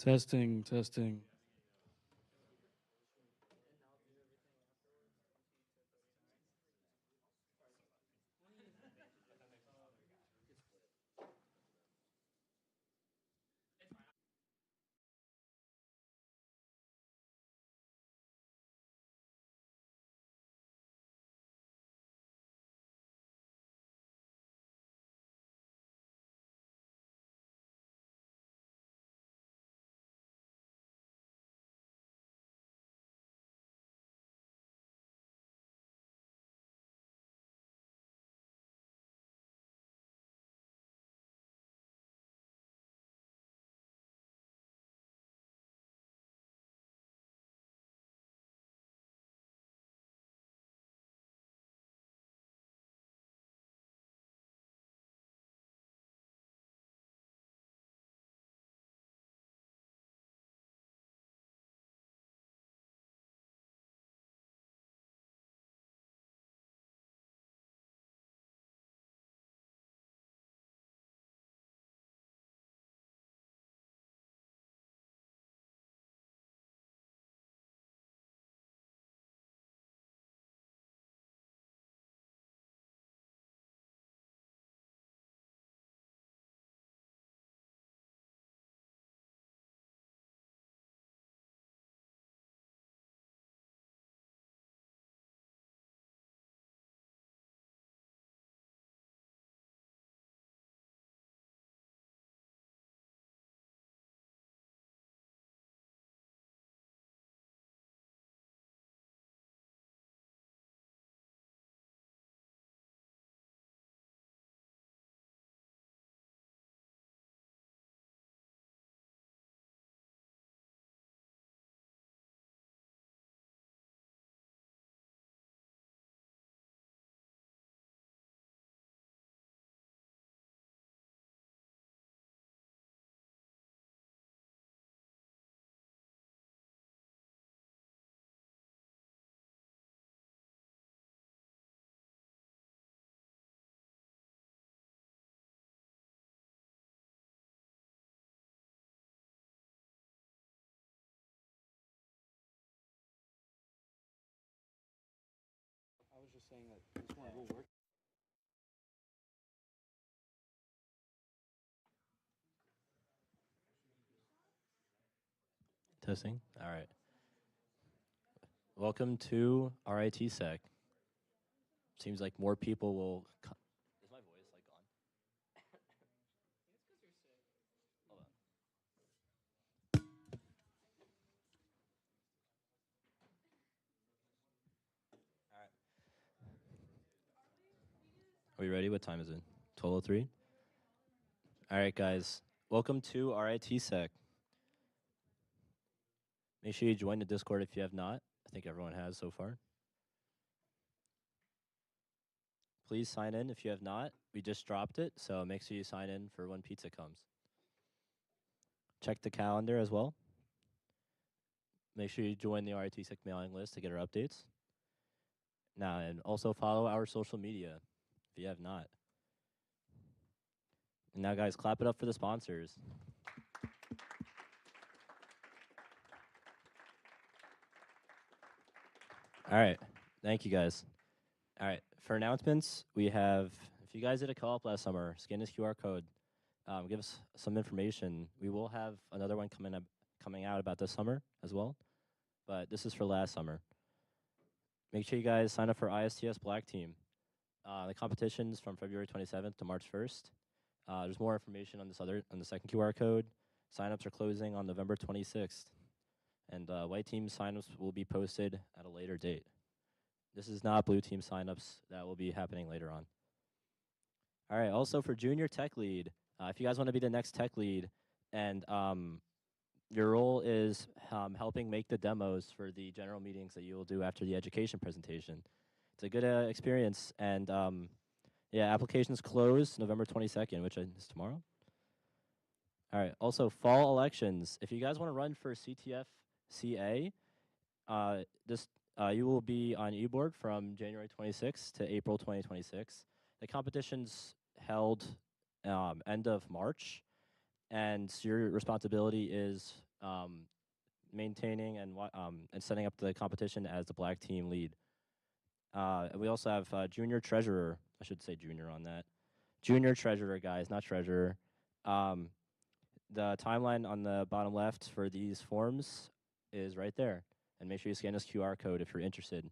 Testing, testing. I was just saying that this one will work. Testing. All right. Welcome to RITSEC. Seems like more people will. Is my voice like gone? Hold on. All right. Are we ready? What time is it? 12:03. All right, guys. Welcome to RITSEC. Make sure you join the Discord if you have not. I think everyone has so far. Please sign in if you have not. We just dropped it, so make sure you sign in for when pizza comes. Check the calendar as well. Make sure you join the RITSEC mailing list to get our updates. Now, and also follow our social media if you have not. And now, guys, clap it up for the sponsors. All right. Thank you, guys. All right. For announcements, we have, if you guys did a co-op last summer, scan this QR code. Give us some information. We will have another one coming out about this summer as well, but this is for last summer. Make sure you guys sign up for ISTS Black Team. The competition's from February 27th to March 1st. There's more information on the second QR code. Signups are closing on November 26th. And white team signups will be posted at a later date. This is not blue team signups. That will be happening later on. All right, also for junior tech lead, if you guys want to be the next tech lead and your role is helping make the demos for the general meetings that you will do after the education presentation. It's a good experience, and yeah, applications close November 22nd, which is tomorrow. All right, also fall elections. If you guys want to run for CTF CA, you will be on e-board from January 26th to April 2026. The competition's held end of March, and your responsibility is maintaining and setting up the competition as the black team lead. And we also have junior treasurer. I should say junior on that. Junior treasurer, guys, not treasurer. Um, the timeline on the bottom left for these forms is right there. And make sure you scan this QR code if you're interested.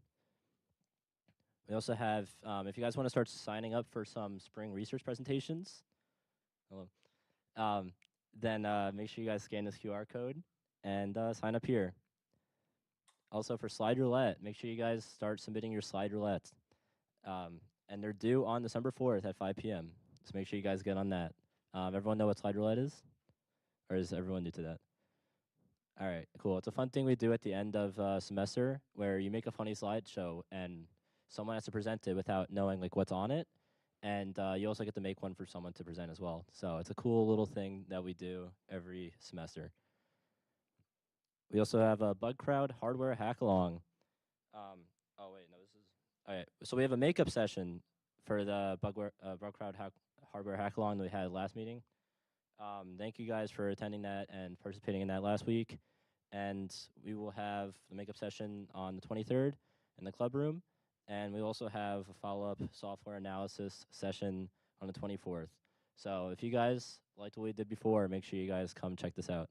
We also have, if you guys want to start signing up for some spring research presentations, hello, then make sure you guys scan this QR code and sign up here. Also for slide roulette, make sure you guys start submitting your slide roulettes. And they're due on December 4th at 5 p.m. So make sure you guys get on that. Everyone know what slide roulette is? Or is everyone new to that? All right, cool. It's a fun thing we do at the end of semester where you make a funny slideshow and someone has to present it without knowing like what's on it. And you also get to make one for someone to present as well. So it's a cool little thing that we do every semester. We also have a Bug Crowd Hardware Hack-Along. Oh, wait, no, this is... All right, so we have a makeup session for the Bug Crowd Hardware Hack-Along that we had last meeting. Thank you guys for attending that and participating in that last week. And we will have the makeup session on the 23rd in the club room. And we also have a follow-up software analysis session on the 24th. So if you guys liked what we did before, make sure you guys come check this out.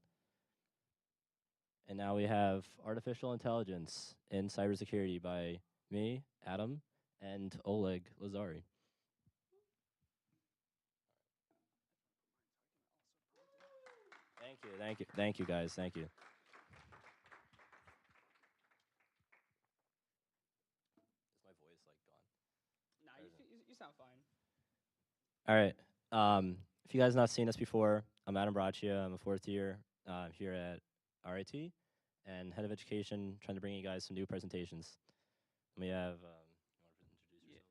And now we have Artificial Intelligence in Cybersecurity by me, Adam, and Oleg Lazari. Thank you, guys, thank you. Is my voice like gone? Nah, you sound fine. All right. If you guys have not seen us before, I'm Adam Braccia. I'm a fourth year here at RIT and head of education, trying to bring you guys some new presentations. We have, you want to introduce yourself?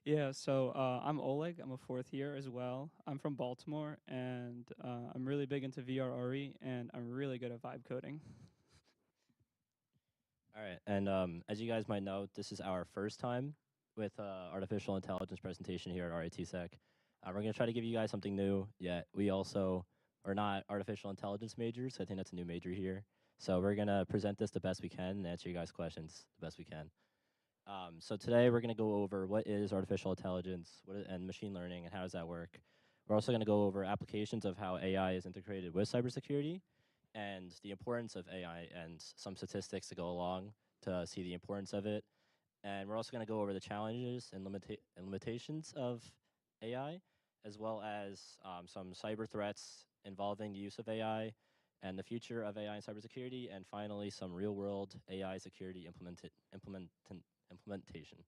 Yeah, so I'm Oleg. I'm a fourth year as well. I'm from Baltimore, and I'm really big into VRRE, and I'm really good at vibe coding. All right, and as you guys might know, this is our first time with artificial intelligence presentation here at RITSEC. We're going to try to give you guys something new, yet we also are not artificial intelligence majors. I think that's a new major here. So we're going to present this the best we can and answer you guys' questions the best we can. So today we're going to go over what is artificial intelligence and machine learning and how does that work. We're also going to go over applications of how AI is integrated with cybersecurity and the importance of AI and some statistics to go along to see the importance of it. And we're also going to go over the challenges and limitations of AI, as well as some cyber threats involving the use of AI and the future of AI and cybersecurity, and finally some real-world AI security implementation.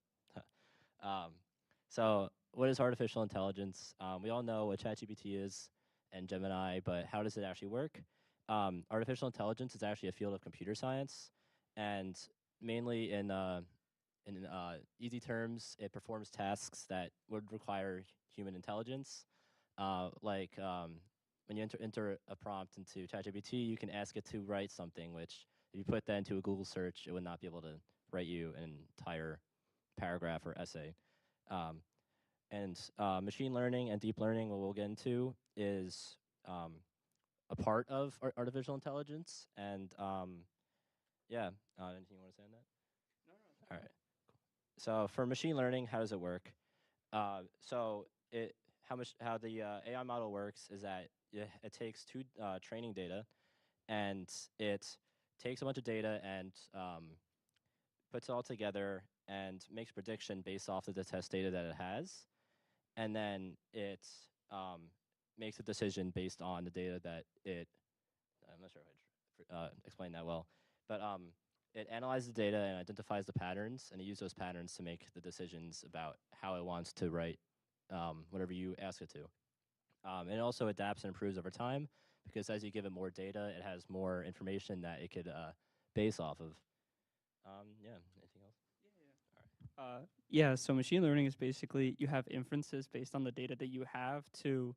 So what is artificial intelligence? We all know what ChatGPT is and Gemini, but how does it actually work? Artificial intelligence is actually a field of computer science, and mainly in easy terms, it performs tasks that would require human intelligence. When you enter a prompt into ChatGPT, you can ask it to write something, which if you put that into a Google search, it would not be able to write you an entire paragraph or essay. Machine learning and deep learning, what we'll get into, is a part of artificial intelligence. And yeah, anything you want to say on that? No. All right. So for machine learning, how does it work? How the AI model works is that it takes two training data, and it takes a bunch of data and puts it all together and makes prediction based off of the test data that it has, and then it makes a decision based on the data that it. I'm not sure if I explained that well, but it analyzes the data and identifies the patterns, and it uses those patterns to make the decisions about how it wants to write whatever you ask it to. And it also adapts and improves over time, because as you give it more data, it has more information that it could base off of. Yeah, anything else? All right. Yeah, so machine learning is basically you have inferences based on the data that you have to,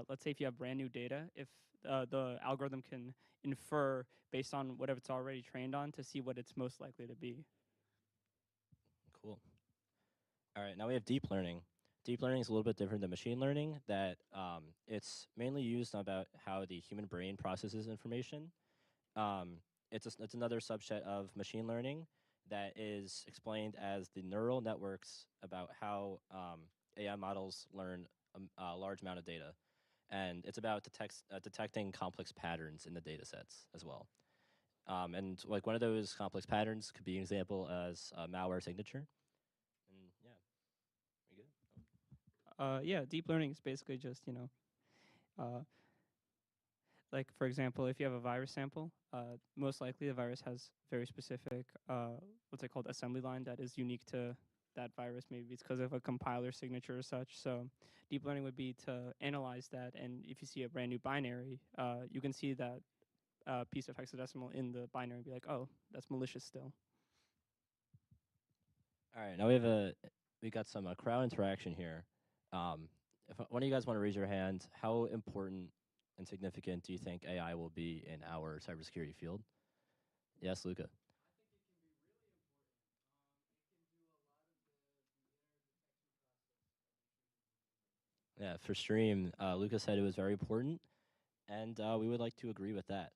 let's say if you have brand new data, if the algorithm can infer based on whatever it's already trained on to see what it's most likely to be. Cool. All right, now we have deep learning. Deep learning is a little bit different than machine learning, that it's mainly used about how the human brain processes information. It's another subset of machine learning that is explained as the neural networks about how AI models learn a large amount of data, and it's about detecting complex patterns in the data sets as well. And like one of those complex patterns could be an example as a malware signature. And yeah, we good? Yeah, deep learning is basically just, uh, like for example, if you have a virus sample, most likely the virus has very specific, what's it called, assembly line that is unique to that virus. Maybe it's because of a compiler signature or such. So deep learning would be to analyze that, and if you see a brand new binary, you can see that piece of hexadecimal in the binary and be like, oh, that's malicious still. All right, now we got some crowd interaction here. If one of you guys want to raise your hand, how important and significant do you think AI will be in our cybersecurity field? Yes, Luca. Yeah, for stream, Luca said it was very important, and we would like to agree with that.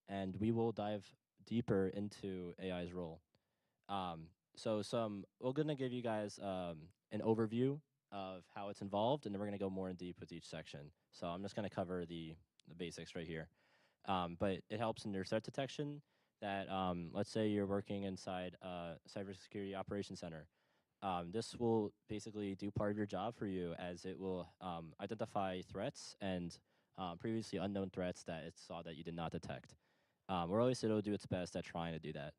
And we will dive deeper into AI's role. We're gonna give you guys an overview of how it's involved, and then we're gonna go more in deep with each section. So I'm just gonna cover the basics right here. But it helps in your threat detection. That let's say you're working inside a cybersecurity operations center. This will basically do part of your job for you, as it will identify threats and previously unknown threats that it saw that you did not detect. Or at least it'll do its best at trying to do that.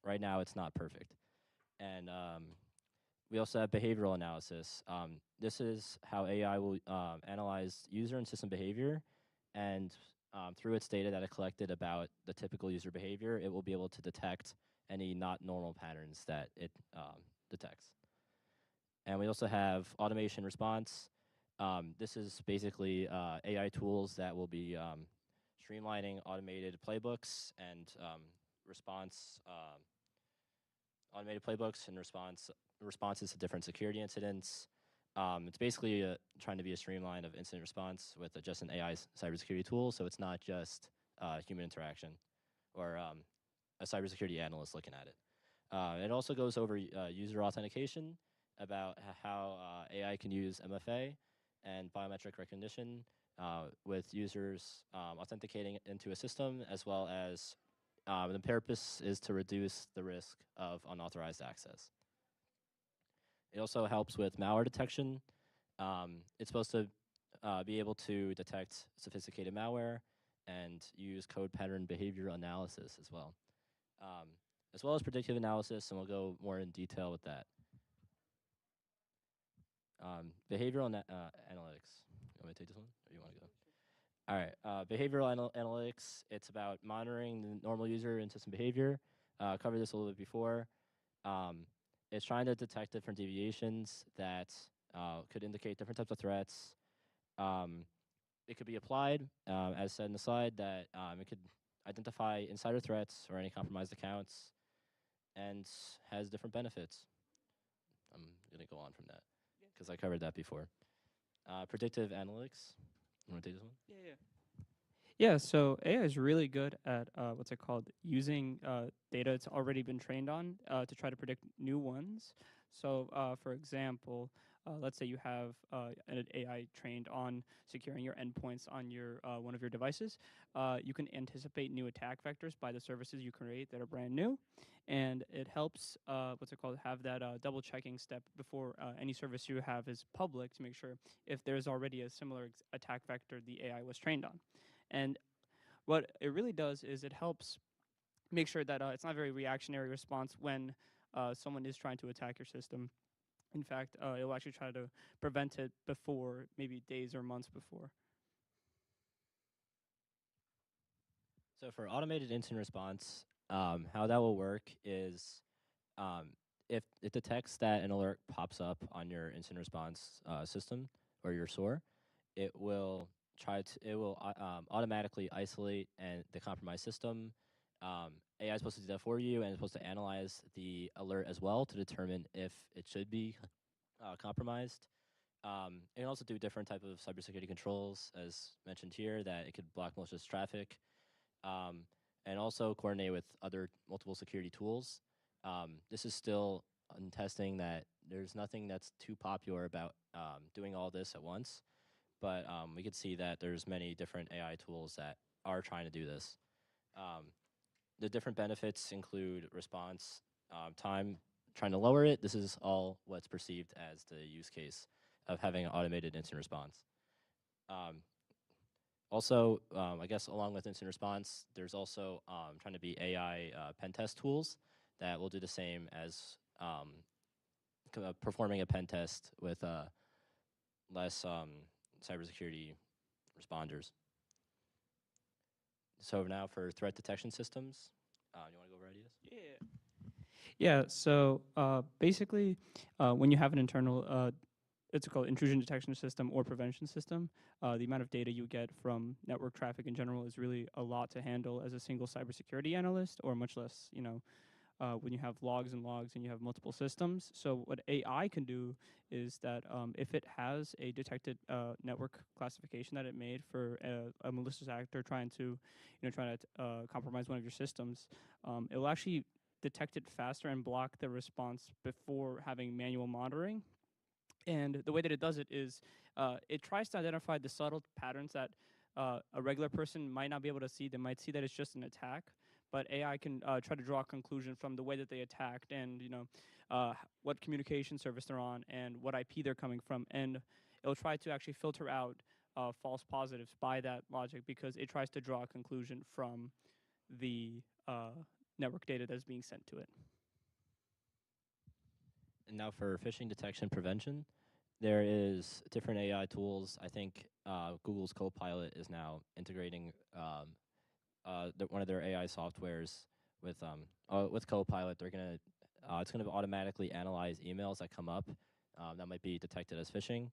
Right now, it's not perfect. And we also have behavioral analysis. This is how AI will analyze user and system behavior, and through its data that it collected about the typical user behavior, it will be able to detect any not normal patterns that it detects. And we also have automation response. This is basically AI tools that will be streamlining automated playbooks and automated playbooks and responses to different security incidents. It's basically trying to be a streamline of incident response with just an AI cybersecurity tool, so it's not just human interaction or a cybersecurity analyst looking at it. It also goes over user authentication, about how AI can use MFA and biometric recognition with users authenticating into a system, as well as the purpose is to reduce the risk of unauthorized access. It also helps with malware detection. It's supposed to be able to detect sophisticated malware and use code pattern behavior analysis as well as predictive analysis, and we'll go more in detail with that. Behavioral analytics. You want me to take this one, or you want to go? All right. Behavioral analytics. It's about monitoring the normal user and system behavior. Covered this a little bit before. It's trying to detect different deviations that could indicate different types of threats. It could be applied, as said in the slide, that it could identify insider threats or any compromised accounts, and has different benefits. I'm going to go on from that because I covered that before. Predictive analytics. You want to take this one? Yeah. Yeah, so AI is really good at what's it called? Using data it's already been trained on to try to predict new ones. So, for example, let's say you have an AI trained on securing your endpoints on your one of your devices. You can anticipate new attack vectors by the services you create that are brand new, and it helps what's it called? Have that double checking step before any service you have is public to make sure if there's already a similar attack vector the AI was trained on. And what it really does is it helps make sure that it's not a very reactionary response when someone is trying to attack your system. In fact, it will actually try to prevent it before, maybe days or months before. So for automated incident response, how that will work is if it detects that an alert pops up on your incident response system or your SOAR, it will automatically isolate the compromised system. AI is supposed to do that for you, and it's supposed to analyze the alert as well to determine if it should be compromised. It can also do different type of cybersecurity controls, as mentioned here, that it could block malicious traffic. and also coordinate with other multiple security tools. This is still in testing that there's nothing that's too popular about doing all this at once, but we could see that there's many different AI tools that are trying to do this. Um, the different benefits include response time, trying to lower it. This is all what's perceived as the use case of having an automated incident response. Um, Also, I guess along with incident response, there's also trying to be AI pen test tools that will do the same as performing a pen test with less cybersecurity responders. So now for threat detection systems, you want to go over ideas? Yeah. Yeah. So basically, when you have an internal it's called intrusion detection system or prevention system. The amount of data you get from network traffic in general is really a lot to handle as a single cybersecurity analyst, or much less, when you have logs and logs and you have multiple systems. So what AI can do is that if it has a detected network classification that it made for a malicious actor trying to, compromise one of your systems, it will actually detect it faster and block the response before having manual monitoring. And the way that it does it is it tries to identify the subtle patterns that a regular person might not be able to see. They might see that it's just an attack, but AI can try to draw a conclusion from the way that they attacked and what communication service they're on and what IP they're coming from, and it'll try to actually filter out false positives by that logic because it tries to draw a conclusion from the network data that's being sent to it. And now for phishing detection prevention, there is different AI tools. I think Google's Copilot is now integrating one of their AI softwares with Copilot. They're gonna it's gonna automatically analyze emails that come up that might be detected as phishing,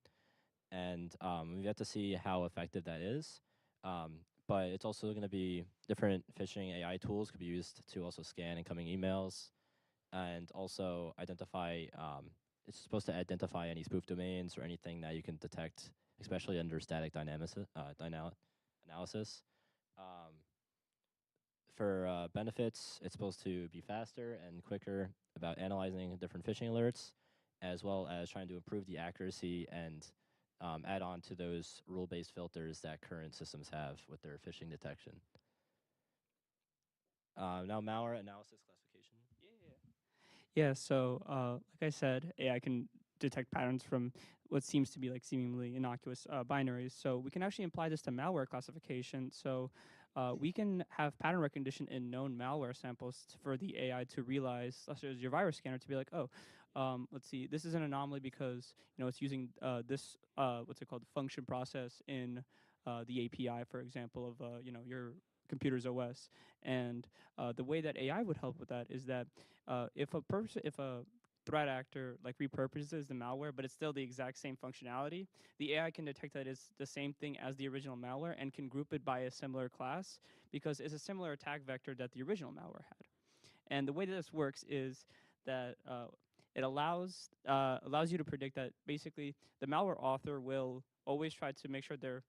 and we've yet to see how effective that is. But it's also going to be different phishing AI tools could be used to also scan incoming emails and also identify. It's supposed to identify any spoof domains or anything that you can detect, especially under static analysis. Um, for benefits, it's supposed to be faster and quicker about analyzing different phishing alerts, as well as trying to improve the accuracy and add on to those rule-based filters that current systems have with their phishing detection. Now, malware analysis classification. Yeah, so like I said, AI can detect patterns from what seems to be like seemingly innocuous binaries. So we can actually apply this to malware classification. So we can have pattern recognition in known malware samples for the AI to realize, such as your virus scanner, to be like, oh, let's see, this is an anomaly because it's using this what's it called function process in the API, for example, of your computer's OS. And the way that AI would help with that is that if a threat actor like repurposes the malware, but it's still the exact same functionality, the AI can detect that it's the same thing as the original malware and can group it by a similar class because it's a similar attack vector that the original malware had. And the way that this works is that it allows you to predict that basically the malware author will always try to make sure their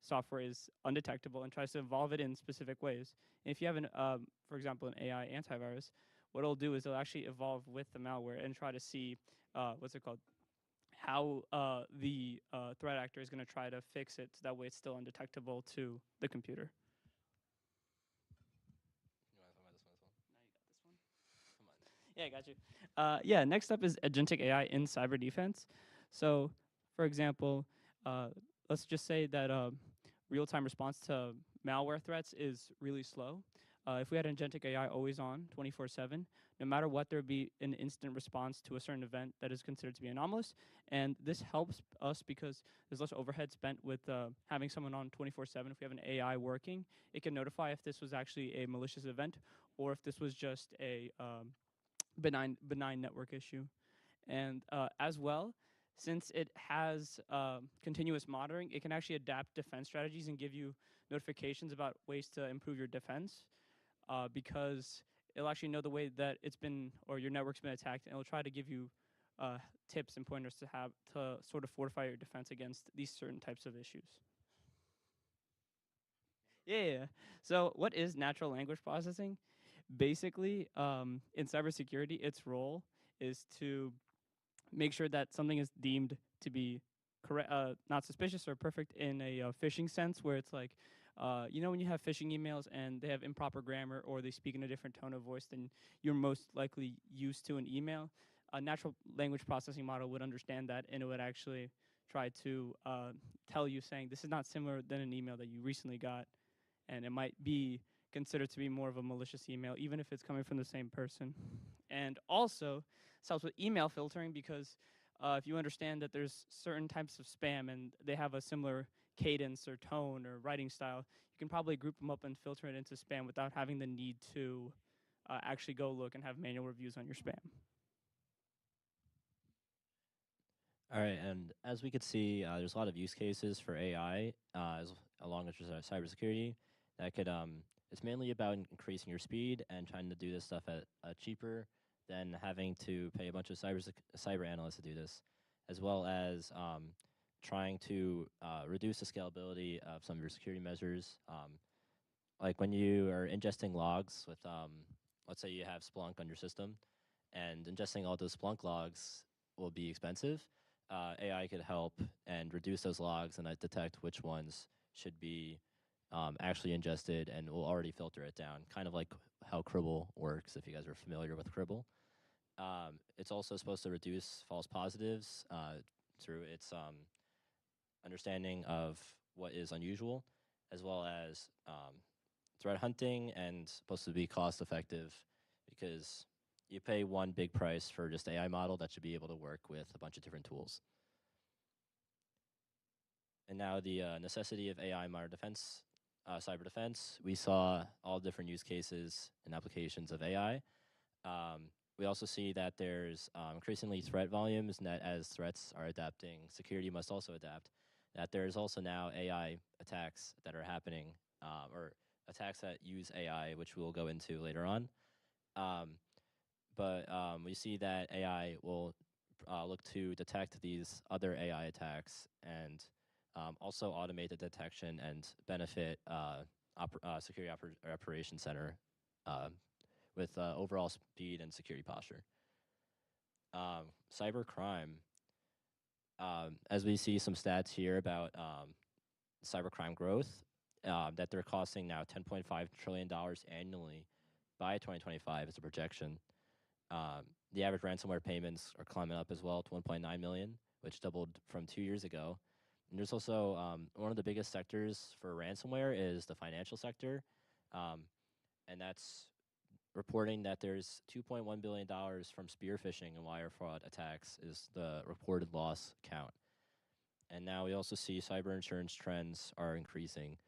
software is undetectable and tries to evolve it in specific ways. And if you have for example, an AI antivirus, what it'll do is it'll actually evolve with the malware and try to see what's it called, how the threat actor is going to try to fix it so that way it's still undetectable to the computer. You want to talk about this one as well? Now you got this one. Come on. Yeah, I got you. Yeah, next up is agentic AI in cyber defense. So, for example, let's just say that real-time response to malware threats is really slow. If we had agentic AI always on 24/7, no matter what, there would be an instant response to a certain event that is considered to be anomalous. And this helps us because there's less overhead spent with having someone on 24/7. If we have an AI working, it can notify if this was actually a malicious event or if this was just a benign network issue. And as well, since it has continuous monitoring, it can actually adapt defense strategies and give you notifications about ways to improve your defense because it'll actually know the way that it's been or your network's been attacked, and it'll try to give you tips and pointers to have to sort of fortify your defense against these certain types of issues. Yeah. So, what is natural language processing? Basically, in cybersecurity, its role is to make sure that something is deemed to be correct, not suspicious or perfect in a phishing sense, where it's like, when you have phishing emails and they have improper grammar or they speak in a different tone of voice than you're most likely used to an email, a natural language processing model would understand that and it would actually try to tell you saying this is not similar than an email that you recently got, and it might be considered to be more of a malicious email, even if it's coming from the same person. And also, this helps with email filtering because if you understand that there's certain types of spam and they have a similar cadence or tone or writing style, you can probably group them up and filter it into spam without having the need to actually go look and have manual reviews on your spam. All right, and as we could see, there's a lot of use cases for AI, along with just, cybersecurity. That could it's mainly about increasing your speed and trying to do this stuff at cheaper than having to pay a bunch of cyber analysts to do this, as well as trying to reduce the scalability of some of your security measures. Like when you are ingesting logs with, let's say you have Splunk on your system, and ingesting all those Splunk logs will be expensive. AI could help and reduce those logs and detect which ones should be actually ingested, and will already filter it down, kind of like how Cribble works, if you guys are familiar with Cribble. It's also supposed to reduce false positives through its understanding of what is unusual, as well as threat hunting, and supposed to be cost effective because you pay one big price for just AI model that should be able to work with a bunch of different tools. And now the necessity of AI modern defense, cyber defense. We saw all different use cases and applications of AI. We also see that there's increasingly threat volumes, and that as threats are adapting, security must also adapt. That there's also now AI attacks that are happening, or attacks that use AI, which we'll go into later on. But we see that AI will look to detect these other AI attacks and also automate the detection and benefit security operations center with overall speed and security posture. Cyber crime, as we see some stats here about cybercrime growth, that they're costing now $10.5 trillion annually by 2025 is a projection. The average ransomware payments are climbing up as well to 1.9 million, which doubled from 2 years ago. And there's also one of the biggest sectors for ransomware is the financial sector, and that's reporting that there's $2.1 billion from spear phishing and wire fraud attacks is the reported loss count. And now we also see cyber insurance trends are increasing.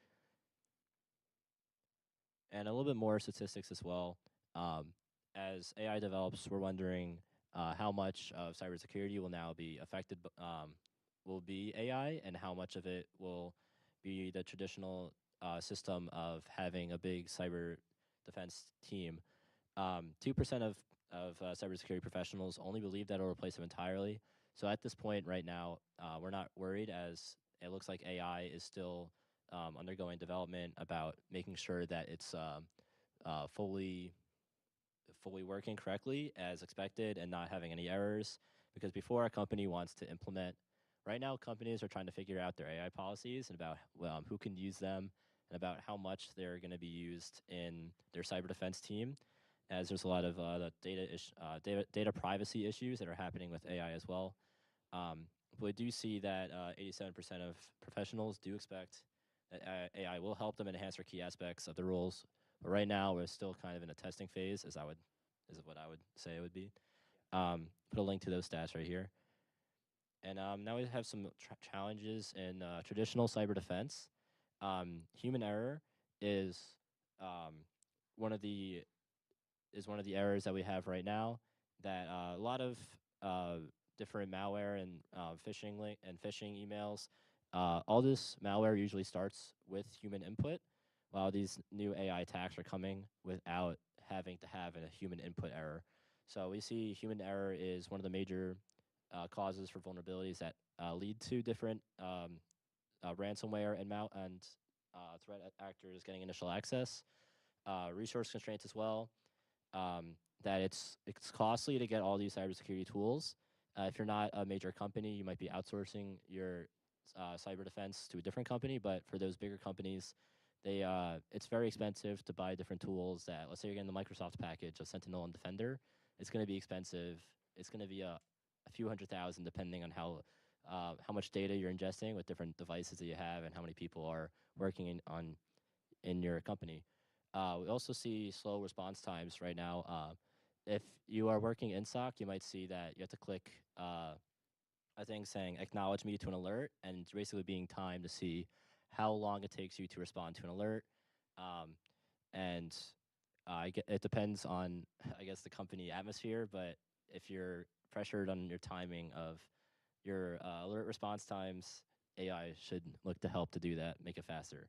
And a little bit more statistics as well. As AI develops, we're wondering how much of cybersecurity will now be affected, will be AI, and how much of it will be the traditional system of having a big cyber defense team. 2% of cybersecurity professionals only believe that it'll replace them entirely. So at this point right now, we're not worried, as it looks like AI is still undergoing development about making sure that it's fully working correctly as expected and not having any errors. Because before a company wants to implement, right now companies are trying to figure out their AI policies and about who can use them and about how much they're going to be used in their cyber defense team, as there's a lot of data privacy issues that are happening with AI as well. But we do see that 87% of professionals do expect that AI will help them enhance their key aspects of the roles. But right now, we're still kind of in a testing phase, is what I would say it would be. Put a link to those stats right here. And now we have some challenges in traditional cyber defense. Human error is one of the errors that we have right now. That a lot of different malware and phishing emails. All this malware usually starts with human input, while these new AI attacks are coming without having to have a human input error. So we see human error is one of the major causes for vulnerabilities that lead to different ransomware and actors getting initial access, resource constraints as well. That it's costly to get all these cybersecurity tools. If you're not a major company, you might be outsourcing your cyber defense to a different company. But for those bigger companies, it's very expensive to buy different tools. That let's say you're getting the Microsoft package of Sentinel and Defender, it's going to be expensive. It's going to be a few $100,000 depending on how much data you're ingesting with different devices that you have and how many people are working in your company. We also see slow response times right now. If you are working in SOC, you might see that you have to click a thing saying acknowledge me to an alert, and it's basically being timed to see how long it takes you to respond to an alert. And it depends on, I guess, the company atmosphere, but if you're pressured on your timing of your alert response times, AI should look to help to do that, make it faster.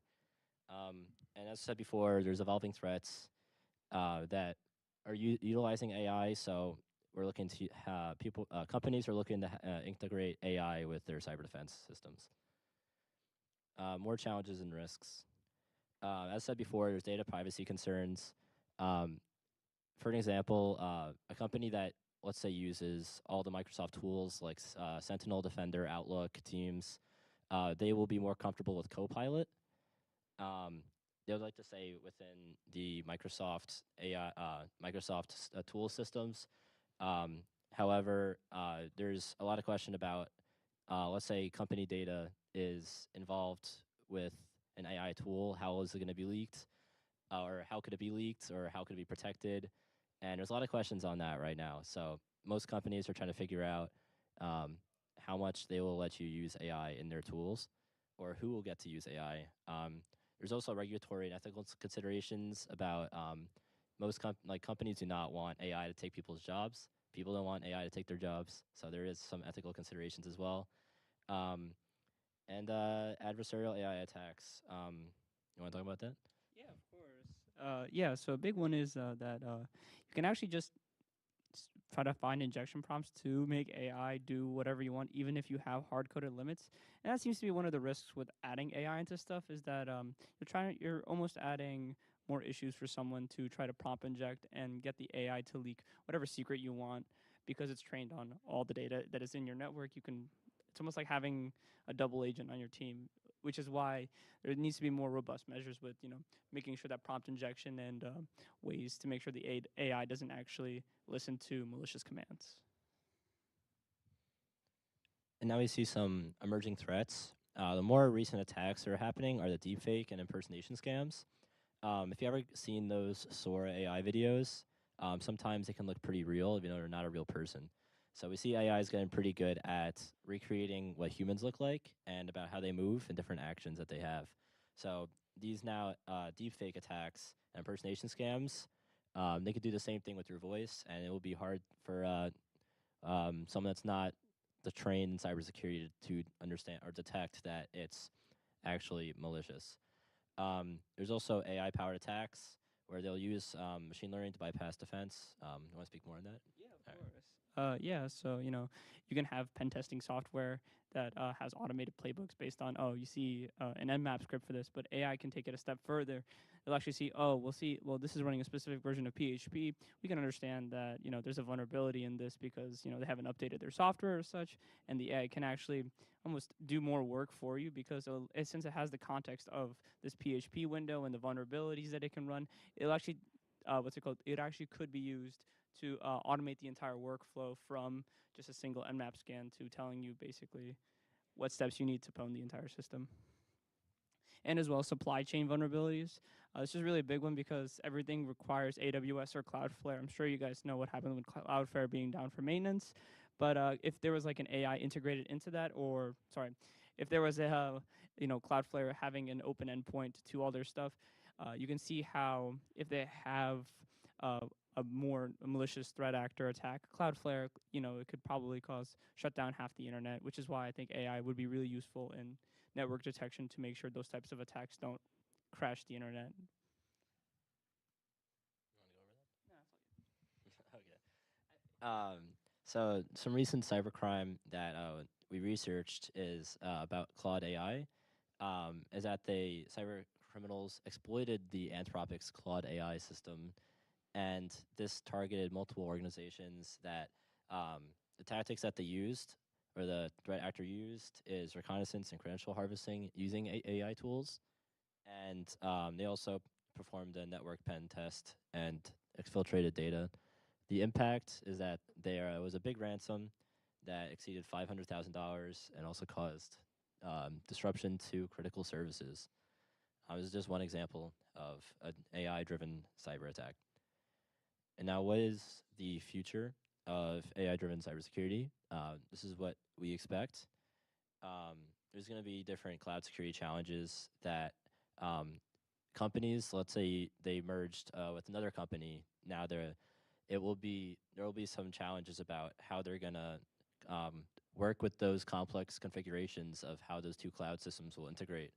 And as I said before, there's evolving threats that are utilizing AI. So we're looking to companies are looking to integrate AI with their cyber defense systems. More challenges and risks. As said before, there's data privacy concerns. For an example, a company that, let's say, uses all the Microsoft tools like Sentinel, Defender, Outlook, Teams, they will be more comfortable with Copilot. They would like to say within the Microsoft AI, Microsoft tool systems. However, there's a lot of question about, let's say, company data is involved with an AI tool. How is it going to be leaked? Or how could it be leaked? Or how could it be protected? And there's a lot of questions on that right now. So most companies are trying to figure out how much they will let you use AI in their tools, or who will get to use AI. There's also regulatory and ethical considerations about most companies do not want AI to take people's jobs. People don't want AI to take their jobs, so there is some ethical considerations as well. And adversarial AI attacks. You want to talk about that? Yeah, of course. Yeah, so a big one is that you can actually just try to find injection prompts to make AI do whatever you want, even if you have hard-coded limits. And that seems to be one of the risks with adding AI into stuff is that you're almost adding more issues for someone to try to prompt inject and get the AI to leak whatever secret you want because it's trained on all the data that is in your network. It's almost like having a double agent on your team, which is why there needs to be more robust measures with, making sure that prompt injection and ways to make sure the AI doesn't actually listen to malicious commands. And now we see some emerging threats. The more recent attacks that are happening are the deepfake and impersonation scams. If you ever seen those Sora AI videos, sometimes they can look pretty real, even though they're not a real person. So we see AI is getting pretty good at recreating what humans look like and about how they move and different actions that they have. So these now deepfake attacks and impersonation scams, they could do the same thing with your voice, and it will be hard for someone that's not trained in cybersecurity to understand or detect that it's actually malicious. There's also AI-powered attacks where they'll use machine learning to bypass defense. You want to speak more on that? Yeah, of course. Yeah, so you can have pen testing software that has automated playbooks based on you see an Nmap script for this, but AI can take it a step further. They'll actually see this is running a specific version of PHP. We can understand that there's a vulnerability in this because they haven't updated their software or such, and the AI can actually almost do more work for you because since it has the context of this PHP window and the vulnerabilities that it can run, it'll actually it actually could be used to automate the entire workflow from just a single Nmap scan to telling you basically what steps you need to pwn the entire system. And as well, supply chain vulnerabilities. This is really a big one because everything requires AWS or Cloudflare. I'm sure you guys know what happened with Cloudflare being down for maintenance. But if there was like an AI integrated into that, if there was a Cloudflare having an open endpoint to all their stuff, you can see how if they have a more malicious threat actor attack Cloudflare, it could probably shut down half the internet, which is why I think AI would be really useful in network detection to make sure those types of attacks don't crash the internet. You want to go over that? Okay. So some recent cybercrime that we researched is about Claude AI. Is that the criminals exploited the Anthropic's Claude AI system, and this targeted multiple organizations that the tactics that they used or the threat actor used is reconnaissance and credential harvesting using AI tools, and they also performed a network pen test and exfiltrated data. The impact is that there was a big ransom that exceeded $500,000 and also caused disruption to critical services. This is just one example of an AI-driven cyber attack. And now, what is the future of AI-driven cybersecurity? This is what we expect. There's going to be different cloud security challenges that companies, let's say they merged with another company. Now there will be some challenges about how they're going to work with those complex configurations of how those two cloud systems will integrate.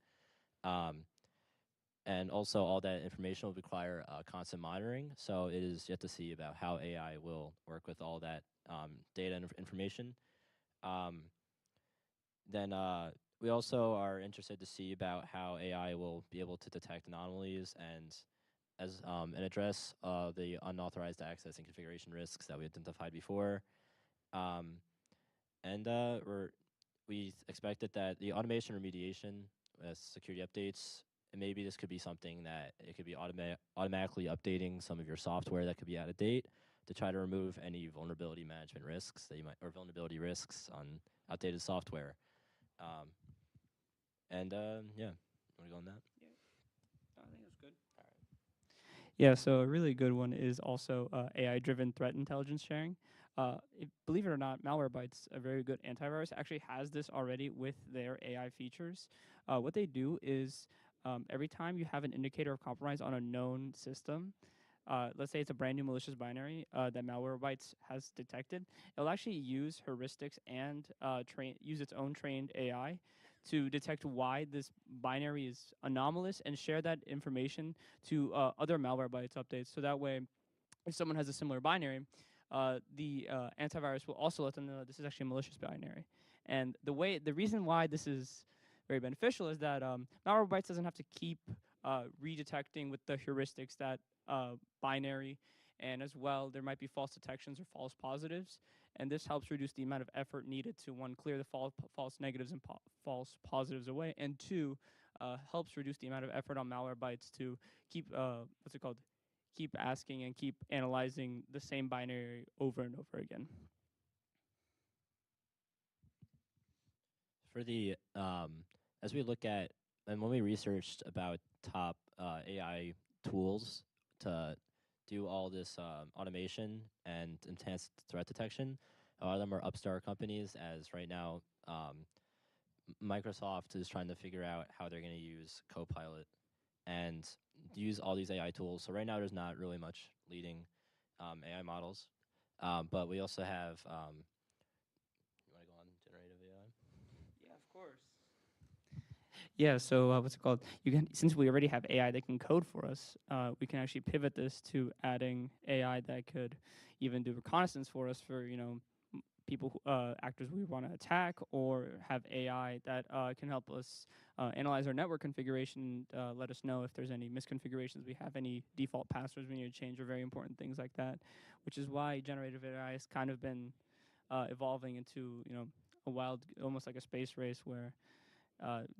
And also, all that information will require constant monitoring. So it is yet to see about how AI will work with all that data and information. Then we also are interested to see about how AI will be able to detect anomalies and address the unauthorized access and configuration risks that we identified before. We expected that the automation remediation with security updates, and maybe this could be something that it could be automatically updating some of your software that could be out of date to try to remove any vulnerability management risks that you might, or vulnerability risks on outdated software. Yeah, want to go on that? I think that's good. All right. Yeah, so a really good one is also AI-driven threat intelligence sharing. Believe it or not, Malwarebytes, a very good antivirus, actually has this already with their AI features. What they do is every time you have an indicator of compromise on a known system, let's say it's a brand new malicious binary that Malwarebytes has detected, it'll actually use heuristics and use its own trained AI to detect why this binary is anomalous and share that information to other Malwarebytes updates. So that way, if someone has a similar binary, the antivirus will also let them know this is actually a malicious binary. And the reason why this is very beneficial is that Malwarebytes doesn't have to keep redetecting with the heuristics that binary, and as well there might be false detections or false positives, and this helps reduce the amount of effort needed to, one, clear the false negatives and false positives away, and two, helps reduce the amount of effort on Malwarebytes to keep keep asking and keep analyzing the same binary over and over again. For the as we look at, and when we researched about top AI tools to do all this automation and enhanced threat detection, a lot of them are upstart companies, as right now Microsoft is trying to figure out how they're going to use Copilot and use all these AI tools. So right now there's not really much leading AI models, but we also have, you want to go on generative AI? Yeah, of course. Yeah, so what's it called? You can, since we already have AI that can code for us, we can actually pivot this to adding AI that could even do reconnaissance for us for, people, actors we want to attack, or have AI that can help us analyze our network configuration, let us know if there's any misconfigurations we have, any default passwords we need to change, or very important things like that, which is why generative AI has kind of been evolving into, a wild, almost like a space race where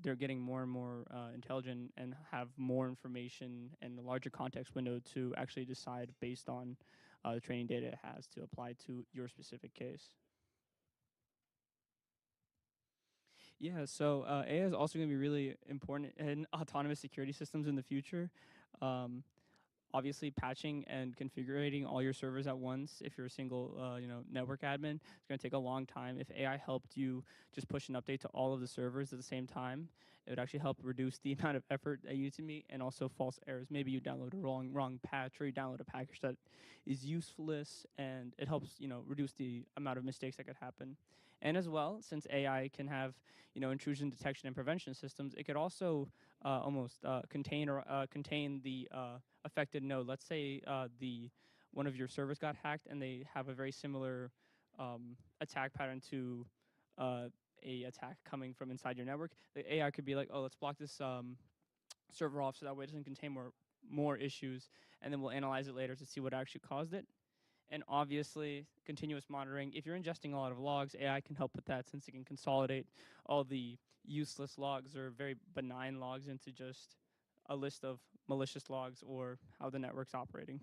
they're getting more and more intelligent and have more information and a larger context window to actually decide based on the training data it has to apply to your specific case. Yeah, so AI is also going to be really important in autonomous security systems in the future. Obviously, patching and configuring all your servers at once, if you're a single network admin, it's going to take a long time. If AI helped you just push an update to all of the servers at the same time, it would actually help reduce the amount of effort that you need to meet, and also false errors. Maybe you download a wrong patch, or you download a package that is useless, and it helps reduce the amount of mistakes that could happen. And as well, since AI can have intrusion detection and prevention systems, it could also almost contain the affected node. Let's say one of your servers got hacked, and they have a very similar attack pattern to a attack coming from inside your network. The AI could be like, oh, let's block this server off so that way it doesn't contain more issues, and then we'll analyze it later to see what actually caused it. And obviously, continuous monitoring. If you're ingesting a lot of logs, AI can help with that since it can consolidate all the useless logs or very benign logs into just a list of malicious logs or how the network's operating.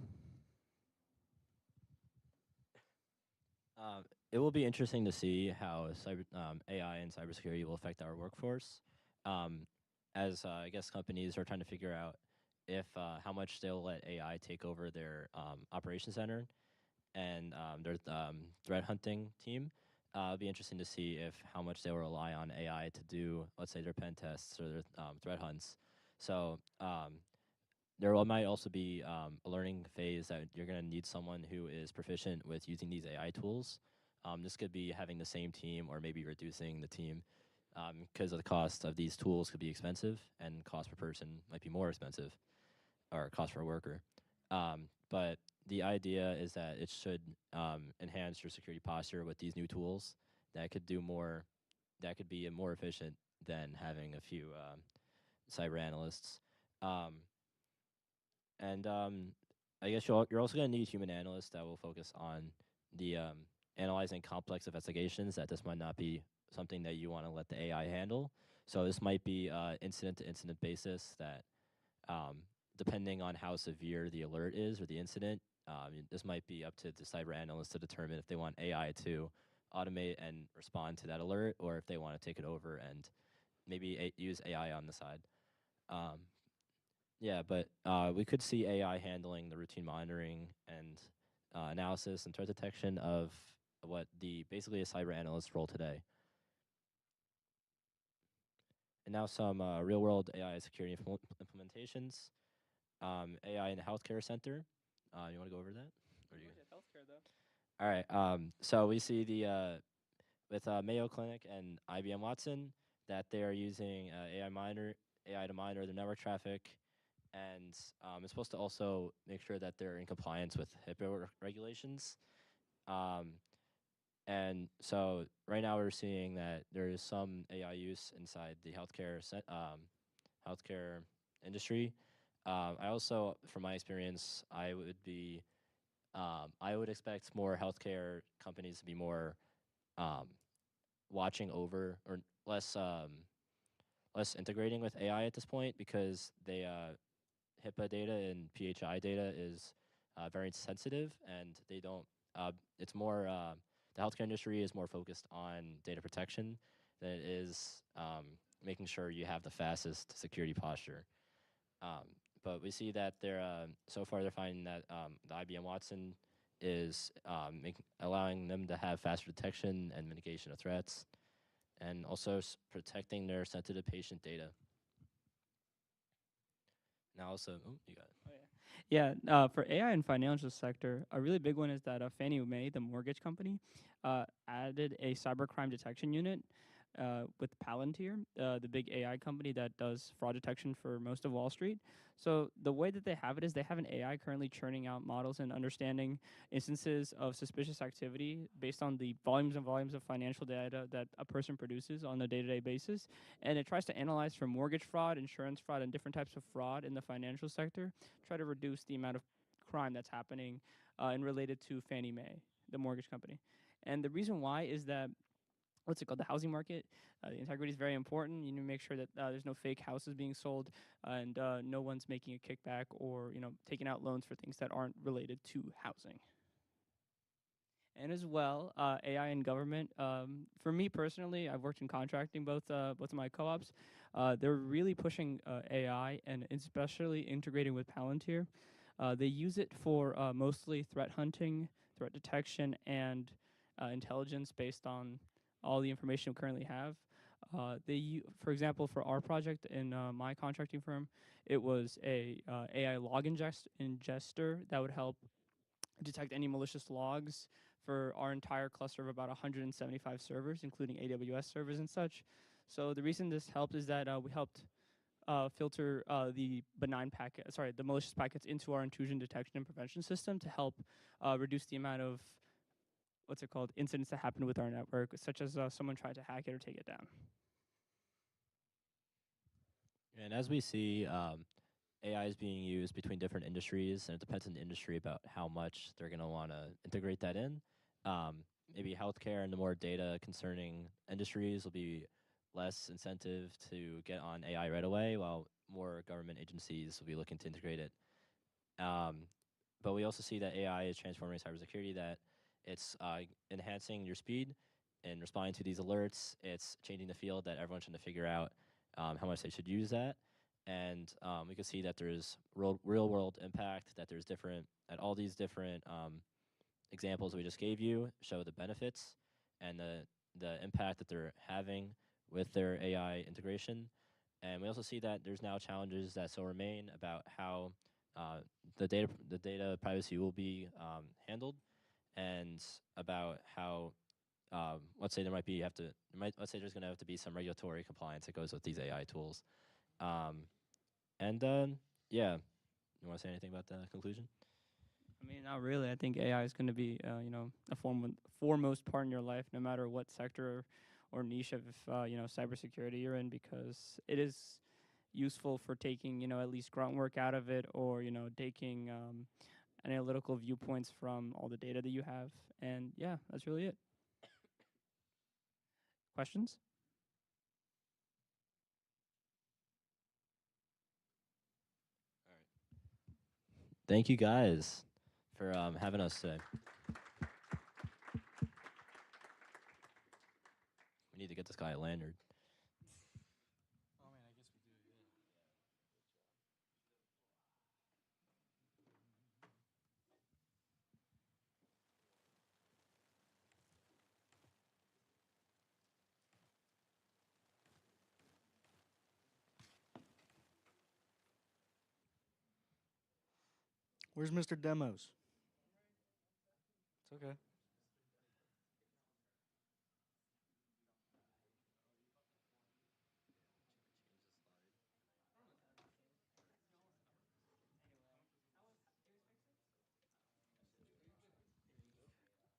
It will be interesting to see how AI and cybersecurity will affect our workforce. As I guess companies are trying to figure out if how much they'll let AI take over their operations center and their threat hunting team. It'll be interesting to see if how much they will rely on AI to do, let's say, their pen tests or their threat hunts. So might also be a learning phase that you're going to need someone who is proficient with using these AI tools. This could be having the same team or maybe reducing the team because of the cost of these tools could be expensive and cost per person might be more expensive or cost per worker. But the idea is that it should enhance your security posture with these new tools that could do more, that could be more efficient than having a few cyber analysts. And I guess you're also going to need human analysts that will focus on the analyzing complex investigations. That this might not be something that you want to let the AI handle. So this might be incident to incident basis that depending on how severe the alert is or the incident, this might be up to the cyber analyst to determine if they want AI to automate and respond to that alert or if they want to take it over and maybe use AI on the side. Yeah, but we could see AI handling the routine monitoring and analysis and threat detection of what basically a cyber analyst role today. And now some real-world AI security implementations. AI in the healthcare center. You want to go over that? Or you Healthcare though. All right. So we see with Mayo Clinic and IBM Watson that they are using AI to monitor the network traffic, and it's supposed to also make sure that they're in compliance with HIPAA regulations. And so right now we're seeing that there is some AI use inside the healthcare industry. I also, from my experience, I would expect more healthcare companies to be more watching over or less integrating with AI at this point because HIPAA data and PHI data is very sensitive, and they don't. It's more the healthcare industry is more focused on data protection than it is making sure you have the fastest security posture. But we see that so far they're finding that the IBM Watson is allowing them to have faster detection and mitigation of threats, and also protecting their sensitive patient data. Now also, you got it. Oh, yeah, for AI and financial sector, a really big one is that Fannie Mae, the mortgage company, added a cybercrime detection unit with Palantir, the big AI company that does fraud detection for most of Wall Street. So the way that they have it is they have an AI currently churning out models and understanding instances of suspicious activity based on the volumes and volumes of financial data that a person produces on a day-to-day basis. And it tries to analyze for mortgage fraud, insurance fraud, and different types of fraud in the financial sector, try to reduce the amount of crime that's happening and related to Fannie Mae, the mortgage company. And the reason why is that the housing market, the integrity is very important. You need to make sure that there's no fake houses being sold and no one's making a kickback or taking out loans for things that aren't related to housing. And as well, AI in government. For me personally, I've worked in contracting, both of my co-ops. They're really pushing AI and especially integrating with Palantir. They use it for mostly threat hunting, threat detection, and intelligence based on all the information we currently have. For example, for our project in my contracting firm, it was a AI log ingester that would help detect any malicious logs for our entire cluster of about 175 servers, including AWS servers and such. So the reason this helped is that we helped filter the malicious packets into our intrusion detection and prevention system to help reduce the amount of incidents that happen with our network, such as someone tried to hack it or take it down. And as we see, AI is being used between different industries, and it depends on the industry about how much they're going to want to integrate that in. Um, Maybe healthcare and the more data concerning industries will be less incentive to get on AI right away, while more government agencies will be looking to integrate it. Um, but we also see that AI is transforming cybersecurity, that it's enhancing your speed and responding to these alerts. It's changing the field, that everyone's trying to figure out how much they should use that. And we can see that there's real world impact, that there's different, that all these different examples we just gave you show the benefits and the impact that they're having with their AI integration. And we also see that there's now challenges that still remain about how uh, the data privacy will be handled, and about how let's say let's say there's going to have to be some regulatory compliance that goes with these AI tools. Um, and yeah, you want to say anything about the conclusion? I mean, not really. I think AI is going to be, a foremost part in your life, no matter what sector or niche of, cybersecurity you're in, because it is useful for taking, at least grunt work out of it, or, taking analytical viewpoints from all the data that you have. And yeah, that's really it. Questions? Thank you guys for having us today. We need to get this guy a lanyard. Oh man, I guess we do. Yeah. Where's Mr. Demos? It's okay.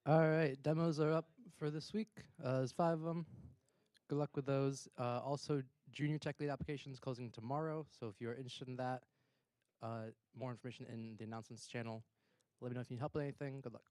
All right, demos are up for this week. There's 5 of them. Good luck with those. Also, junior tech lead applications closing tomorrow. So if you're interested in that, more information in the announcements channel. Let me know if you need help with anything. Good luck.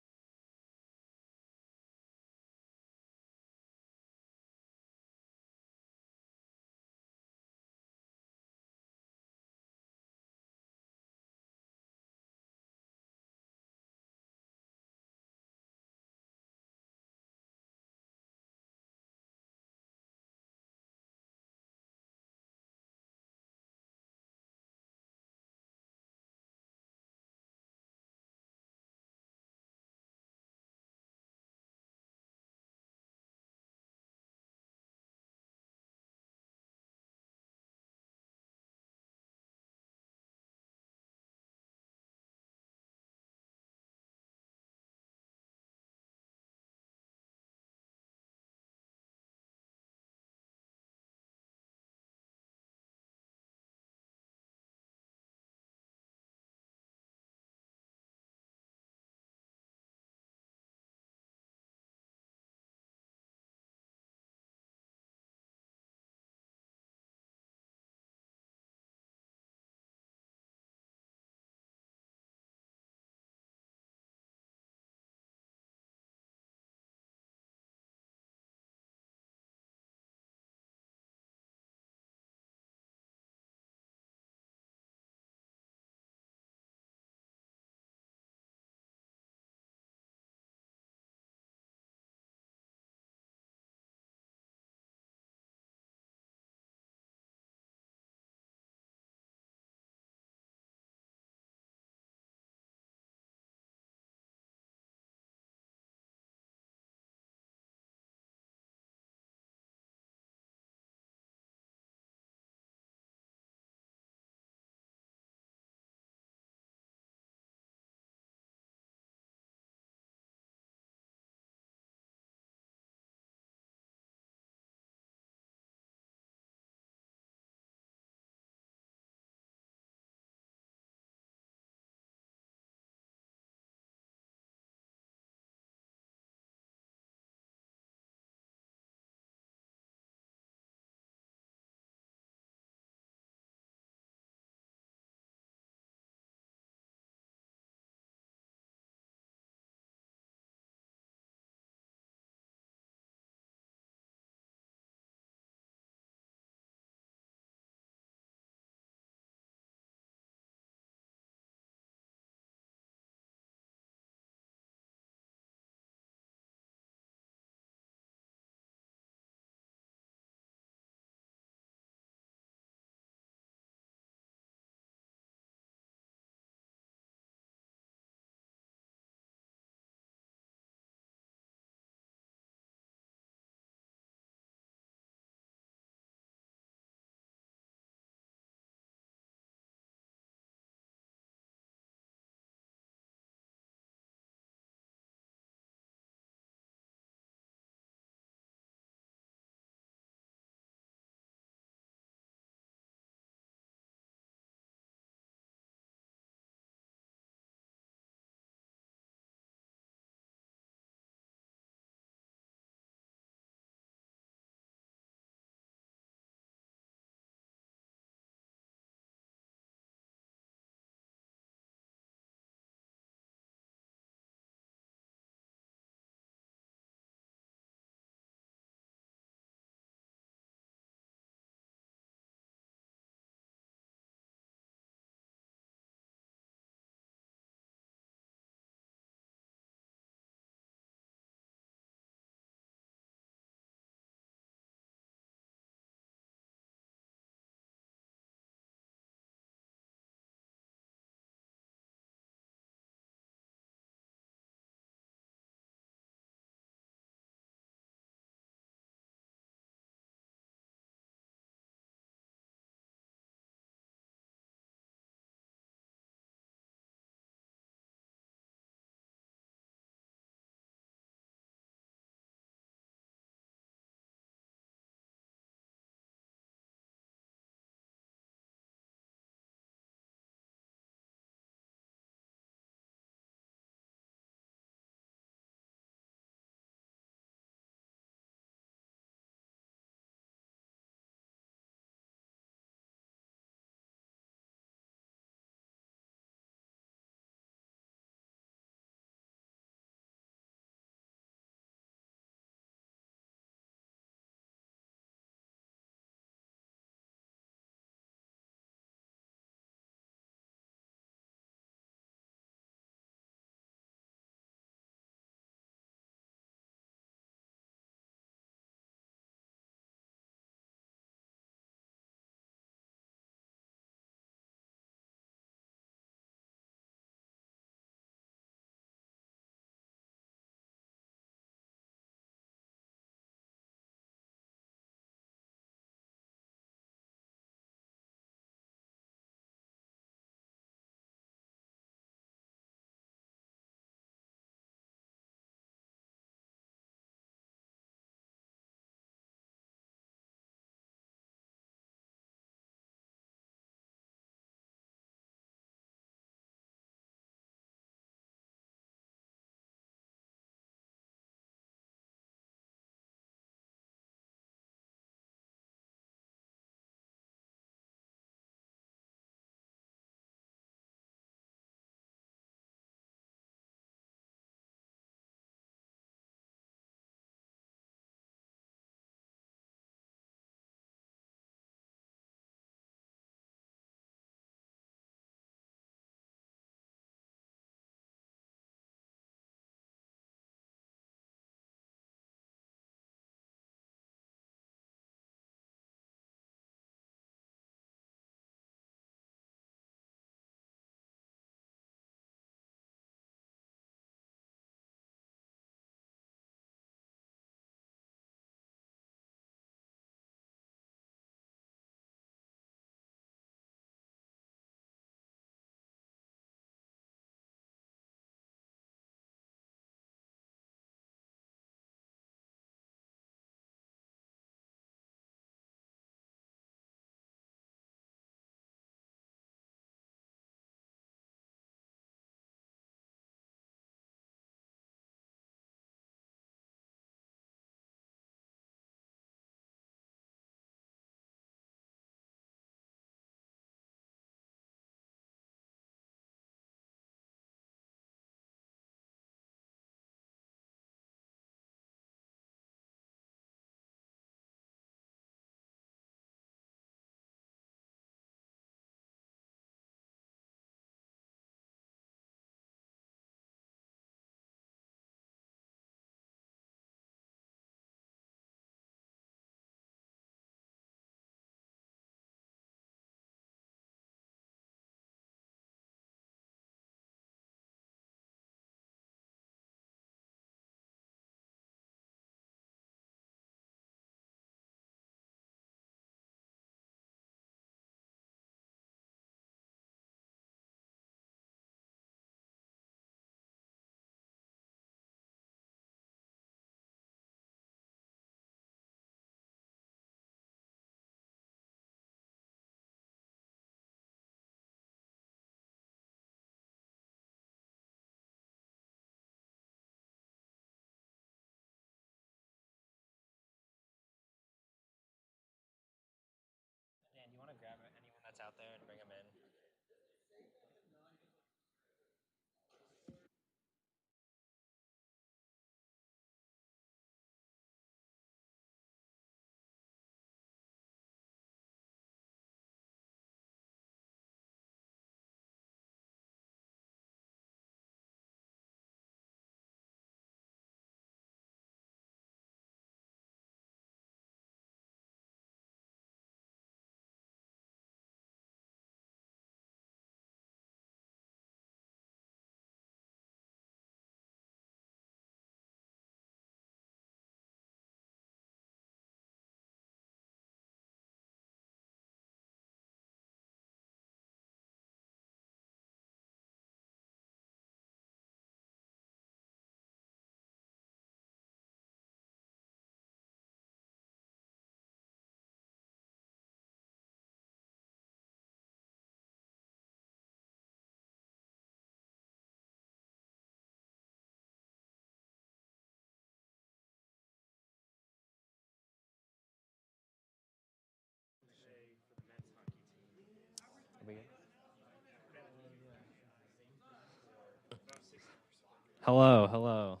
Hello, hello.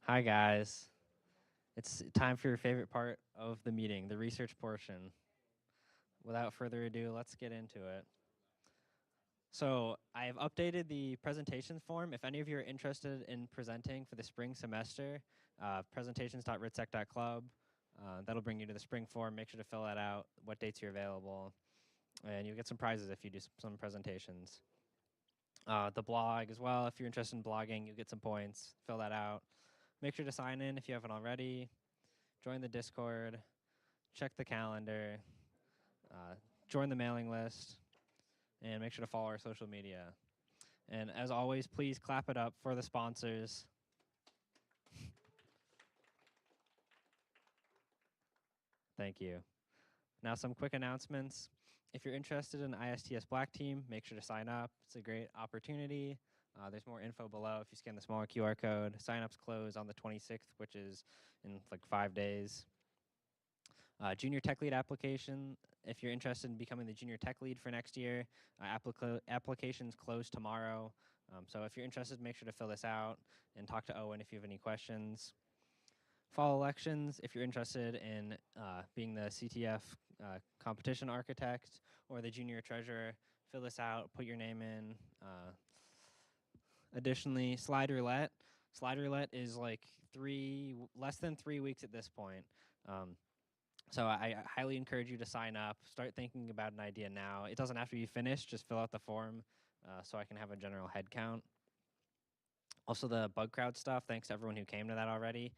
Hi, guys. It's time for your favorite part of the meeting, the research portion. Without further ado, let's get into it. So, I have updated the presentation form. If any of you are interested in presenting for the spring semester, presentations.ritsec.club. That'll bring you to the spring form. Make sure to fill that out, what dates you're available, and you'll get some prizes if you do some presentations. The blog as well, if you're interested in blogging, you'll get some points. Fill that out. Make sure to sign in if you haven't already. Join the Discord. Check the calendar. Join the mailing list. And make sure to follow our social media. And as always, please clap it up for the sponsors. Thank you. Now some quick announcements. If you're interested in ISTS Black Team, make sure to sign up. It's a great opportunity. There's more info below if you scan the smaller QR code. Sign-ups close on the 26th, which is in like 5 days. Junior Tech Lead application. If you're interested in becoming the Junior Tech Lead for next year, applications close tomorrow. So if you're interested, make sure to fill this out and talk to Owen if you have any questions. Fall elections, if you're interested in being the CTF competition architect or the junior treasurer, fill this out, put your name in. Additionally, slide roulette. Slide roulette is like less than 3 weeks at this point. So I highly encourage you to sign up. Start thinking about an idea now. It doesn't have to be finished. Just fill out the form so I can have a general head count. Also, the bug crowd stuff, thanks to everyone who came to that already.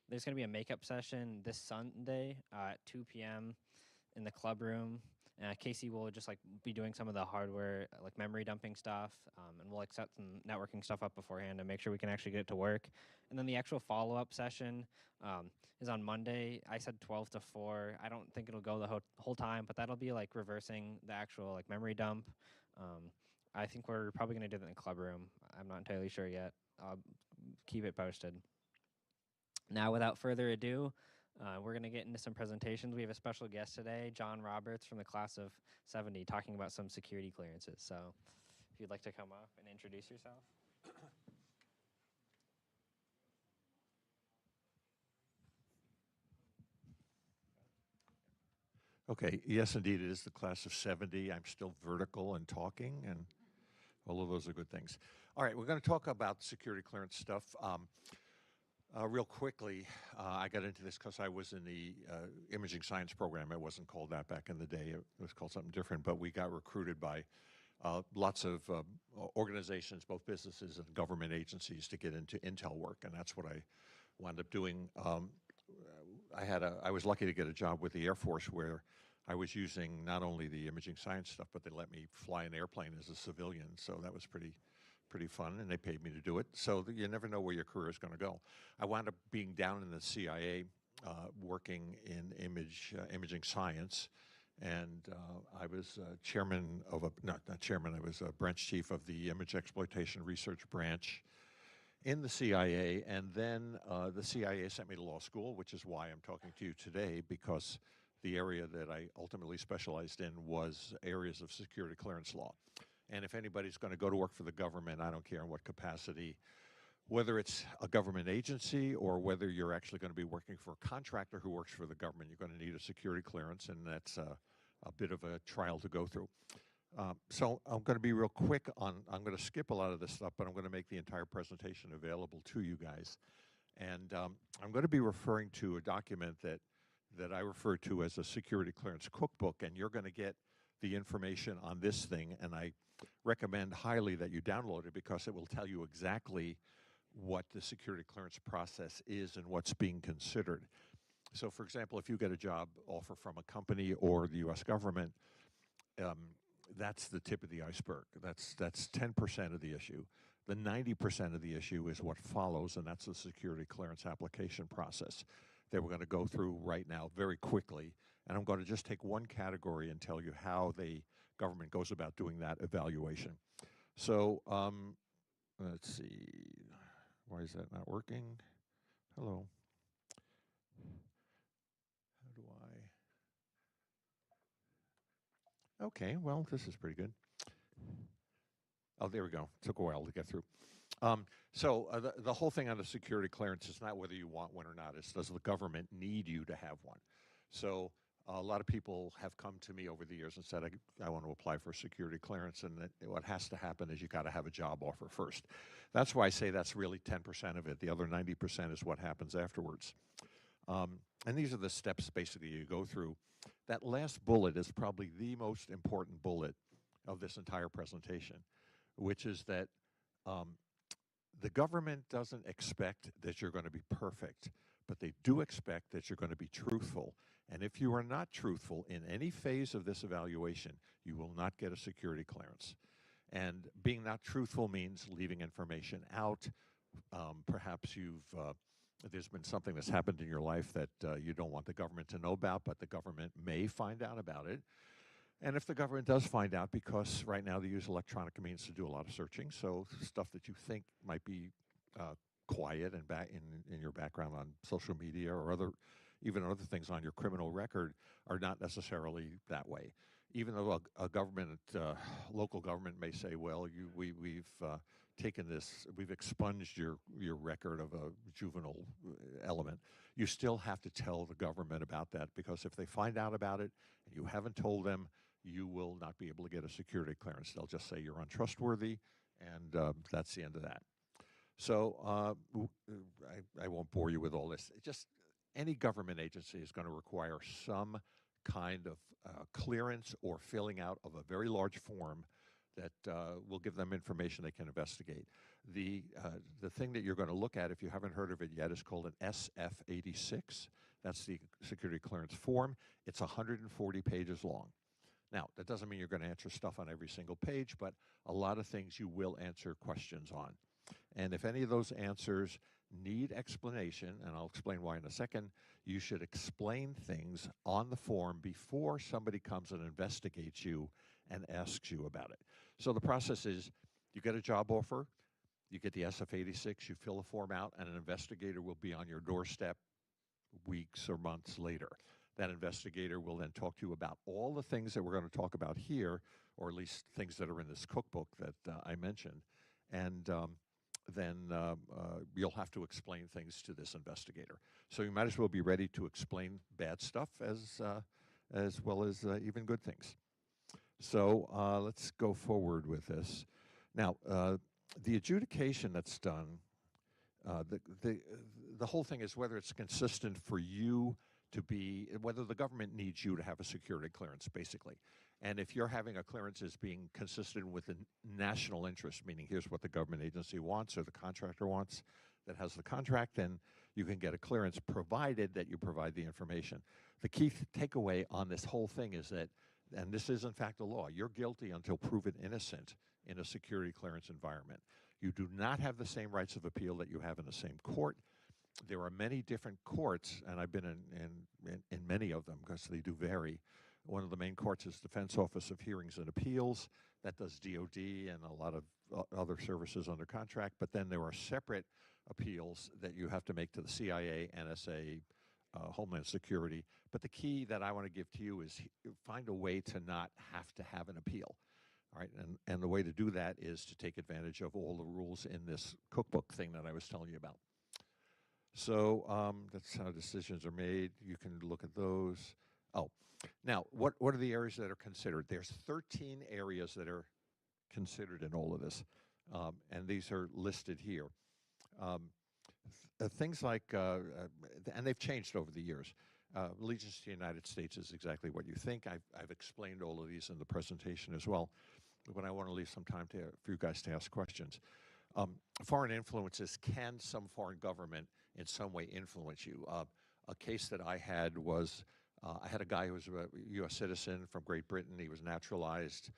There's going to be a makeup session this Sunday at 2 p.m. in the club room. Casey will just be doing some of the hardware, like memory dumping stuff, and we'll set some networking stuff up beforehand to make sure we can actually get it to work. And then the actual follow-up session is on Monday. I said 12 to 4. I don't think it'll go the whole time, but that'll be like reversing the actual memory dump. I think we're probably going to do that in the club room. I'm not entirely sure yet. I'll keep it posted. Now, without further ado, we're going to get into some presentations. We have a special guest today, John Roberts from the class of 70, talking about some security clearances. So if you'd like to come up and introduce yourself. Okay, yes, indeed, it is the class of 70. I'm still vertical and talking, and all of those are good things. All right, we're going to talk about security clearance stuff. Real quickly, I got into this because I was in the imaging science program. It wasn't called that back in the day. It was called something different, but we got recruited by lots of organizations, both businesses and government agencies, to get into intel work, and that's what I wound up doing. I was lucky to get a job with the Air Force where I was using not only the imaging science stuff, but they let me fly an airplane as a civilian, so that was pretty fun, and they paid me to do it. So you never know where your career is going to go. I wound up being down in the CIA, working in imaging science, and I was chairman of not chairman, I was a branch chief of the Image Exploitation Research Branch in the CIA, and then the CIA sent me to law school, which is why I'm talking to you today, because the area that I ultimately specialized in was areas of security clearance law. And if anybody's going to go to work for the government, I don't care in what capacity, whether it's a government agency or whether you're actually going to be working for a contractor who works for the government, you're going to need a security clearance, and that's a bit of a trial to go through. So I'm going to be real quick on, I'm going to skip a lot of this stuff, but I'm going to make the entire presentation available to you guys. And I'm going to be referring to a document that I refer to as a security clearance cookbook, and you're going to get the information on this thing, and I recommend highly that you download it because it will tell you exactly what the security clearance process is and what's being considered. So for example, if you get a job offer from a company or the US government, that's the tip of the iceberg. That's 10% of the issue. The 90% of the issue is what follows, and that's the security clearance application process that we're going to go through right now very quickly. And I'm going to just take one category and tell you how the government goes about doing that evaluation. So let's see. Why is that not working? Hello. How do I? Okay, well, this is pretty good. Oh, there we go. Took a while to get through. The whole thing on the security clearance is not whether you want one or not. It's does the government need you to have one? So a lot of people have come to me over the years and said, I want to apply for security clearance, and what has to happen is you got to have a job offer first. That's why I say that's really 10% of it. The other 90% is what happens afterwards. And these are the steps basically you go through. That last bullet is probably the most important bullet of this entire presentation, which is that the government doesn't expect that you're going to be perfect, but they do expect that you're going to be truthful. And if you are not truthful in any phase of this evaluation, you will not get a security clearance. And being not truthful means leaving information out. Perhaps there's been something that's happened in your life that you don't want the government to know about, but the government may find out about it. And if the government does find out, because right now they use electronic means to do a lot of searching, so stuff that you think might be quiet and in your background on social media or even other things on your criminal record are not necessarily that way. Even though a government, local government may say, well, we've taken this, we've expunged your record of a juvenile element, you still have to tell the government about that, because if they find out about it and you haven't told them, you will not be able to get a security clearance. They'll just say you're untrustworthy, and that's the end of that. So I won't bore you with all this. Just any government agency is going to require some kind of clearance or filling out of a very large form that will give them information they can investigate. The thing that you're going to look at, if you haven't heard of it yet, is called an SF-86. That's the security clearance form. It's 140 pages long. Now, that doesn't mean you're going to answer stuff on every single page, but a lot of things you will answer questions on. And if any of those answers need explanation, and I'll explain why in a second, you should explain things on the form before somebody comes and investigates you and asks you about it. So the process is you get a job offer, you get the SF-86, you fill a form out, and an investigator will be on your doorstep weeks or months later. That investigator will then talk to you about all the things that we're going to talk about here, or at least things that are in this cookbook that I mentioned. And then you'll have to explain things to this investigator. So you might as well be ready to explain bad stuff as well as even good things. So let's go forward with this. Now, the adjudication that's done, the whole thing is whether it's consistent for you to be, whether the government needs you to have a security clearance, basically. And if you're having a clearance as being consistent with the national interest, meaning here's what the government agency wants or the contractor wants that has the contract, then you can get a clearance provided that you provide the information. The key takeaway on this whole thing is that, and this is in fact the law, you're guilty until proven innocent in a security clearance environment. You do not have the same rights of appeal that you have in the same court. There are many different courts, and I've been in many of them because they do vary. One of the main courts is Defense Office of Hearings and Appeals. That does DOD and a lot of other services under contract. But then there are separate appeals that you have to make to the CIA, NSA, Homeland Security. But the key that I want to give to you is find a way to not have to have an appeal. All right, and the way to do that is to take advantage of all the rules in this cookbook thing that I was telling you about. So that's how decisions are made. You can look at those. Oh, now, what are the areas that are considered? There's 13 areas that are considered in all of this, and these are listed here. Things like, and they've changed over the years. Allegiance to the United States is exactly what you think. I've explained all of these in the presentation as well, but I want to leave some time for you guys to ask questions. Foreign influences, can some foreign government in some way influence you? A case that I had was, I had a guy who was a U.S. citizen from Great Britain. He was naturalized.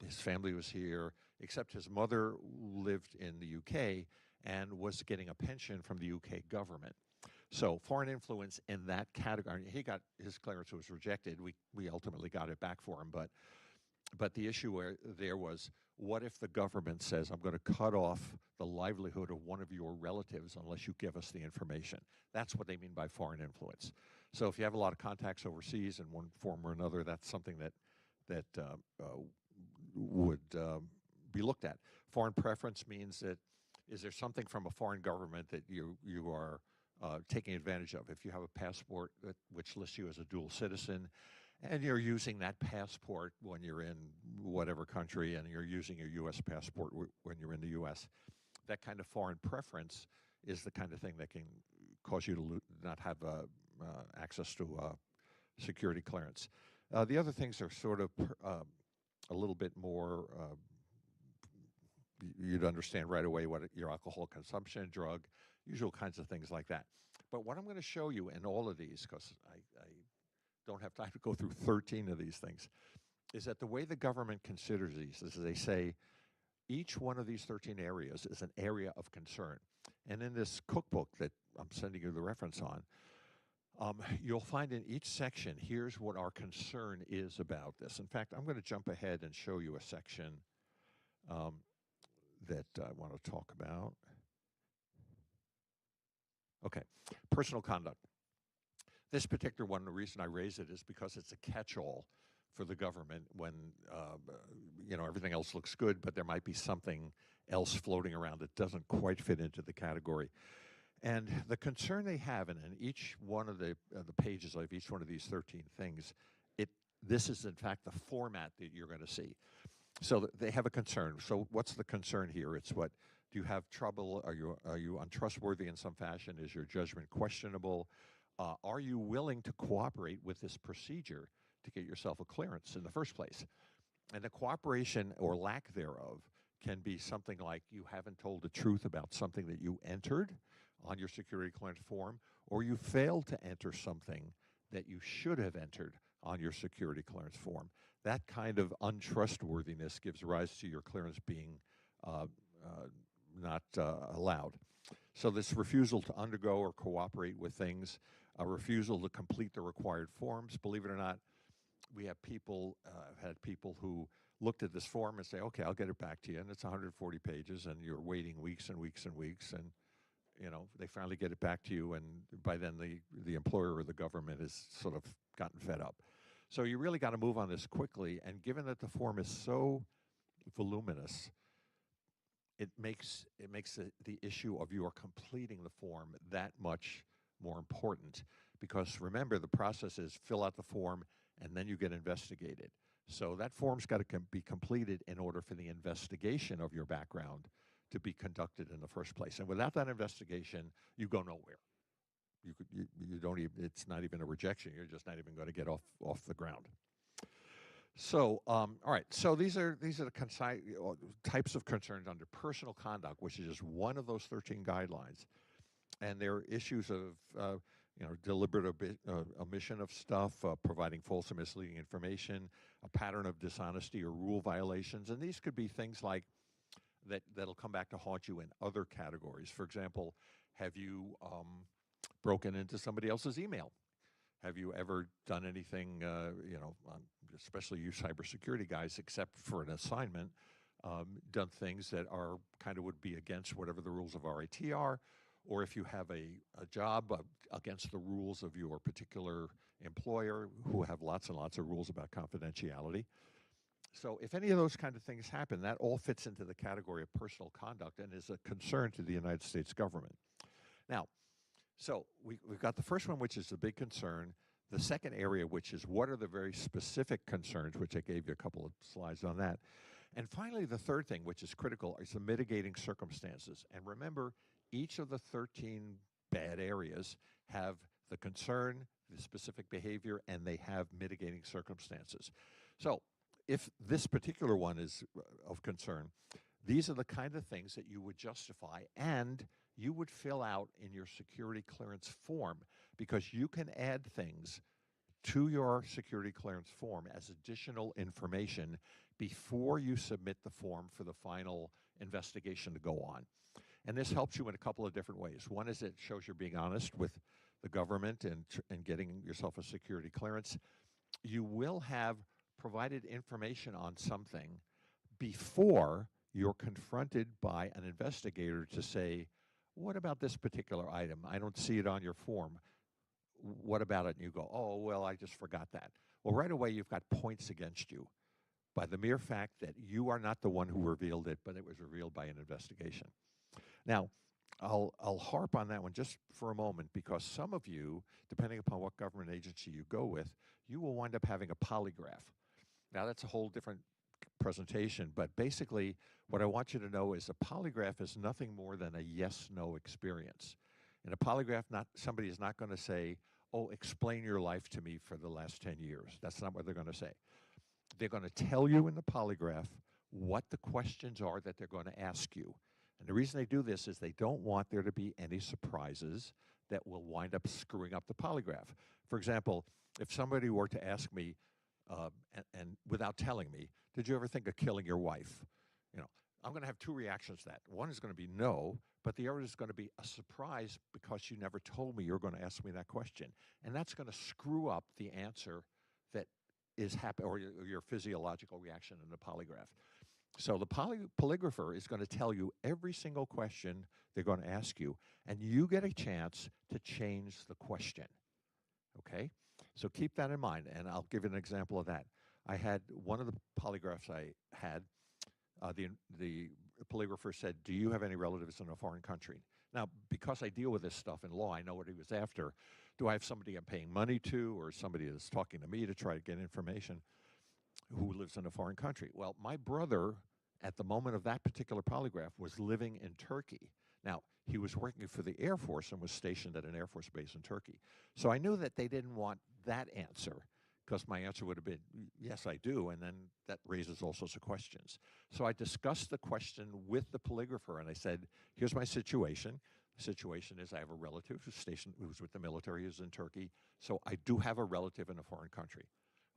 His family was here, except his mother lived in the UK and was getting a pension from the UK government. So foreign influence in that category, his clearance was rejected. We ultimately got it back for him, but the issue there was, what if the government says, I'm going to cut off the livelihood of one of your relatives unless you give us the information? That's what they mean by foreign influence. So if you have a lot of contacts overseas in one form or another, that's something that would be looked at. Foreign preference means that Is there something from a foreign government that you are taking advantage of? If you have a passport which lists you as a dual citizen, and you're using that passport when you're in whatever country, and you're using your U.S. passport when you're in the U.S., that kind of foreign preference is the kind of thing that can cause you to not have access to security clearance. The other things are sort of a little bit more, you'd understand right away what your alcohol consumption, drug, usual kinds of things like that. But what I'm going to show you in all of these, because I don't have time to go through 13 of these things, is that the way the government considers these is they say each one of these 13 areas is an area of concern. And in this cookbook that I'm sending you the reference on, you'll find in each section, here's what our concern is about this. In fact, I'm going to jump ahead and show you a section that I want to talk about. Okay, personal conduct. This particular one, the reason I raise it is because it's a catch-all for the government when everything else looks good, but there might be something else floating around that doesn't quite fit into the category. And the concern they have, and in each one of the pages of each one of these 13 things, this is in fact the format that you're going to see. So they have a concern. So what's the concern here? It's what, do you have trouble? Are you untrustworthy in some fashion? Is your judgment questionable? Are you willing to cooperate with this procedure to get yourself a clearance in the first place? And the cooperation or lack thereof can be something like you haven't told the truth about something that you entered on your security clearance form, or you failed to enter something that you should have entered on your security clearance form. That kind of untrustworthiness gives rise to your clearance being not allowed. So this refusal to undergo or cooperate with things, a refusal to complete the required forms. Believe it or not, we have had people who looked at this form and say, okay, I'll get it back to you, and it's 140 pages, and you're waiting weeks and weeks and weeks, and they finally get it back to you, and by then the employer or the government has sort of gotten fed up. So you really got to move on this quickly, and given that the form is so voluminous, it makes the issue of your completing the form that much more important, because remember, the process is fill out the form and then you get investigated. So that form's got to be completed in order for the investigation of your background to be conducted in the first place. And without that investigation, you go nowhere. You don't even, it's not even a rejection. You're just not even going to get off the ground. So, all right. So these are the types of concerns under personal conduct, which is just one of those 13 guidelines. And there are issues of deliberate omission of stuff, providing false or misleading information, a pattern of dishonesty or rule violations, and these could be things like that'll come back to haunt you in other categories. For example, have you broken into somebody else's email? Have you ever done anything, especially you cybersecurity guys, except for an assignment, done things that are kind of would be against whatever the rules of RIT are, or if you have a job against the rules of your particular employer, who have lots and lots of rules about confidentiality. So if any of those kind of things happen, that all fits into the category of personal conduct and is a concern to the United States government. Now, so we've got the first one, which is the big concern. The second area, which is what are the very specific concerns, which I gave you a couple of slides on that. And finally, the third thing, which is critical, is the mitigating circumstances. And remember, each of the 13 bad areas have the concern, the specific behavior, and they have mitigating circumstances. So if this particular one is of concern, these are the kind of things that you would justify and you would fill out in your security clearance form, because you can add things to your security clearance form as additional information before you submit the form for the final investigation to go on. And this helps you in a couple of different ways. One is it shows you're being honest with the government and getting yourself a security clearance. You will have provided information on something before you're confronted by an investigator to say, what about this particular item? I don't see it on your form. What about it? And you go, oh, well, I just forgot that. Well, right away, you've got points against you by the mere fact that you are not the one who revealed it, but it was revealed by an investigation. Now, I'll harp on that one just for a moment because some of you, depending upon what government agency you go with, you will wind up having a polygraph. Now, that's a whole different presentation, but basically what I want you to know is a polygraph is nothing more than a yes-no experience. In a polygraph, somebody is not going to say, oh, explain your life to me for the last 10 years. That's not what they're going to say. They're going to tell you in the polygraph what the questions are that they're going to ask you. And the reason they do this is they don't want there to be any surprises that will wind up screwing up the polygraph. For example, if somebody were to ask me, and without telling me, did you ever think of killing your wife? You know, I'm going to have two reactions to that. One is going to be no, but the other is going to be a surprise because you never told me you were going to ask me that question. And that's going to screw up the answer that is happening, or your physiological reaction in the polygraph. So the polygrapher is going to tell you every single question they're going to ask you, and you get a chance to change the question. Okay? So keep that in mind, and I'll give you an example of that. I had one of the polygraphs I had, the polygrapher said, do you have any relatives in a foreign country? Now, because I deal with this stuff in law, I know what he was after. Do I have somebody I'm paying money to, or somebody that's talking to me to try to get information who lives in a foreign country? Well, my brother, at the moment of that particular polygraph, was living in Turkey. Now, he was working for the Air Force and was stationed at an Air Force base in Turkey. So I knew that they didn't want that answer, because my answer would have been, yes, I do, and then that raises all sorts of questions. So I discussed the question with the polygrapher, and I said, here's my situation. The situation is I have a relative who's stationed, who's with the military, who's in Turkey, so I do have a relative in a foreign country.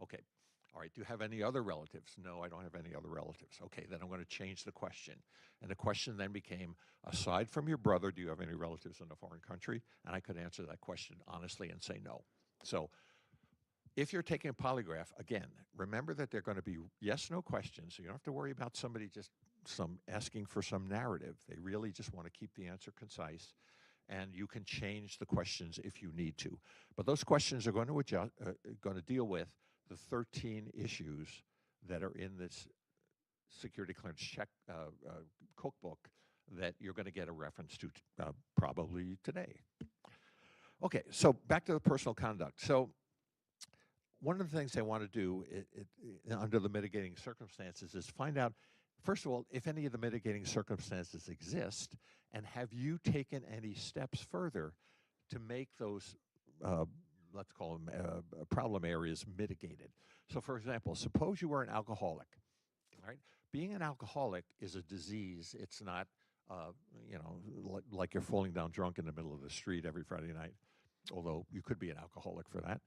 Okay, all right, do you have any other relatives? No, I don't have any other relatives. Okay, then I'm going to change the question. And the question then became, aside from your brother, do you have any relatives in a foreign country? And I could answer that question honestly and say no. So if you're taking a polygraph, again, remember that they're going to be yes-no questions, so you don't have to worry about somebody just asking for some narrative. They really just want to keep the answer concise, and you can change the questions if you need to. But those questions are going to deal with the 13 issues that are in this security clearance check cookbook that you're going to get a reference to probably today. Okay, so back to the personal conduct. So one of the things they want to do under the mitigating circumstances is find out, first of all, if any of the mitigating circumstances exist, and have you taken any steps further to make those, let's call them problem areas, mitigated. So for example, suppose you were an alcoholic, right? Being an alcoholic is a disease. It's not, you know, like you're falling down drunk in the middle of the street every Friday night, although you could be an alcoholic for that.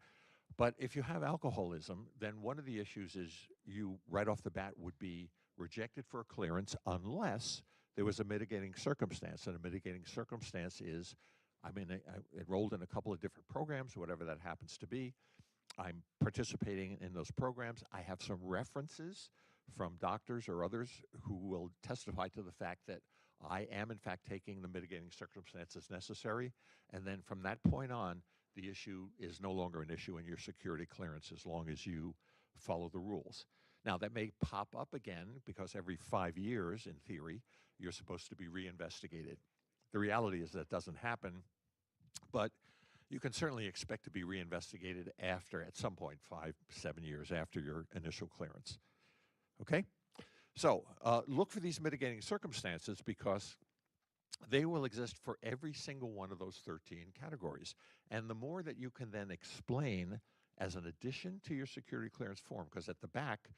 But if you have alcoholism, then one of the issues is you, right off the bat, would be rejected for a clearance unless there was a mitigating circumstance. And a mitigating circumstance is, I enrolled in a couple of different programs, whatever that happens to be. I'm participating in those programs. I have some references from doctors or others who will testify to the fact that I am, in fact, taking the mitigating circumstances necessary. And then from that point on, the issue is no longer an issue in your security clearance as long as you follow the rules. Now, that may pop up again because every 5 years, in theory, you're supposed to be reinvestigated. The reality is that doesn't happen, but you can certainly expect to be reinvestigated after, at some point, 5, 7 years after your initial clearance. Okay? So look for these mitigating circumstances because they will exist for every single one of those 13 categories. And the more that you can then explain as an addition to your security clearance form, because at the back,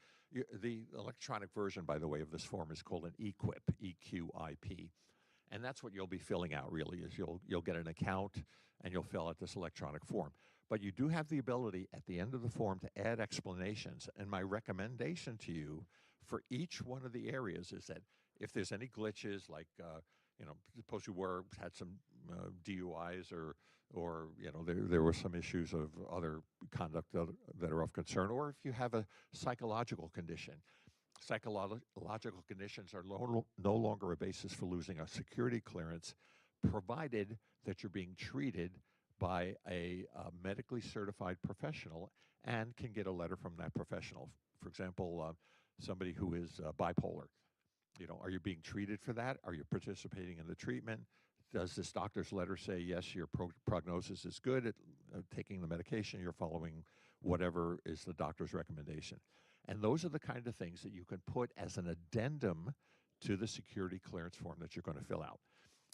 the electronic version, by the way, of this form is called an EQIP, E-Q-I-P. And that's what you'll be filling out, really, is you'll get an account and you'll fill out this electronic form. But you do have the ability at the end of the form to add explanations. And my recommendation to you for each one of the areas is that if there's any glitches, like you know, suppose you had some DUIs or you know, there were some issues of other conduct that are of concern, or if you have a psychological condition. Psychological conditions are no longer a basis for losing a security clearance, provided that you're being treated by a medically certified professional and can get a letter from that professional. For example, somebody who is bipolar. Are you being treated for that? Are you participating in the treatment? Does this doctor's letter say, yes, your prognosis is good at taking the medication, you're following whatever is the doctor's recommendation? And those are the kind of things that you can put as an addendum to the security clearance form that you're going to fill out.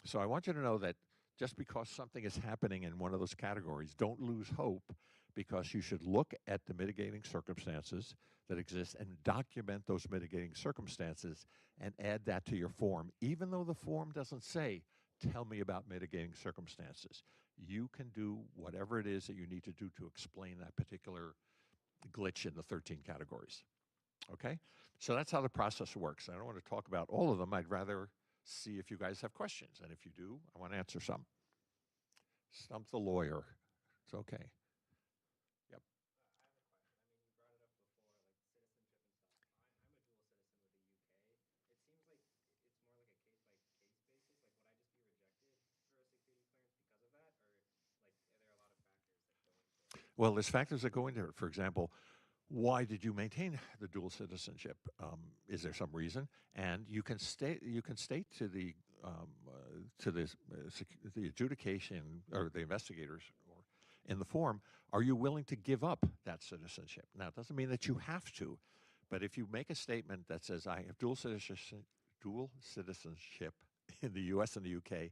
So I want you to know that just because something is happening in one of those categories, don't lose hope, because you should look at the mitigating circumstances that exist and document those mitigating circumstances and add that to your form, even though the form doesn't say, tell me about mitigating circumstances. You can do whatever it is that you need to do to explain that particular glitch in the 13 categories. Okay? So that's how the process works. I don't want to talk about all of them. I'd rather see if you guys have questions. And if you do, I want to answer some. Stump the lawyer. It's okay. Yep. Well, there's factors that go into it. For example, why did you maintain the dual citizenship? Is there some reason? And you can state to the the adjudication or the investigators or in the form, are you willing to give up that citizenship? Now, it doesn't mean that you have to, but if you make a statement that says I have dual citizenship in the U.S. and the U.K.,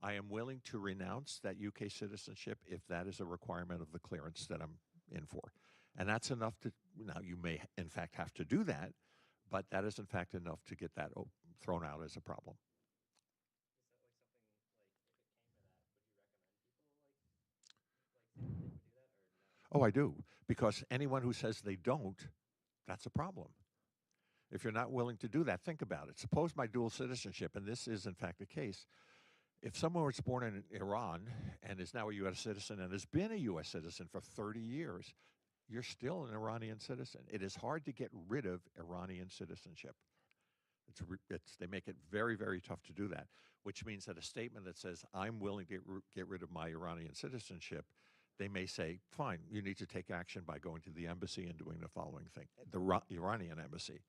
I am willing to renounce that UK citizenship if that is a requirement of the clearance that I'm in for. And that's enough to, now you may in fact have to do that, but that is in fact enough to get that thrown out as a problem. Oh, I do, because anyone who says they don't, that's a problem. If you're not willing to do that, think about it. Suppose my dual citizenship, and this is in fact the case, if someone was born in Iran and is now a U.S. citizen and has been a U.S. citizen for 30 years, you're still an Iranian citizen. It is hard to get rid of Iranian citizenship. They make it very, very tough to do that, which means that a statement that says, I'm willing to get rid of my Iranian citizenship, they may say, fine, you need to take action by going to the embassy and doing the following thing, the Iranian embassy,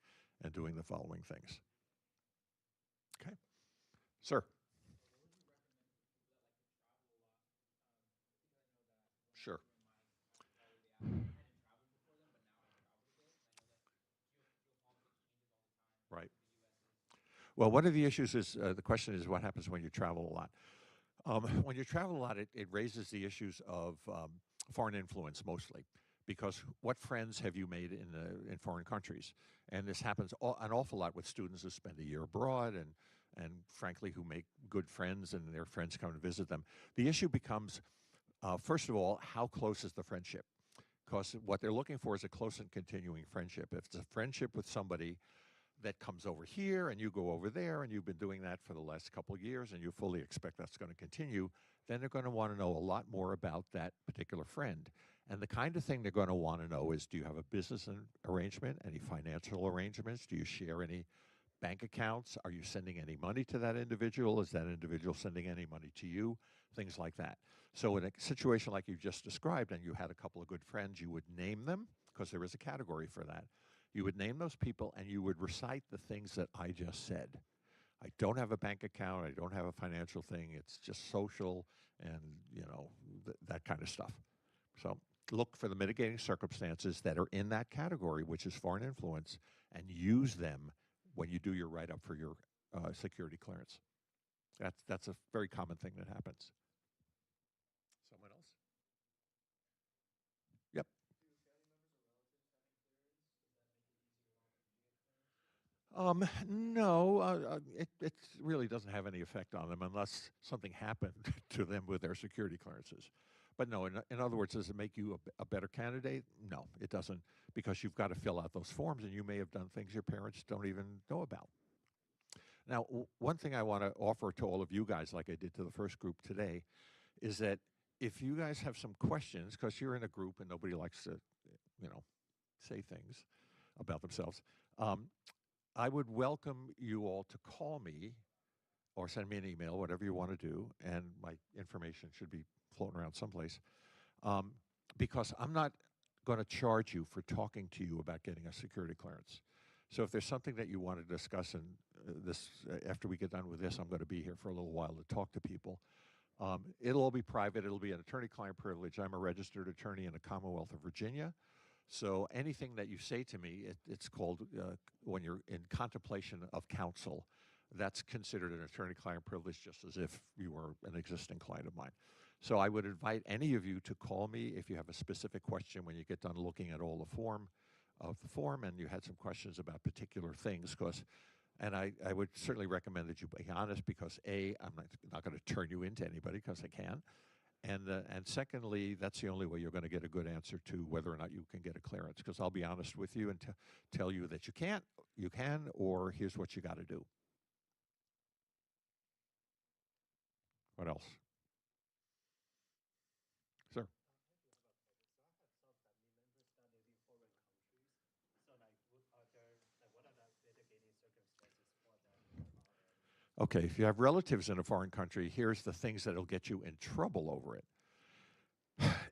and doing the following things. Okay. Sir. Sure. Right. Well, one of the issues is, the question is what happens when you travel a lot. When you travel a lot, it raises the issues of foreign influence mostly, because what friends have you made in foreign countries? And this happens an awful lot with students who spend a year abroad and frankly who make good friends and their friends come and visit them. The issue becomes, first of all, how close is the friendship? Because what they're looking for is a close and continuing friendship. If it's a friendship with somebody that comes over here and you go over there and you've been doing that for the last couple of years and you fully expect that's going to continue, then they're going to want to know a lot more about that particular friend. And the kind of thing they're going to want to know is, do you have a business arrangement, any financial arrangements? Do you share any bank accounts? Are you sending any money to that individual? Is that individual sending any money to you? Things like that. So in a situation like you just described, and you had a couple of good friends, you would name them, because there is a category for that. You would name those people and you would recite the things that I just said. I don't have a bank account, I don't have a financial thing, it's just social and, that kind of stuff. So look for the mitigating circumstances that are in that category, which is foreign influence, and use them when you do your write-up for your security clearance. That's a very common thing that happens. Someone else? Yep. No, it really doesn't have any effect on them unless something happened to them with their security clearances. But no, in other words, does it make you a better candidate? No, it doesn't, because you've got to fill out those forms and you may have done things your parents don't even know about. Now, one thing I want to offer to all of you guys, like I did to the first group today, is that if you guys have some questions, because you're in a group and nobody likes to, say things about themselves, I would welcome you all to call me or send me an email, whatever you want to do, and my information should be floating around someplace, because I'm not going to charge you for talking to you about getting a security clearance. So if there's something that you want to discuss and after we get done with this, I'm going to be here for a little while to talk to people. It'll all be private. It'll be an attorney-client privilege. I'm a registered attorney in the Commonwealth of Virginia. So anything that you say to me, it's called, when you're in contemplation of counsel, that's considered an attorney-client privilege, just as if you were an existing client of mine. So I would invite any of you to call me if you have a specific question when you get done looking at all the form and you had some questions about particular things. And I would certainly recommend that you be honest, because A, I'm not going to turn you into anybody, because I can. And secondly, that's the only way you're going to get a good answer to whether or not you can get a clearance, because I'll be honest with you and tell you that you can't, you can, or here's what you got to do. What else? Sir? Okay, if you have relatives in a foreign country, here's the things that'll get you in trouble over it.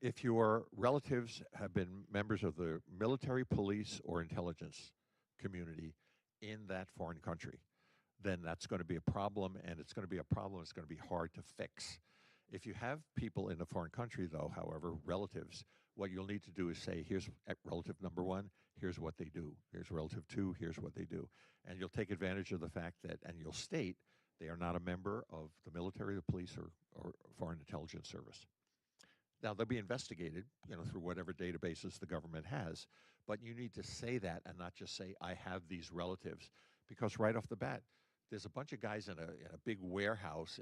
If your relatives have been members of the military, police, or intelligence community in that foreign country, then that's going to be a problem, and it's going to be a problem that's going to be hard to fix. If you have people in a foreign country, though, however, relatives, what you'll need to do is say, here's relative number one, here's what they do. Here's relative two, here's what they do. And you'll take advantage of the fact that, and you'll state, they are not a member of the military, the police, or foreign intelligence service. Now, they'll be investigated, through whatever databases the government has, but you need to say that and not just say, I have these relatives, because right off the bat, there's a bunch of guys in a big warehouse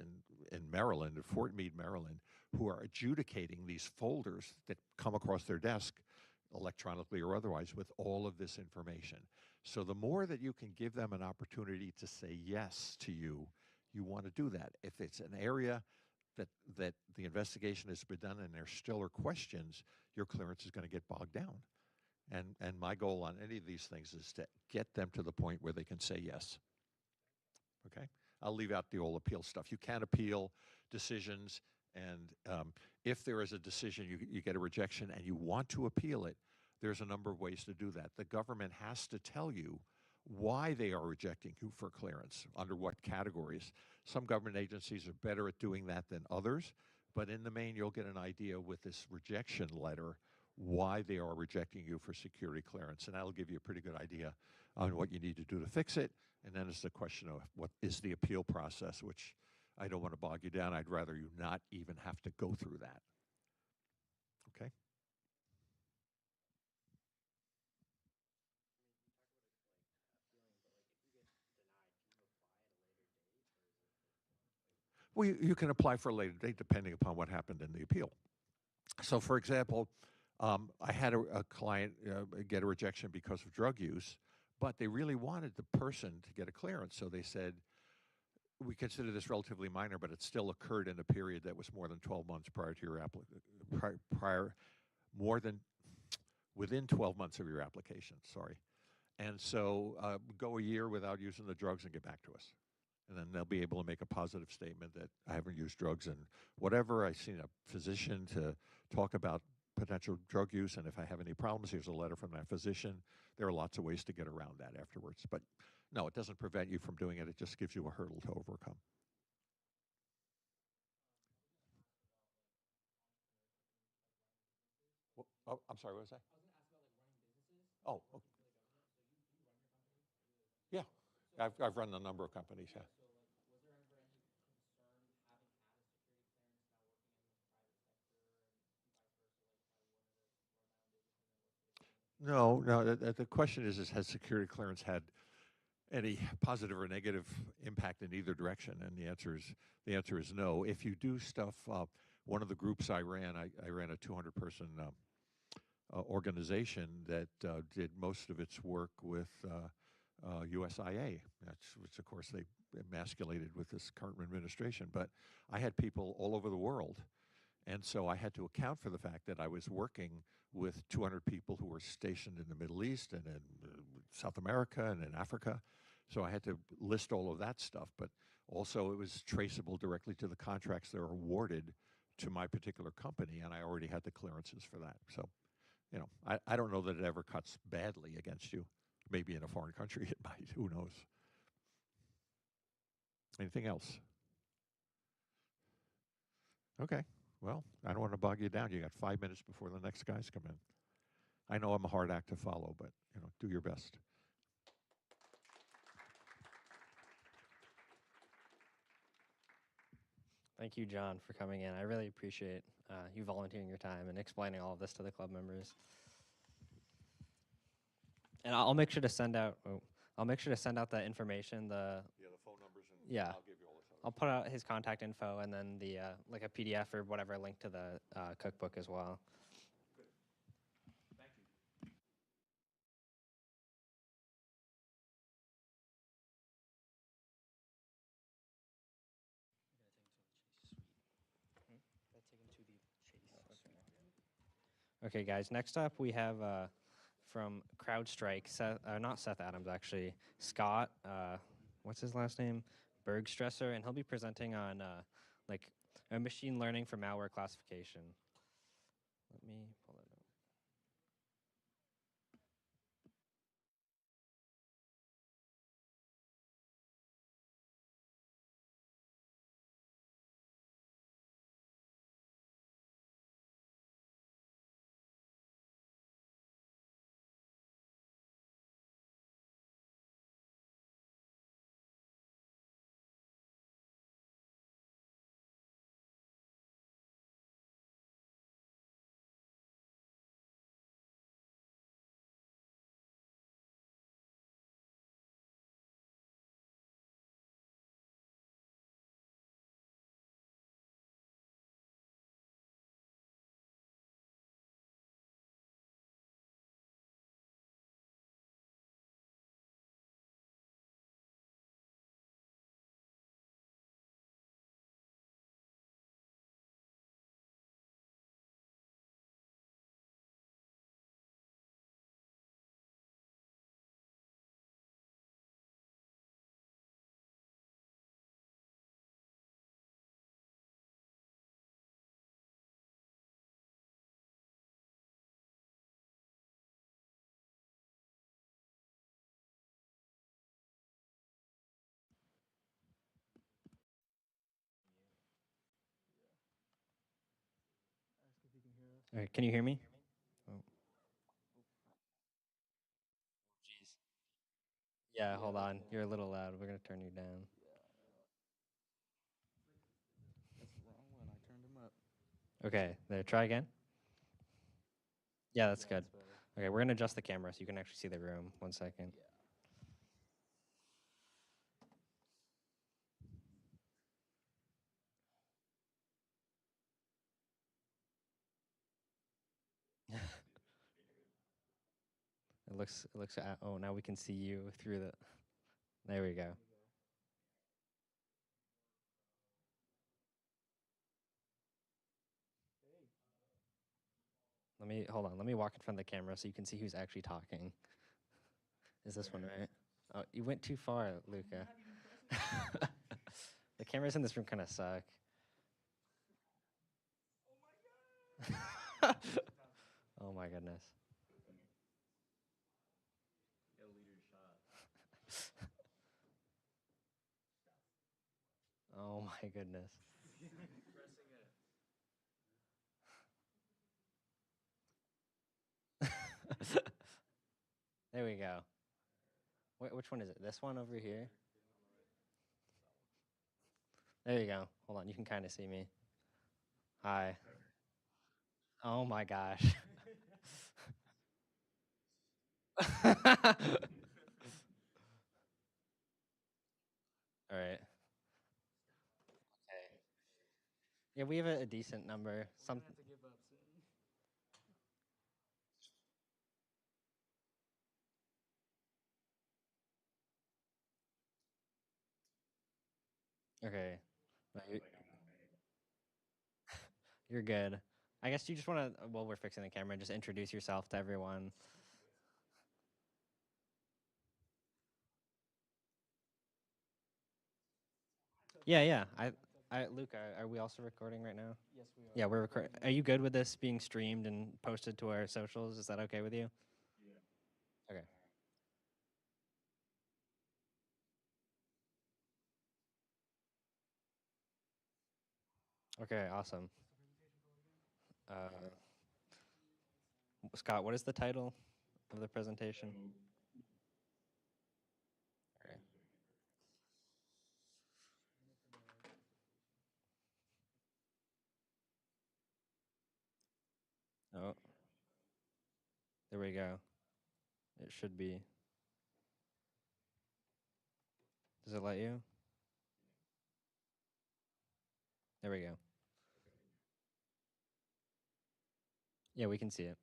in Maryland, in Fort Meade, Maryland, who are adjudicating these folders that come across their desk, electronically or otherwise, with all of this information. So the more that you can give them an opportunity to say yes to you, you want to do that. If it's an area that the investigation has been done and there still are questions, your clearance is going to get bogged down. And my goal on any of these things is to get them to the point where they can say yes. Okay? I'll leave out the old appeal stuff. You can appeal decisions, and if there is a decision, you get a rejection and you want to appeal it, there's a number of ways to do that. The government has to tell you why they are rejecting you for clearance, under what categories. Some government agencies are better at doing that than others, but in the main, you'll get an idea with this rejection letter why they are rejecting you for security clearance, and that'll give you a pretty good idea on what you need to do to fix it. And then it's the question of what is the appeal process, which I don't want to bog you down. I'd rather you not even have to go through that. Okay? Well, you can apply for a later date depending upon what happened in the appeal. So, for example, I had a client get a rejection because of drug use, but they really wanted the person to get a clearance. So they said, we consider this relatively minor, but it still occurred in a period that was more than 12 months prior to your within 12 months of your application, sorry. And so go a year without using the drugs and get back to us. And then they'll be able to make a positive statement that I haven't used drugs and whatever. I've seen a physician to talk about potential drug use, and if I have any problems, here's a letter from that physician. There are lots of ways to get around that afterwards. But no, it doesn't prevent you from doing it. It just gives you a hurdle to overcome. Well, oh, I'm sorry, what was that? Oh, okay. Yeah, I've run a number of companies, yeah. No, the question is has security clearance had any positive or negative impact in either direction? And the answer is no. If you do stuff, one of the groups I ran a 200-person organization that did most of its work with USIA, which of course they emasculated with this current administration. But I had people all over the world. And so I had to account for the fact that I was working with 200 people who were stationed in the Middle East and in South America and in Africa. So I had to list all of that stuff. But also it was traceable directly to the contracts that were awarded to my particular company, and I already had the clearances for that. So, I don't know that it ever cuts badly against you. Maybe in a foreign country it might. Who knows? Anything else? Okay. Well, I don't want to bog you down. You got 5 minutes before the next guys come in. I know I'm a hard act to follow, but do your best. Thank you, John, for coming in. I really appreciate you volunteering your time and explaining all of this to the club members. And I'll make sure to send out. I'll make sure to send out the information. The phone numbers. And Yeah. I'll give you all this. I'll put out his contact info and then the like a PDF or whatever link to the cookbook as well. Okay, guys. Next up, we have from CrowdStrike, not Seth Adams, actually, Scott. What's his last name? Bergstresser, and he'll be presenting on like machine learning for malware classification. Let me pull it up. All right, can you hear me? Oh. Jeez. Yeah, hold on. You're a little loud. We're gonna turn you down. That's the wrong one. I turned him up. Okay, there. Try again. Yeah, that's good. Okay, we're gonna adjust the camera so you can actually see the room. 1 second. It looks. Oh, now we can see you through the. There we go. Hold on. Let me walk in front of the camera so you can see who's actually talking. Is this one right? Oh, you went too far, Luca. The cameras in this room kind of suck. Oh my goodness. Oh my goodness. There we go. Which one is it? This one over here? There you go. Hold on. You can kind of see me. Hi. Oh my gosh. All right. Okay. Yeah, we have a decent number. Some. Have to give up soon. Okay. No, you're good. I guess you just want to, while we're fixing the camera, just introduce yourself to everyone. Yeah, yeah. Luke, are we also recording right now? Yes, we are. Yeah, we're recording. Are you good with this being streamed and posted to our socials? Is that okay with you? Yeah. Okay. Okay, awesome. Scott, what is the title of the presentation? Okay. Oh, there we go. It should be. Does it let you? There we go. Yeah, we can see it.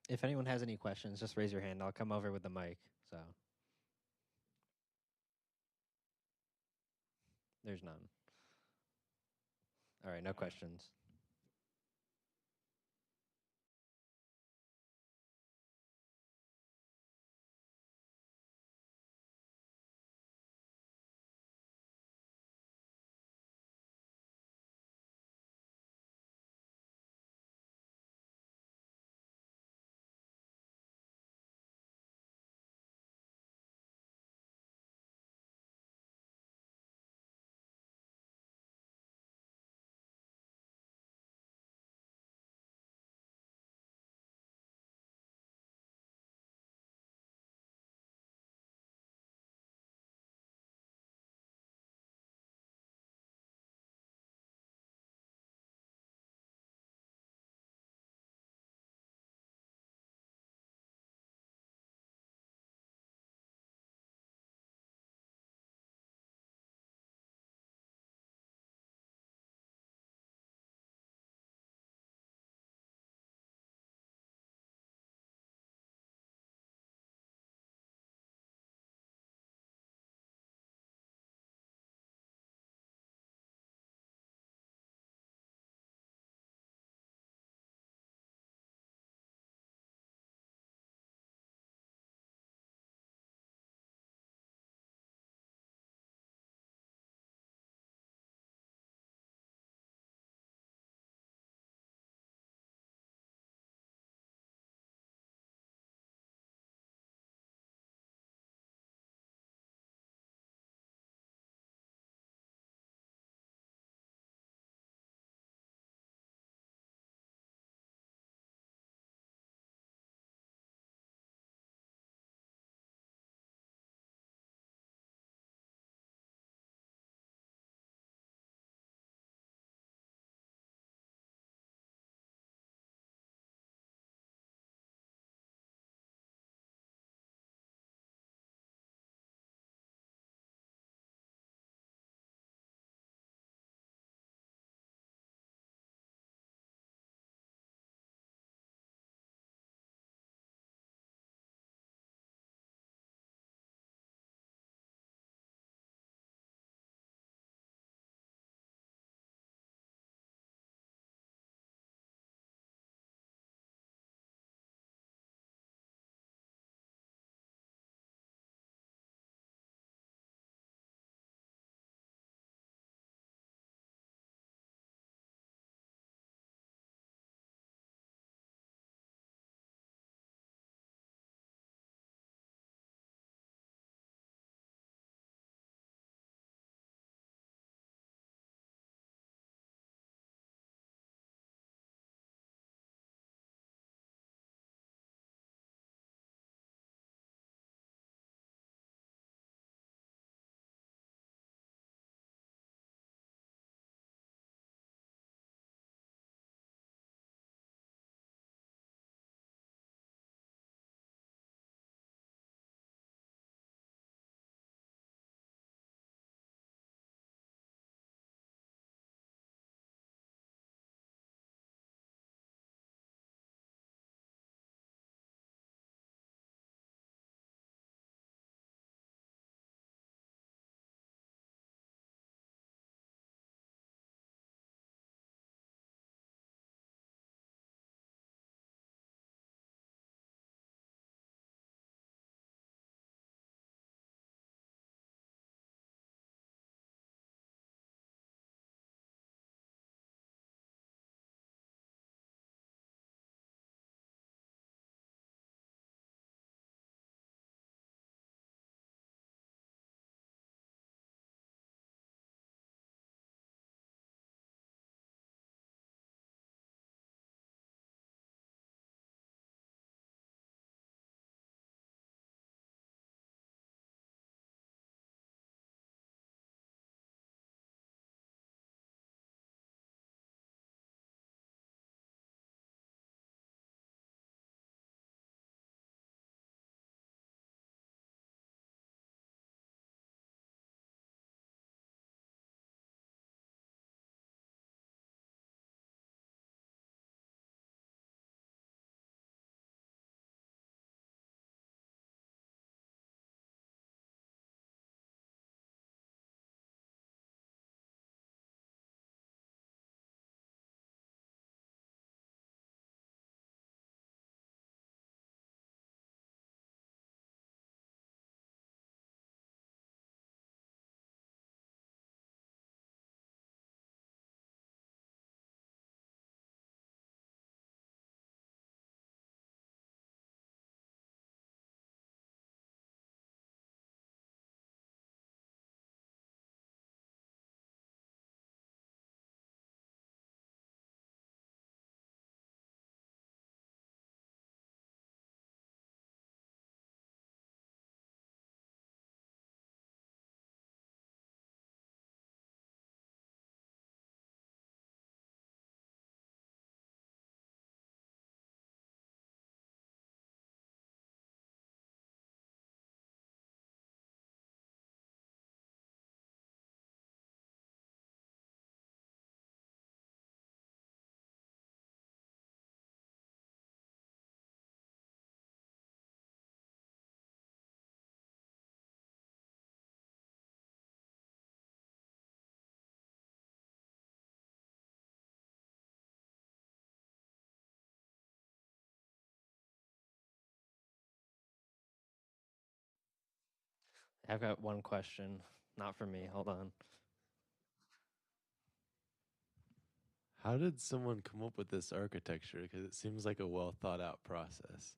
If anyone has any questions, just raise your hand. I'll come over with the mic. So there's none. All right, no questions. I've got one question, not for me. Hold on. How did someone come up with this architecture? Because it seems like a well thought out process.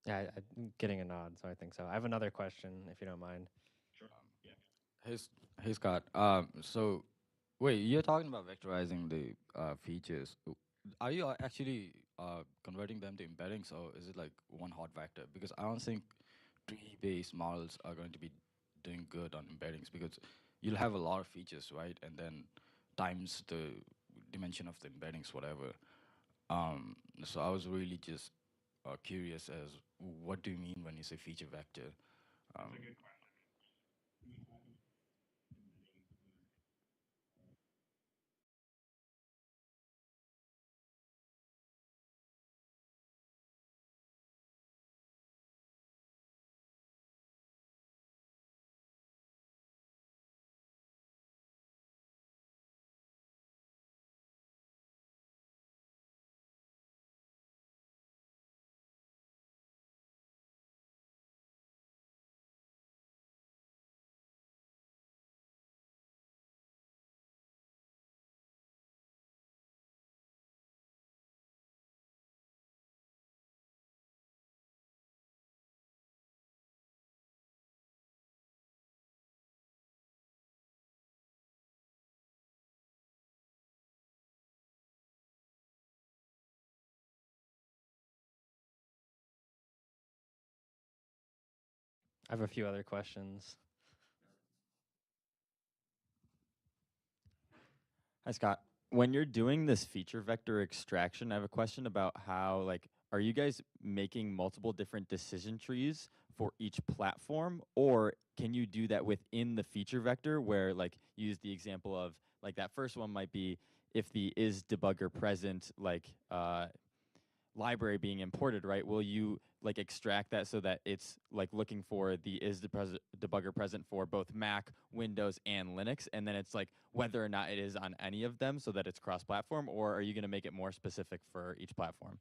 Yeah, I'm getting a nod, so I think so. I have another question, if you don't mind. Hey, hey Scott. So wait, you're talking about vectorizing the features. Are you actually converting them to embeddings, or is it like one hot vector? Because I don't think tree-based models are going to be doing good on embeddings because you'll have a lot of features, right? And then times the dimension of the embeddings, whatever. So I was really just curious as what do you mean when you say feature vector? Um, have a few other questions. Hi, Scott. When you're doing this feature vector extraction, I have a question about how, like, are you guys making multiple different decision trees for each platform, or can you do that within the feature vector where, like, you use the example of, like, that first one might be if the is debugger present, like, library being imported, right? Will you like extract that so that it's like looking for the is debugger present for both Mac, Windows, and Linux, and then it's like whether or not it is on any of them so that it's cross-platform, or are you going to make it more specific for each platform?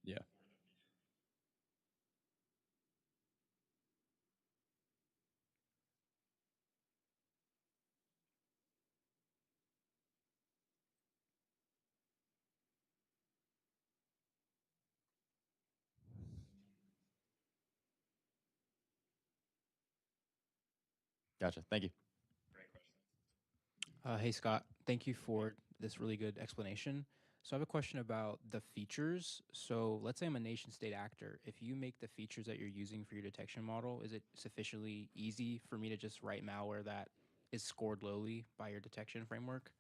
Yeah. Gotcha. Thank you. Hey Scott, thank you for this really good explanation. So I have a question about the features. So let's say I'm a nation state actor. If you make the features that you're using for your detection model, is it sufficiently easy for me to just write malware that is scored lowly by your detection framework?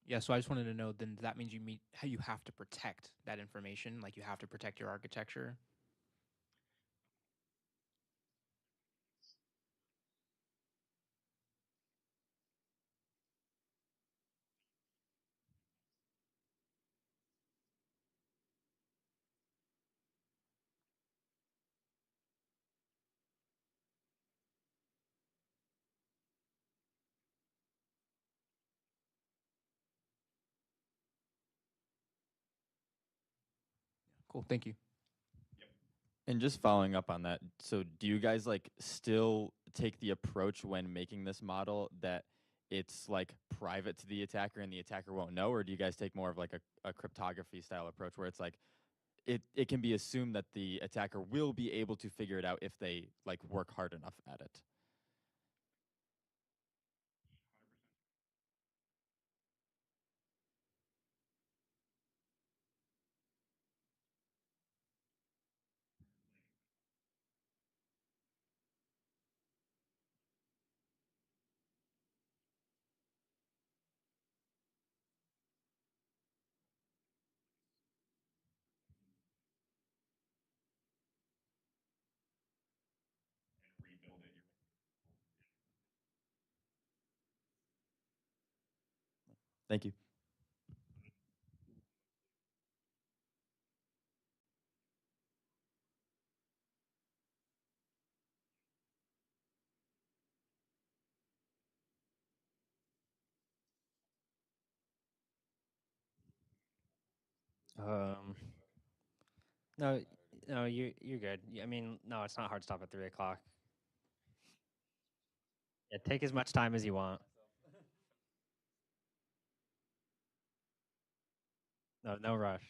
Yeah, so I just wanted to know, then that means how you have to protect that information, like you have to protect your architecture. Cool, thank you. And just following up on that, so do you guys like still take the approach when making this model that it's like private to the attacker and the attacker won't know, or do you guys take more of like a cryptography style approach where it's like it can be assumed that the attacker will be able to figure it out if they like work hard enough at it? Thank you. Um, no, no, you're good. I mean, no, it's not hard stop at 3 o'clock. Yeah, take as much time as you want. No, no rush.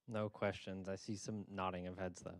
No questions. I see some nodding of heads though.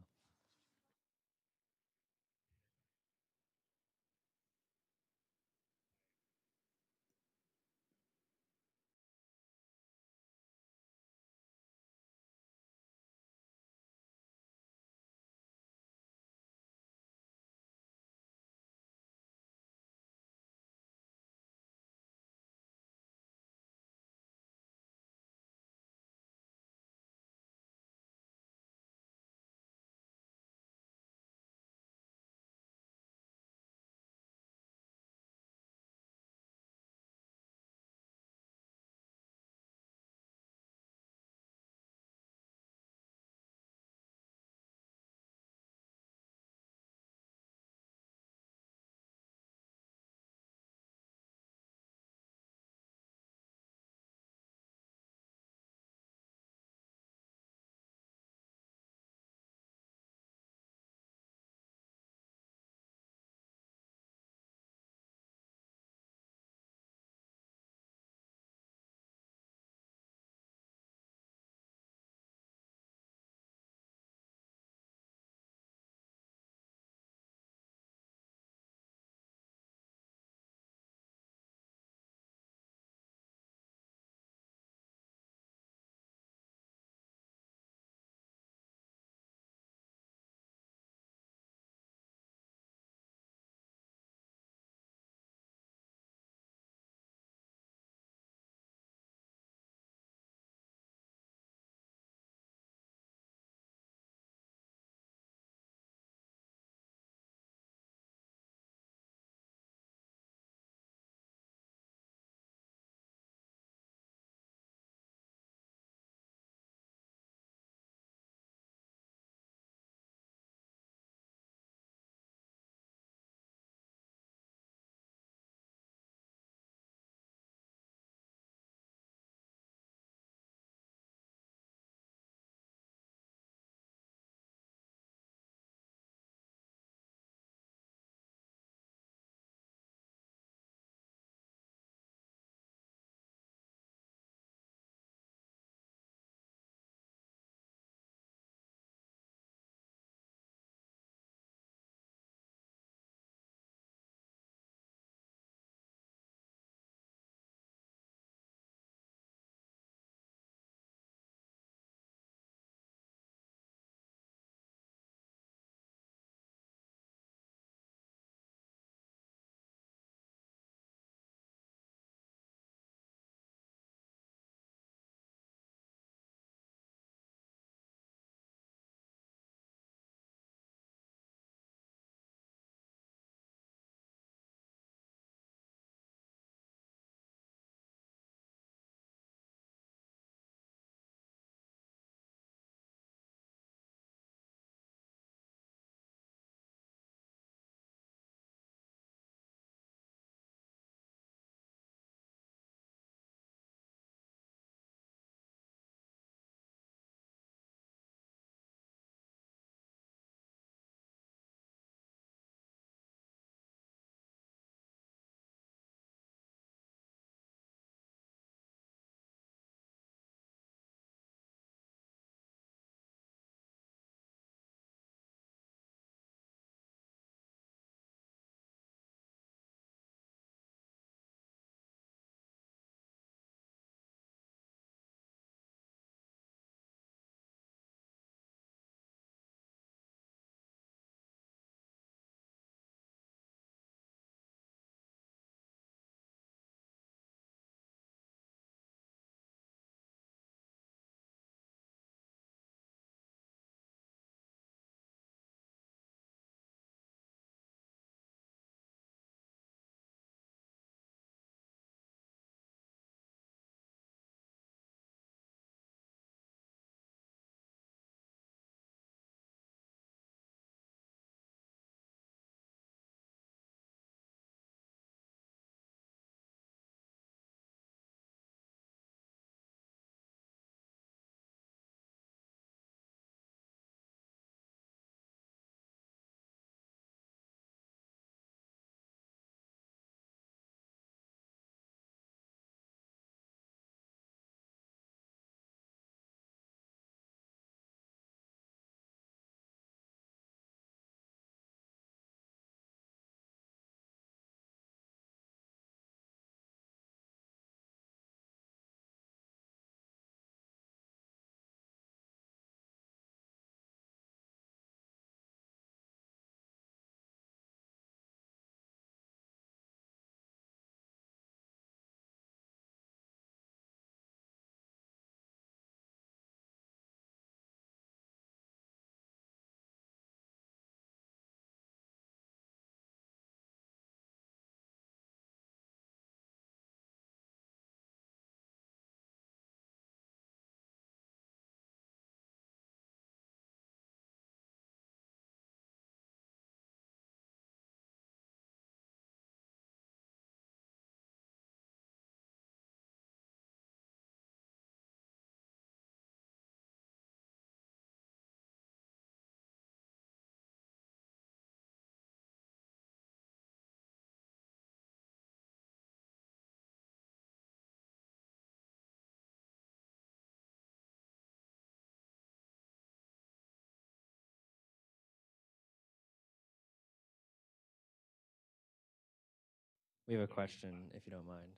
We have a question, if you don't mind.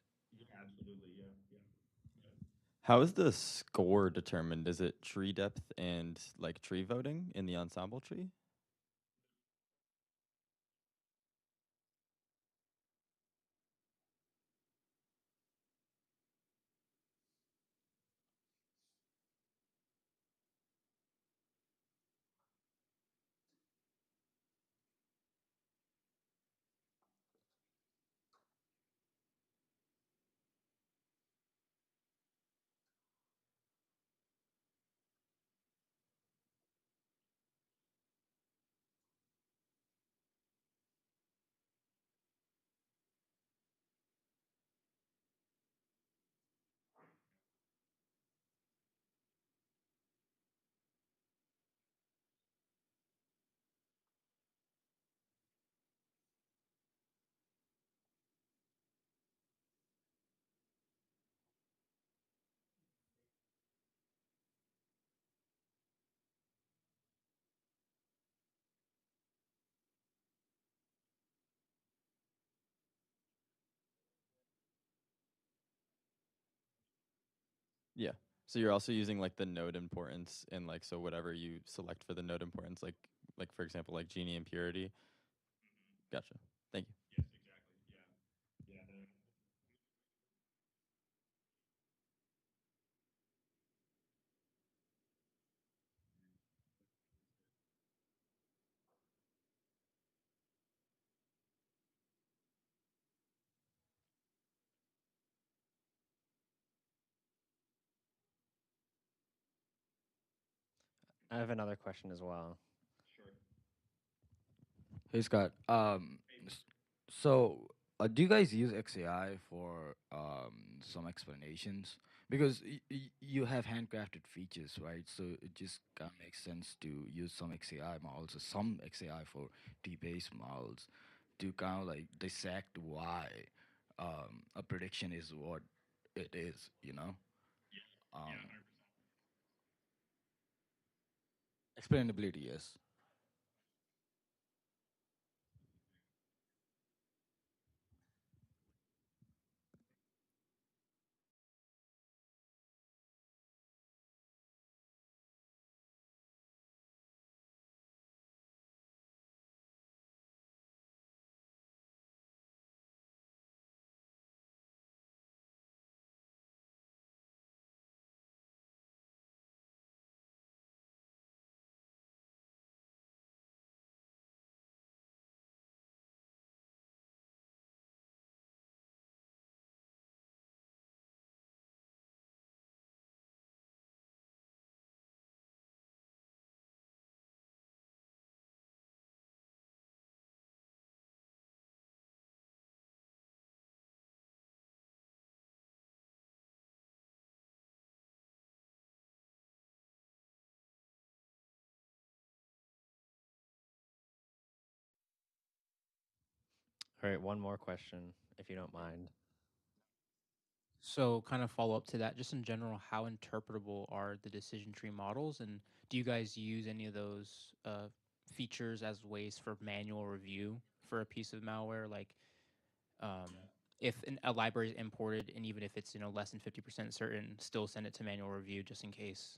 How is the score determined? Is it tree depth and like tree voting in the ensemble tree? Yeah. So you're also using like the node importance and like so whatever you select for the node importance, like for example like Genie impurity. Gotcha. Thank you. I have another question as well. Hey Scott. So do you guys use XAI for some explanations? Because you have handcrafted features, right? So it just kind of makes sense to use some XAI models or some XAI for T-based models to kind of like dissect why a prediction is what it is, you know? Um, Explainability, yes. All right, one more question, if you don't mind. So, kind of follow up to that, just in general, how interpretable are the decision tree models, and do you guys use any of those features as ways for manual review for a piece of malware? Like, um, if a library is imported, and even if it's less than 50% certain, still send it to manual review just in case.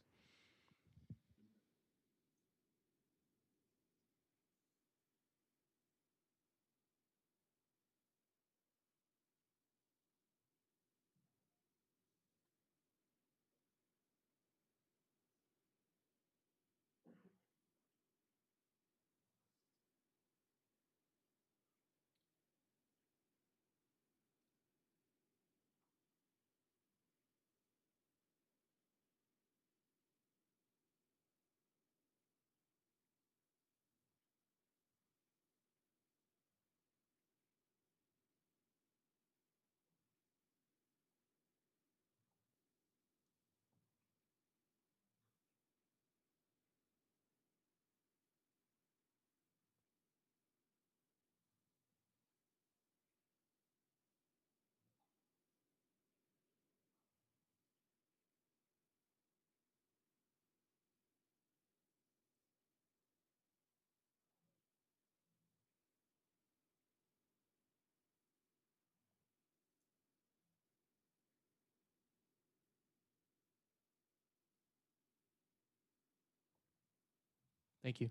Thank you.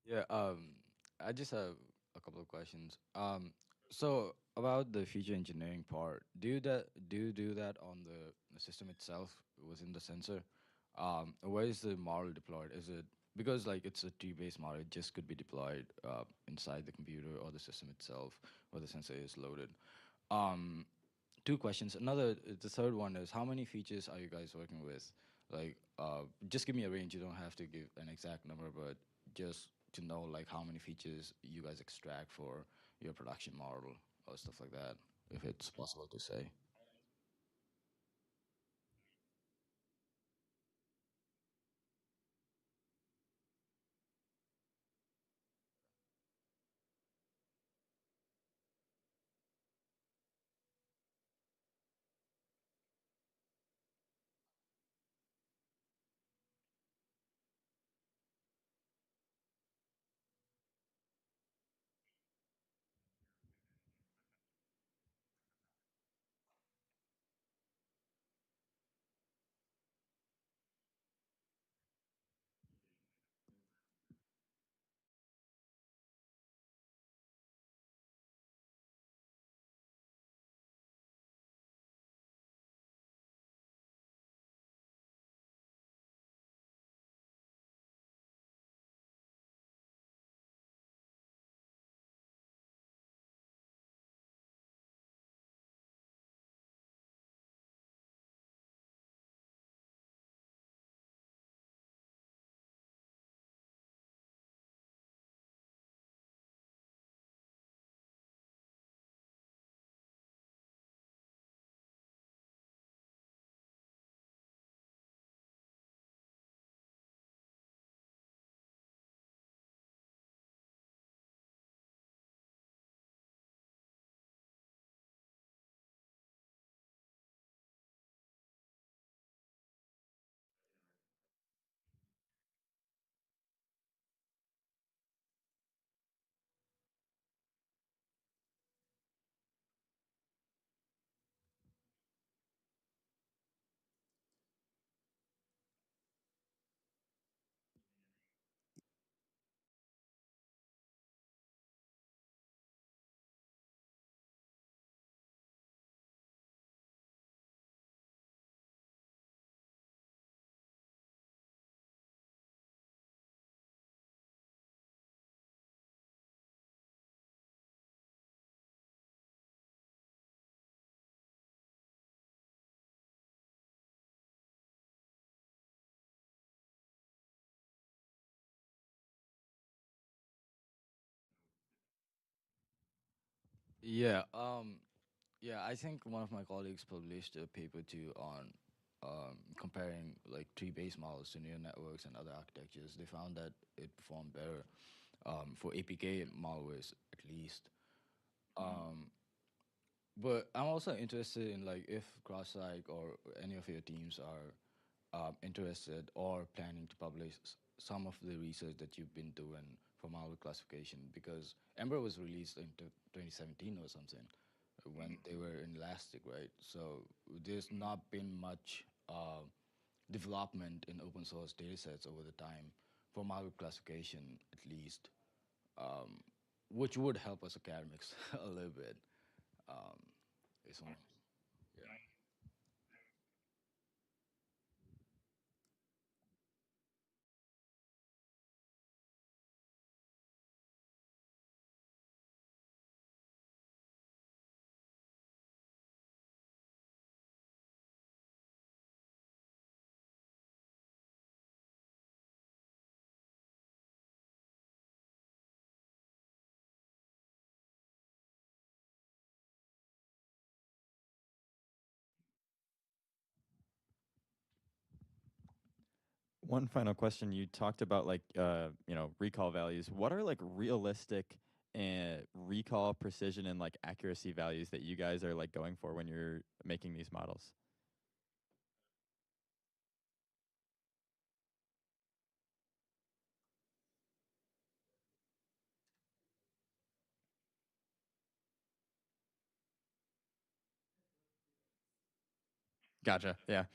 Yeah, I just have a couple of questions. So about the feature engineering part, do you do that on the system itself within the sensor? Where is the model deployed? Is it because like it's a tree-based model, it just could be deployed inside the computer or the system itself where the sensor is loaded. Um, Two questions. The third one is how many features are you guys working with? Like, just give me a range. You don't have to give an exact number, but just to know like how many features you guys extract for your production model or stuff like that, if it's possible to say. Yeah. Yeah. I think one of my colleagues published a paper too on comparing like tree-based models to neural networks and other architectures. They found that it performed better for APK malwares at least. Um, but I'm also interested in like if CrossSite or any of your teams are interested or planning to publish some of the research that you've been doing for malware classification because Ember was released in 2017 or something when they were in Elastic, right? So there's not been much development in open source datasets over the time for malware classification, at least, um, which would help us academics a little bit. Um, is one. Yeah. One final question. You talked about like recall values. What are like realistic recall precision and like accuracy values that you guys are like going for when you're making these models? Gotcha. Yeah.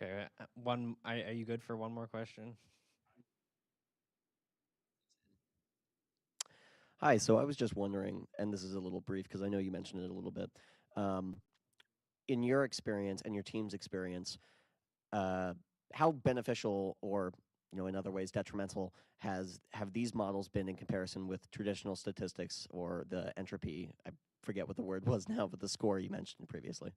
Okay. One. Are you good for one more question? Hi, so I was just wondering, and this is a little brief because I know you mentioned it a little bit. Um, in your experience and your team's experience, uh, how beneficial or in other ways detrimental have these models been in comparison with traditional statistics or the entropy? I forget what the word was now, but the score you mentioned previously.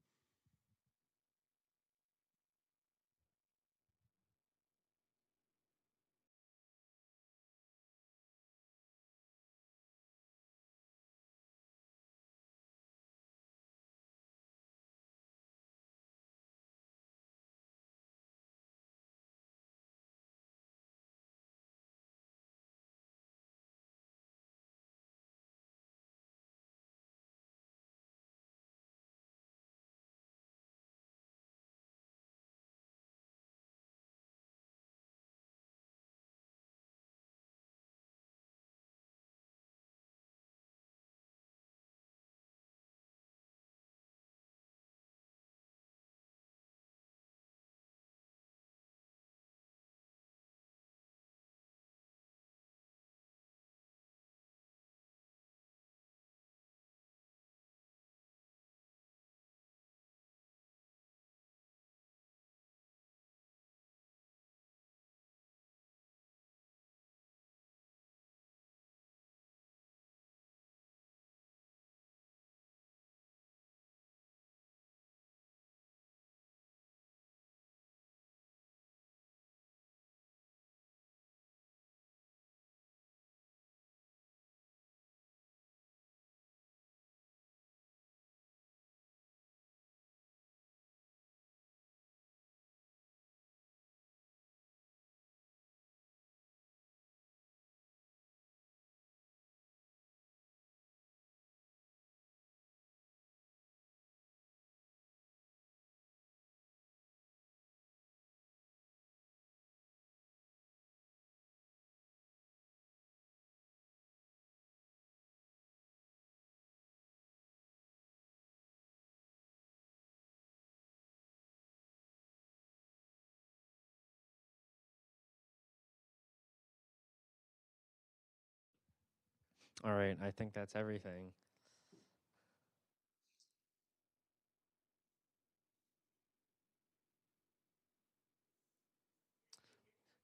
All right. I think that's everything.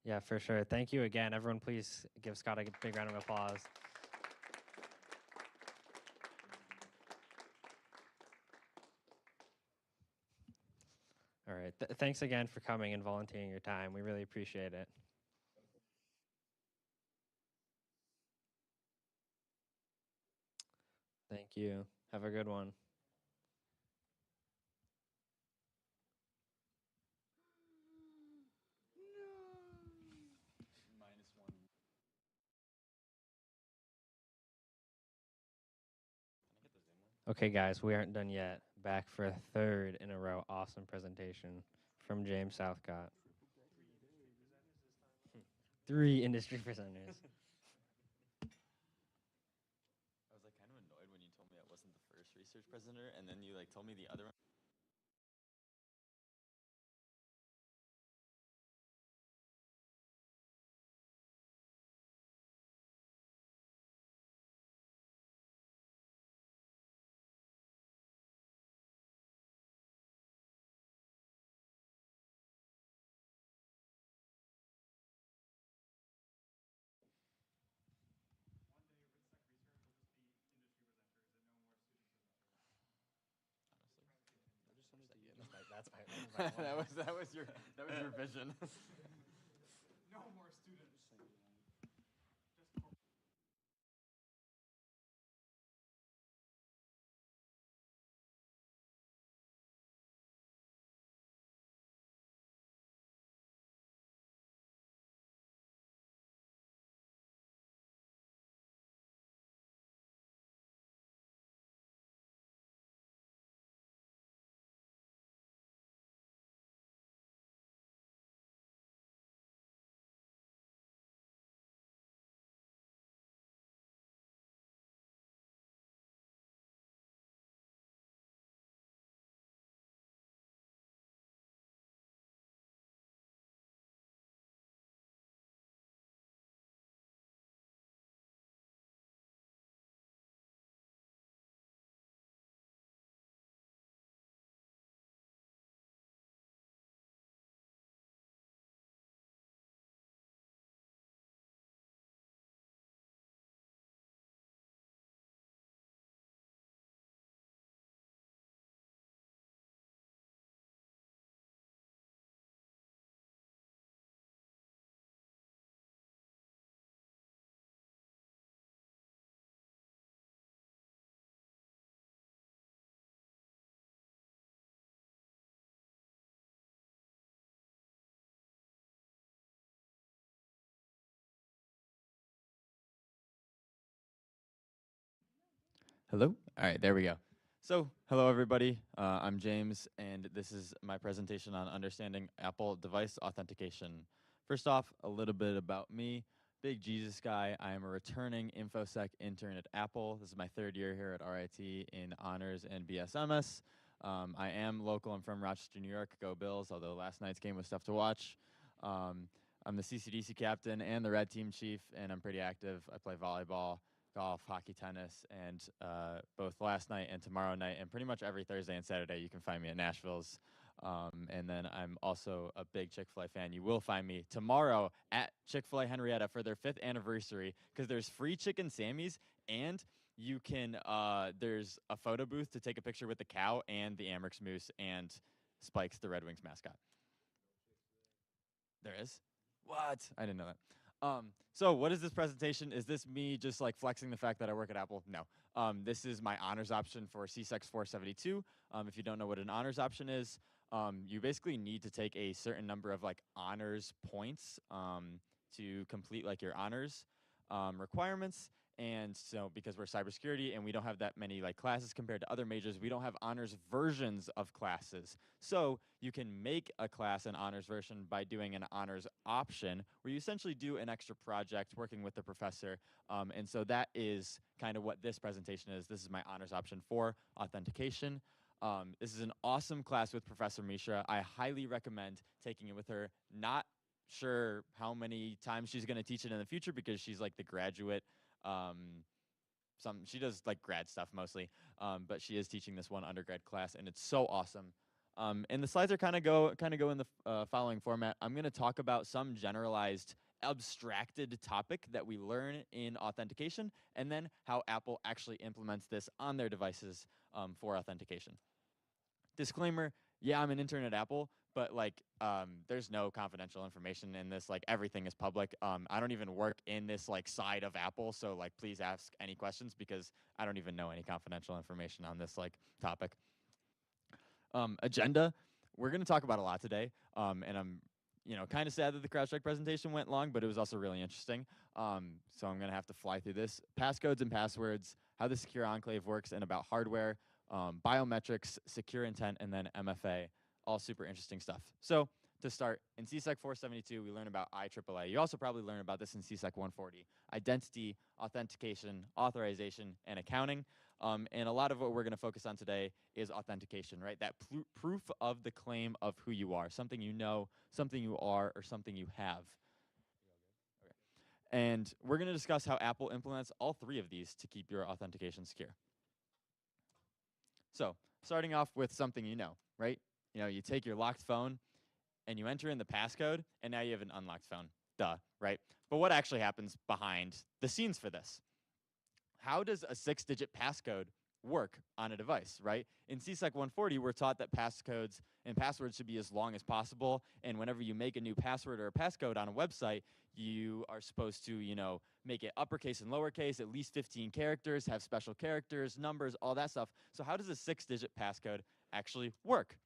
Yeah, for sure. Thank you again, everyone. Please give Scott a big round of applause. All right. Thanks again for coming and volunteering your time. We really appreciate it. Thank you. Have a good one. Okay, guys, we aren't done yet. Back for a third in a row awesome presentation from James Southcott. 3 industry presenters. I was like kind of annoyed when you told me I wasn't the first research presenter, and then you like told me the other one. That was your vision. Hello? All right, there we go. So, hello everybody. I'm James, and this is my presentation on understanding Apple device authentication. First off, a little bit about me. Big Jesus guy. I am a returning InfoSec intern at Apple. This is my third year here at RIT in honors and BSMS. I am local. I'm from Rochester, New York. Go Bills, although last night's game was tough to watch. I'm the CCDC captain and the red team chief, and I'm pretty active. I play volleyball, golf, hockey, tennis, and both last night and tomorrow night, and pretty much every Thursday and Saturday, you can find me at Nashville's. And then I'm also a big Chick-fil-A fan. You will find me tomorrow at Chick-fil-A Henrietta for their 5th anniversary, because there's free chicken Sammys, and you can, there's a photo booth to take a picture with the cow and the Amherst Moose and Spikes, the Red Wings mascot. There is? What? I didn't know that. So what is this presentation? Is this me just like flexing the fact that I work at Apple? No. This is my honors option for CSEC 472. If you don't know what an honors option is, you basically need to take a certain number of like honors points to complete like your honors requirements. And so because we're cybersecurity and we don't have that many like classes compared to other majors, we don't have honors versions of classes. So you can make a class an honors version by doing an honors option, where you essentially do an extra project working with the professor. And so that is kind of what this presentation is. This is my honors option for authentication. This is an awesome class with Professor Mishra. I highly recommend taking it with her. Not sure how many times she's going to teach it in the future, because she's like the graduate. She does like grad stuff mostly, but she is teaching this one undergrad class, and it's so awesome. And the slides are kind of go in the following format. I'm going to talk about some generalized abstracted topic that we learn in authentication, and then how Apple actually implements this on their devices for authentication. Disclaimer, yeah, I'm an intern at Apple, but like there's no confidential information in this. Like everything is public. I don't even work in this like side of Apple, so like please ask any questions, because I don't even know any confidential information on this like topic. Agenda, we're going to talk about a lot today, and I'm kind of sad that the CrowdStrike presentation went long, but it was also really interesting. So I'm going to have to fly through this. Passcodes and passwords, how the secure enclave works, and about hardware, biometrics, secure intent, and then MFA. All super interesting stuff. So to start, in CSEC 472, we learn about IEEE. You also probably learn about this in CSEC 140. Identity, authentication, authorization, and accounting. And a lot of what we're going to focus on today is authentication, right? That proof of the claim of who you are, something you know, something you are, or something you have. Okay. And we're going to discuss how Apple implements all three of these to keep your authentication secure. So starting off with something you know, right? You take your locked phone and you enter in the passcode, and now you have an unlocked phone. Duh, right? But what actually happens behind the scenes for this? How does a 6-digit passcode work on a device, right? In CSEC 140, we're taught that passcodes and passwords should be as long as possible, and whenever you make a new password or a passcode on a website, you are supposed to, make it uppercase and lowercase, at least 15 characters, have special characters, numbers, all that stuff. So how does a 6-digit passcode actually work?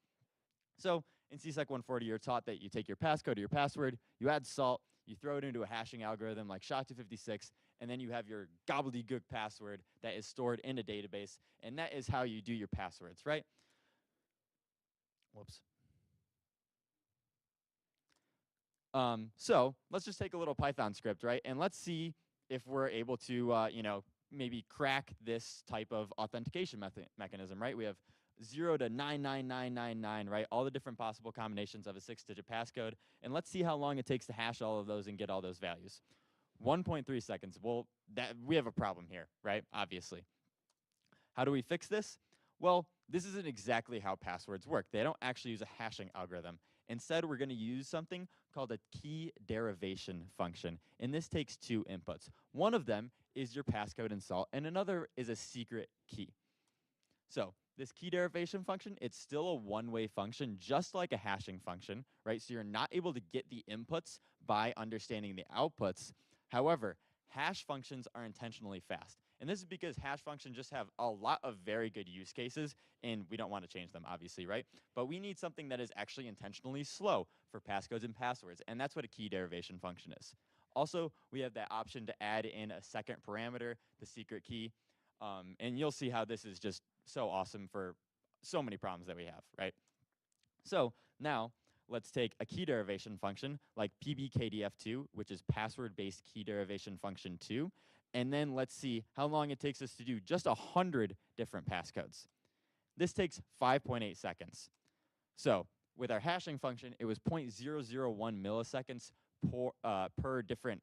So in CSEC 140, you're taught that you take your passcode or your password, you add salt, you throw it into a hashing algorithm like SHA-256, and then you have your gobbledygook password that is stored in a database, and that is how you do your passwords, right? Whoops. So let's just take a little Python script, right? And let's see if we're able to, maybe crack this type of authentication mechanism, right? We have 0 to 99999, right? All the different possible combinations of a 6-digit passcode. And let's see how long it takes to hash all of those and get all those values. 1.3 seconds. Well, we have a problem here, right? Obviously. How do we fix this? Well, this isn't exactly how passwords work. They don't actually use a hashing algorithm. Instead, we're going to use something called a key derivation function. And this takes 2 inputs. One of them is your passcode and salt, and another is a secret key. So this key derivation function, it's still a one-way function, just like a hashing function, right? So you're not able to get the inputs by understanding the outputs. However, hash functions are intentionally fast. And this is because hash functions just have a lot of very good use cases, and we don't want to change them, obviously, right? But we need something that is actually intentionally slow for passcodes and passwords, and that's what a key derivation function is. Also, we have that option to add in a second parameter, the secret key. And you'll see how this is just so awesome for so many problems that we have, right? So now let's take a key derivation function like pbkdf2, which is password-based key derivation function 2, and then let's see how long it takes us to do just 100 different passcodes. This takes 5.8 seconds. So with our hashing function, it was 0.001 milliseconds per different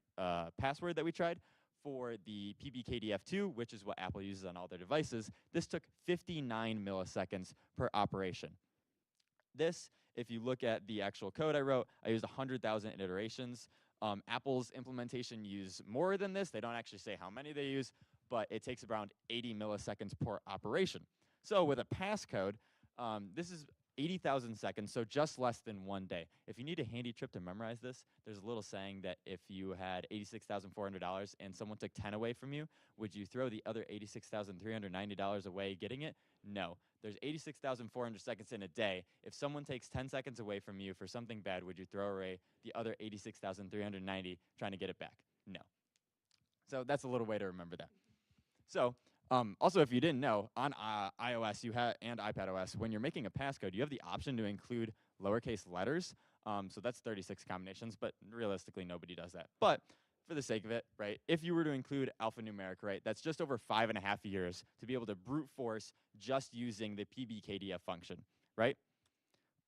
password that we tried. For the pbkdf2, which is what Apple uses on all their devices, this took 59 milliseconds per operation. This, if you look at the actual code I wrote, I used 100,000 iterations. Apple's implementation use more than this. They don't actually say how many they use, but it takes around 80 milliseconds per operation. So with a passcode, this is 80,000 seconds, so just less than 1 day. If you need a handy trip to memorize this, there's a little saying that if you had $86,400 and someone took 10 away from you, would you throw the other $86,390 away getting it? No. There's 86,400 seconds in a day. If someone takes 10 seconds away from you for something bad, would you throw away the other 86,390 trying to get it back? No. So that's a little way to remember that. So also, if you didn't know, on iOS and iPadOS, when you're making a passcode, you have the option to include lowercase letters. So that's 36 combinations, but realistically, nobody does that. But for the sake of it, right, if you were to include alphanumeric, right, that's just over 5.5 years to be able to brute force just using the pbkdf function, right?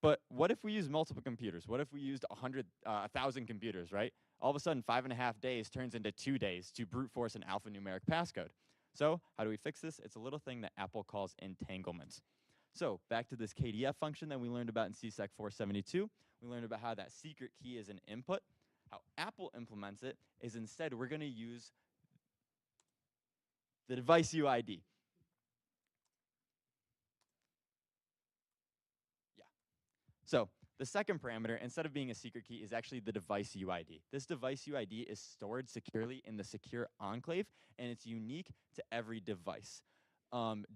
But what if we use multiple computers? What if we used 1,000 computers, right? All of a sudden, 5.5 days turns into 2 days to brute force an alphanumeric passcode. So how do we fix this? It's a little thing that Apple calls entanglement. So back to this KDF function that we learned about in CSEC 472. We learned about how that secret key is an input. How Apple implements it is instead we're going to use the device UID. Yeah. So the second parameter, instead of being a secret key, is actually the device UID. This device UID is stored securely in the secure enclave, and it's unique to every device.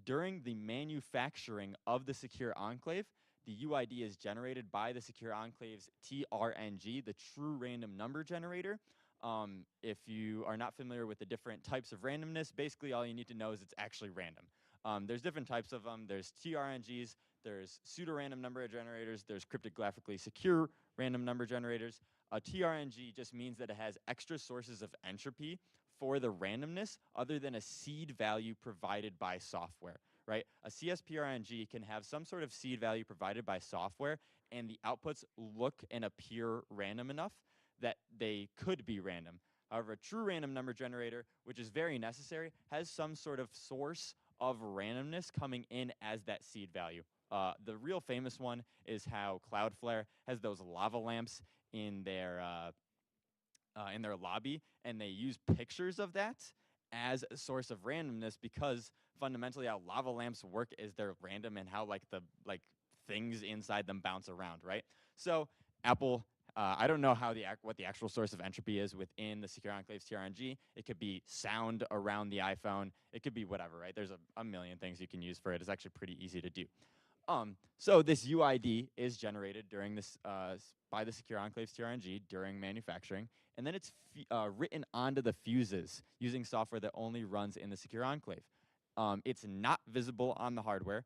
During the manufacturing of the secure enclave, the UID is generated by the secure enclave's TRNG, the true random number generator. If you are not familiar with the different types of randomness, basically all you need to know is it's actually random. There's different types of them. There's TRNGs, there's pseudo-random number generators, there's cryptographically secure random number generators. A TRNG just means that it has extra sources of entropy for the randomness other than a seed value provided by software, right? A CSPRNG can have some sort of seed value provided by software, and the outputs look and appear random enough that they could be random. However, a true random number generator, which is very necessary, has some sort of source of randomness coming in as that seed value. The real famous one is how Cloudflare has those lava lamps in their lobby, and they use pictures of that as a source of randomness because fundamentally how lava lamps work is they're random and how the things inside them bounce around, right? So Apple, I don't know how what the actual source of entropy is within the Secure Enclave's TRNG. It could be sound around the iPhone. It could be whatever, right? There's a million things you can use for it. It's actually pretty easy to do. So this UID is generated during this by the Secure Enclave's TRNG during manufacturing, and then it's written onto the fuses using software that only runs in the Secure Enclave. It's not visible on the hardware.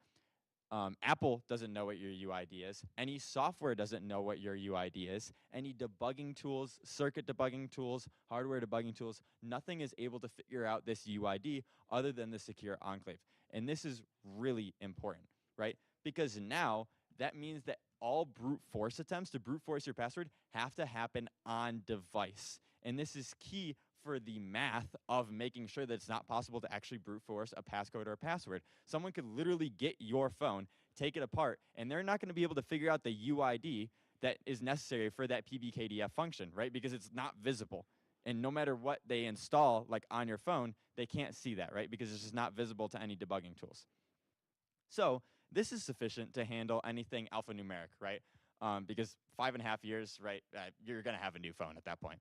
Apple doesn't know what your UID is. Any software doesn't know what your UID is. Any debugging tools, circuit debugging tools, hardware debugging tools, nothing is able to figure out this UID other than the Secure Enclave. And this is really important, right? Because now that means that all brute force attempts to brute force your password have to happen on device. And this is key for the math of making sure that it's not possible to actually brute force a passcode or a password. Someone could literally get your phone, take it apart, and they're not going to be able to figure out the UID that is necessary for that PBKDF function, right? Because it's not visible. And no matter what they install, on your phone, they can't see that, right? Because it's just not visible to any debugging tools. So this is sufficient to handle anything alphanumeric, right? Because 5.5 years, right, you're going to have a new phone at that point.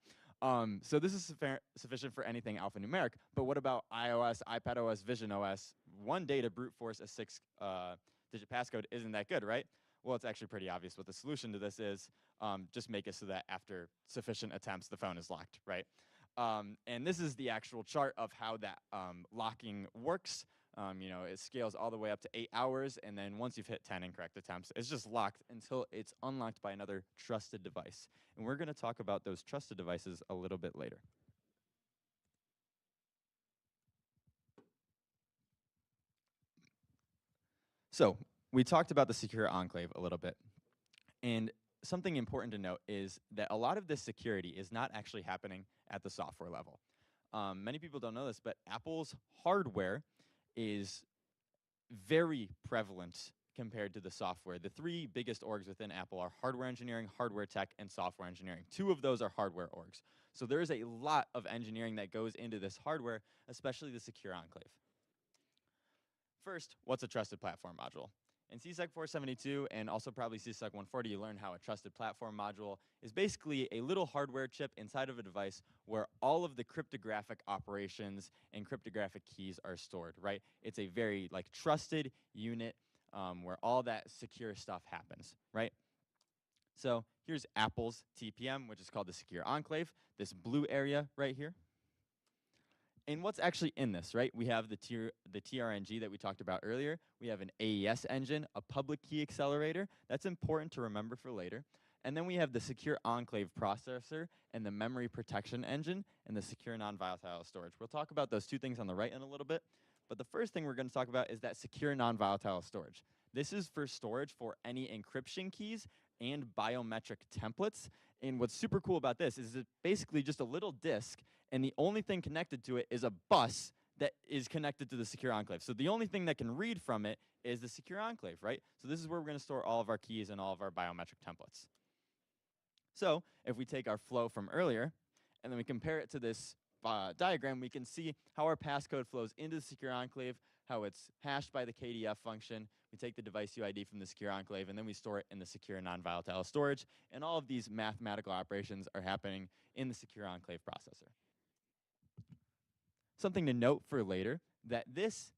So this is sufficient for anything alphanumeric. But what about iOS, iPadOS, VisionOS? 1 day to brute force a 6-digit passcode isn't that good, right? Well, it's actually pretty obvious what the solution to this is. Just make it so that after sufficient attempts, the phone is locked, right? And this is the actual chart of how that locking works. It scales all the way up to 8 hours, and then once you've hit 10 incorrect attempts, it's just locked until it's unlocked by another trusted device. And we're going to talk about those trusted devices a little bit later. So we talked about the secure enclave a little bit. And something important to note is that a lot of this security is not actually happening at the software level. Many people don't know this, but Apple's hardware is very prevalent compared to the software. The three biggest orgs within Apple are hardware engineering, hardware tech, and software engineering. 2 of those are hardware orgs. So there is a lot of engineering that goes into this hardware, especially the secure enclave. First, what's a trusted platform module? In CSEC 472 and also probably CSEC 140, you learn how a trusted platform module is basically a little hardware chip inside of a device where all of the cryptographic operations and cryptographic keys are stored, right? It's a very trusted unit where all that secure stuff happens, right? So here's Apple's TPM, which is called the Secure Enclave, this blue area right here. And what's actually in this, right? We have the TRNG that we talked about earlier. We have an AES engine, a public key accelerator. That's important to remember for later. And then we have the secure enclave processor and the memory protection engine and the secure non-volatile storage. We'll talk about those 2 things on the right in a little bit. But the first thing we're going to talk about is that secure non-volatile storage. This is for storage for any encryption keys and biometric templates. And what's super cool about this is it's basically just a little disk, and the only thing connected to it is a bus that is connected to the secure enclave. So the only thing that can read from it is the secure enclave, right? So this is where we're going to store all of our keys and all of our biometric templates. So if we take our flow from earlier, and then we compare it to this diagram, we can see how our passcode flows into the secure enclave, how it's hashed by the KDF function. We take the device UID from the secure enclave, and then we store it in the secure non-volatile storage. And all of these mathematical operations are happening in the secure enclave processor. Something to note for later, that this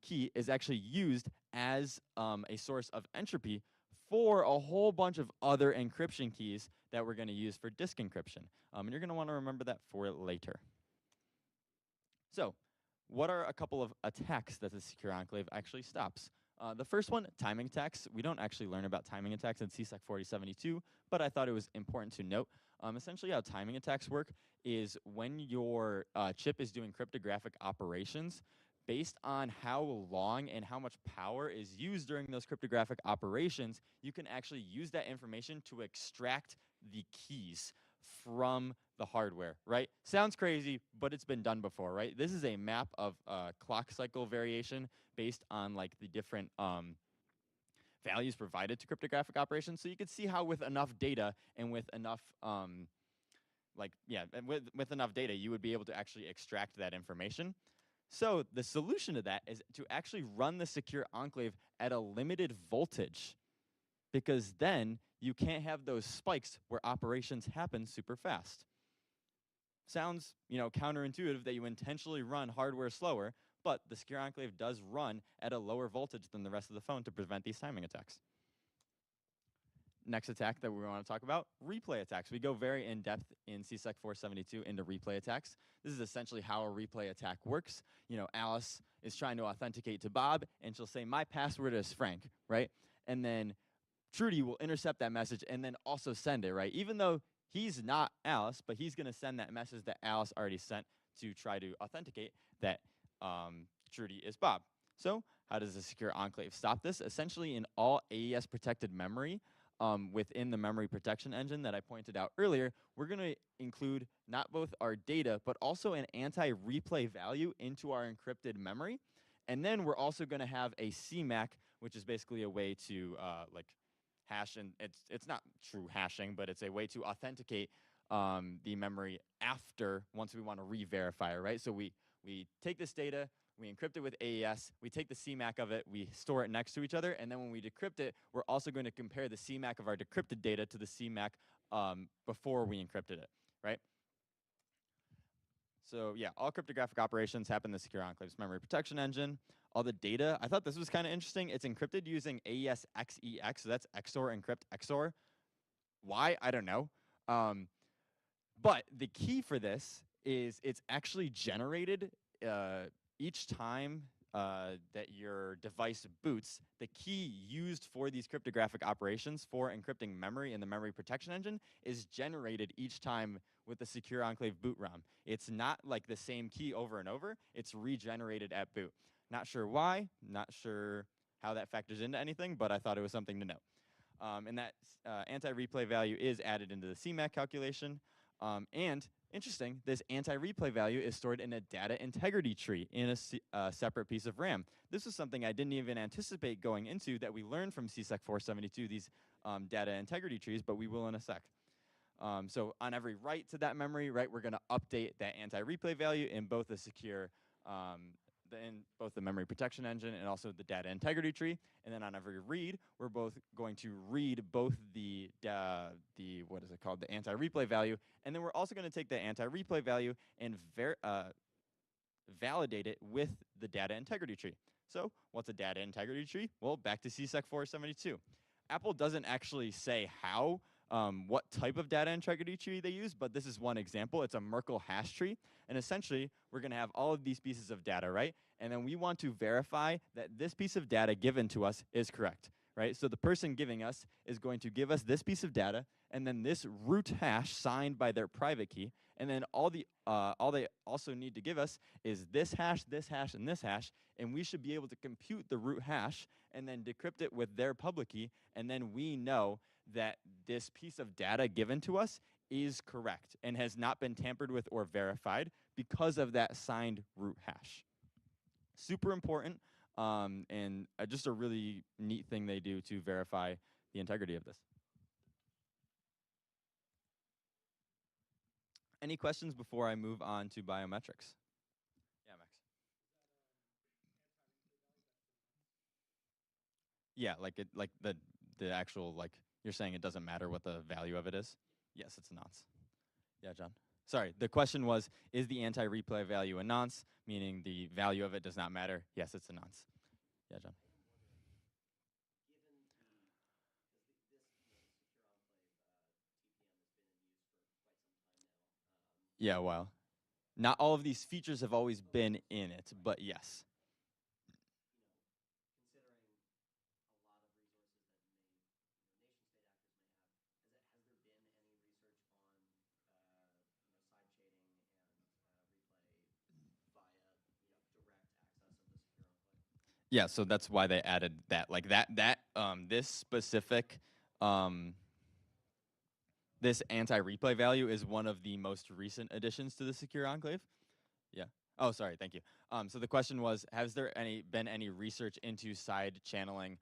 key is actually used as a source of entropy for a whole bunch of other encryption keys that we're going to use for disk encryption. And you're going to want to remember that for later. So what are a couple of attacks that the secure enclave actually stops? The first one, timing attacks. We don't actually learn about timing attacks in CSEC 4072, but I thought it was important to note. Essentially how timing attacks work is when your chip is doing cryptographic operations, based on how long and how much power is used during those cryptographic operations, you can actually use that information to extract the keys from the hardware, right? Sounds crazy, but it's been done before, right? This is a map of clock cycle variation based on the different values provided to cryptographic operations. So you can see how with enough data and with enough with enough data, you would be able to actually extract that information. So the solution to that is to actually run the secure enclave at a limited voltage, because then you can't have those spikes where operations happen super fast. Sounds, counterintuitive that you intentionally run hardware slower, but the secure enclave does run at a lower voltage than the rest of the phone to prevent these timing attacks. Next attack that we want to talk about, replay attacks. We go very in-depth in CSEC 472 into replay attacks. This is essentially how a replay attack works. Alice is trying to authenticate to Bob, and she'll say, my password is Frank, right? And then Trudy will intercept that message and then also send it, right? Even though he's not Alice, but he's going to send that message that Alice already sent to try to authenticate that Trudy is Bob. So how does the secure enclave stop this? Essentially, in all AES protected memory, within the memory protection engine that I pointed out earlier, we're going to include not both our data, but also an anti-replay value into our encrypted memory. And then we're also going to have a CMAC, which is basically a way to hash, and it's not true hashing, but it's a way to authenticate the memory once we want to re-verify it, right? So we take this data, we encrypt it with AES, we take the CMAC of it, we store it next to each other, and then when we decrypt it, we're also going to compare the CMAC of our decrypted data to the CMAC before we encrypted it, right? So yeah, all cryptographic operations happen in the Secure Enclave's memory protection engine. All the data, I thought this was kind of interesting. It's encrypted using AES XEX, so that's XOR encrypt XOR. Why? I don't know. But the key for this is it's actually generated each time that your device boots, the key used for these cryptographic operations for encrypting memory in the memory protection engine is generated each time with the Secure Enclave boot ROM. It's not like the same key over and over. It's regenerated at boot. Not sure why, not sure how that factors into anything, but I thought it was something to note. And that anti-replay value is added into the CMAC calculation. And interesting, this anti-replay value is stored in a data integrity tree in a separate piece of RAM. This is something I didn't even anticipate going into that we learned from CSEC 472, these data integrity trees, but we will in a sec. So on every write to that memory, right, we're going to update that anti-replay value in both the secure, in both the memory protection engine and also the data integrity tree. And then on every read, we're both going to read both the what is it called, the anti-replay value, and then we're also going to take the anti-replay value and validate it with the data integrity tree. So what's a data integrity tree? Well, back to CSEC 472. Apple doesn't actually say how, what type of data integrity tree they use, but this is one example. It's a Merkle hash tree. And essentially, we're going to have all of these pieces of data, right? And then we want to verify that this piece of data given to us is correct, right? So the person giving us is going to give us this piece of data, and then this root hash signed by their private key. And then all they also need to give us is this hash, and this hash. And we should be able to compute the root hash and then decrypt it with their public key. And then we know that this piece of data given to us is correct and has not been tampered with or verified because of that signed root hash. Super important, and just a really neat thing they do to verify the integrity of this. Any questions before I move on to biometrics? Yeah, Max. Yeah, like the actual, like, you're saying it doesn't matter what the value of it is? Yes, it's a nonce. Yeah, John. Sorry, the question was, is the anti-replay value a nonce, meaning the value of it does not matter? Yes, it's a nonce. Yeah, John. Yeah, well, not all of these features have always been in it, but yes. Yeah, so that's why they added that. Like this specific, this anti-replay value is one of the most recent additions to the Secure Enclave. Yeah. Oh, sorry. Thank you. So the question was, has there been any research into side channeling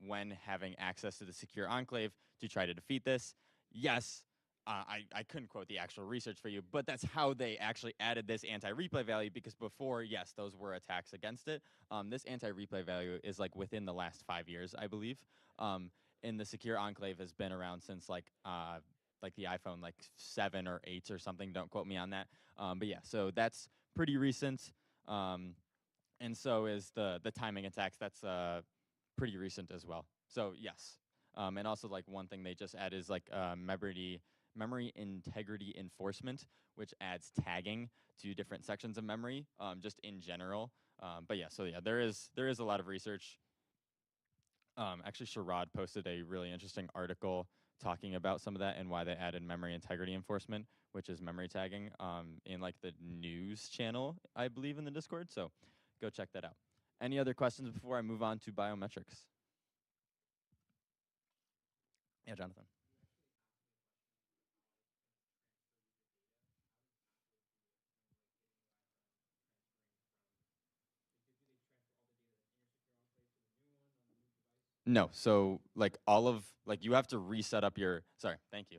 when having access to the Secure Enclave to try to defeat this? Yes. I couldn't quote the actual research for you, but that's how they actually added this anti-replay value, because before, yes, those were attacks against it. This anti-replay value is like within the last 5 years, I believe. And the Secure Enclave has been around since like the iPhone like 7 or 8 or something. Don't quote me on that. But yeah, so that's pretty recent. And so is the timing attacks. That's pretty recent as well. So yes. And also, like, one thing they just add is like memory integrity enforcement, which adds tagging to different sections of memory, just in general. But yeah, so yeah, there is a lot of research. Actually, Sherrod posted a really interesting article talking about some of that and why they added memory integrity enforcement, which is memory tagging, in like the news channel, I believe, in the Discord. So go check that out. Any other questions before I move on to biometrics? Yeah, Jonathan. No, so like all of, like, you have to reset up your, sorry, thank you.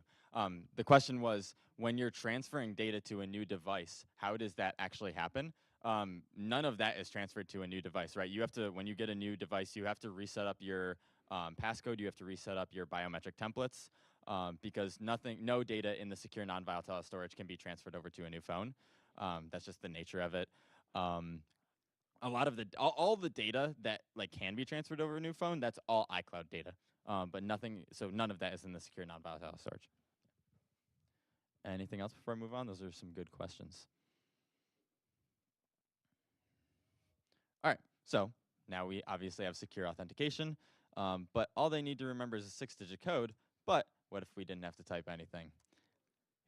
The question was, when you're transferring data to a new device, how does that actually happen? None of that is transferred to a new device, right? You have to, when you get a new device, you have to reset up your passcode, you have to reset up your biometric templates, because no data in the secure non-volatile storage can be transferred over to a new phone. That's just the nature of it. A lot of all the data that like can be transferred over a new phone, that's all iCloud data. But nothing, so none of that is in the secure non-volatile storage. Anything else before I move on? Those are some good questions. All right, So now we obviously have secure authentication, but all they need to remember is a 6-digit code. But what if we didn't have to type anything?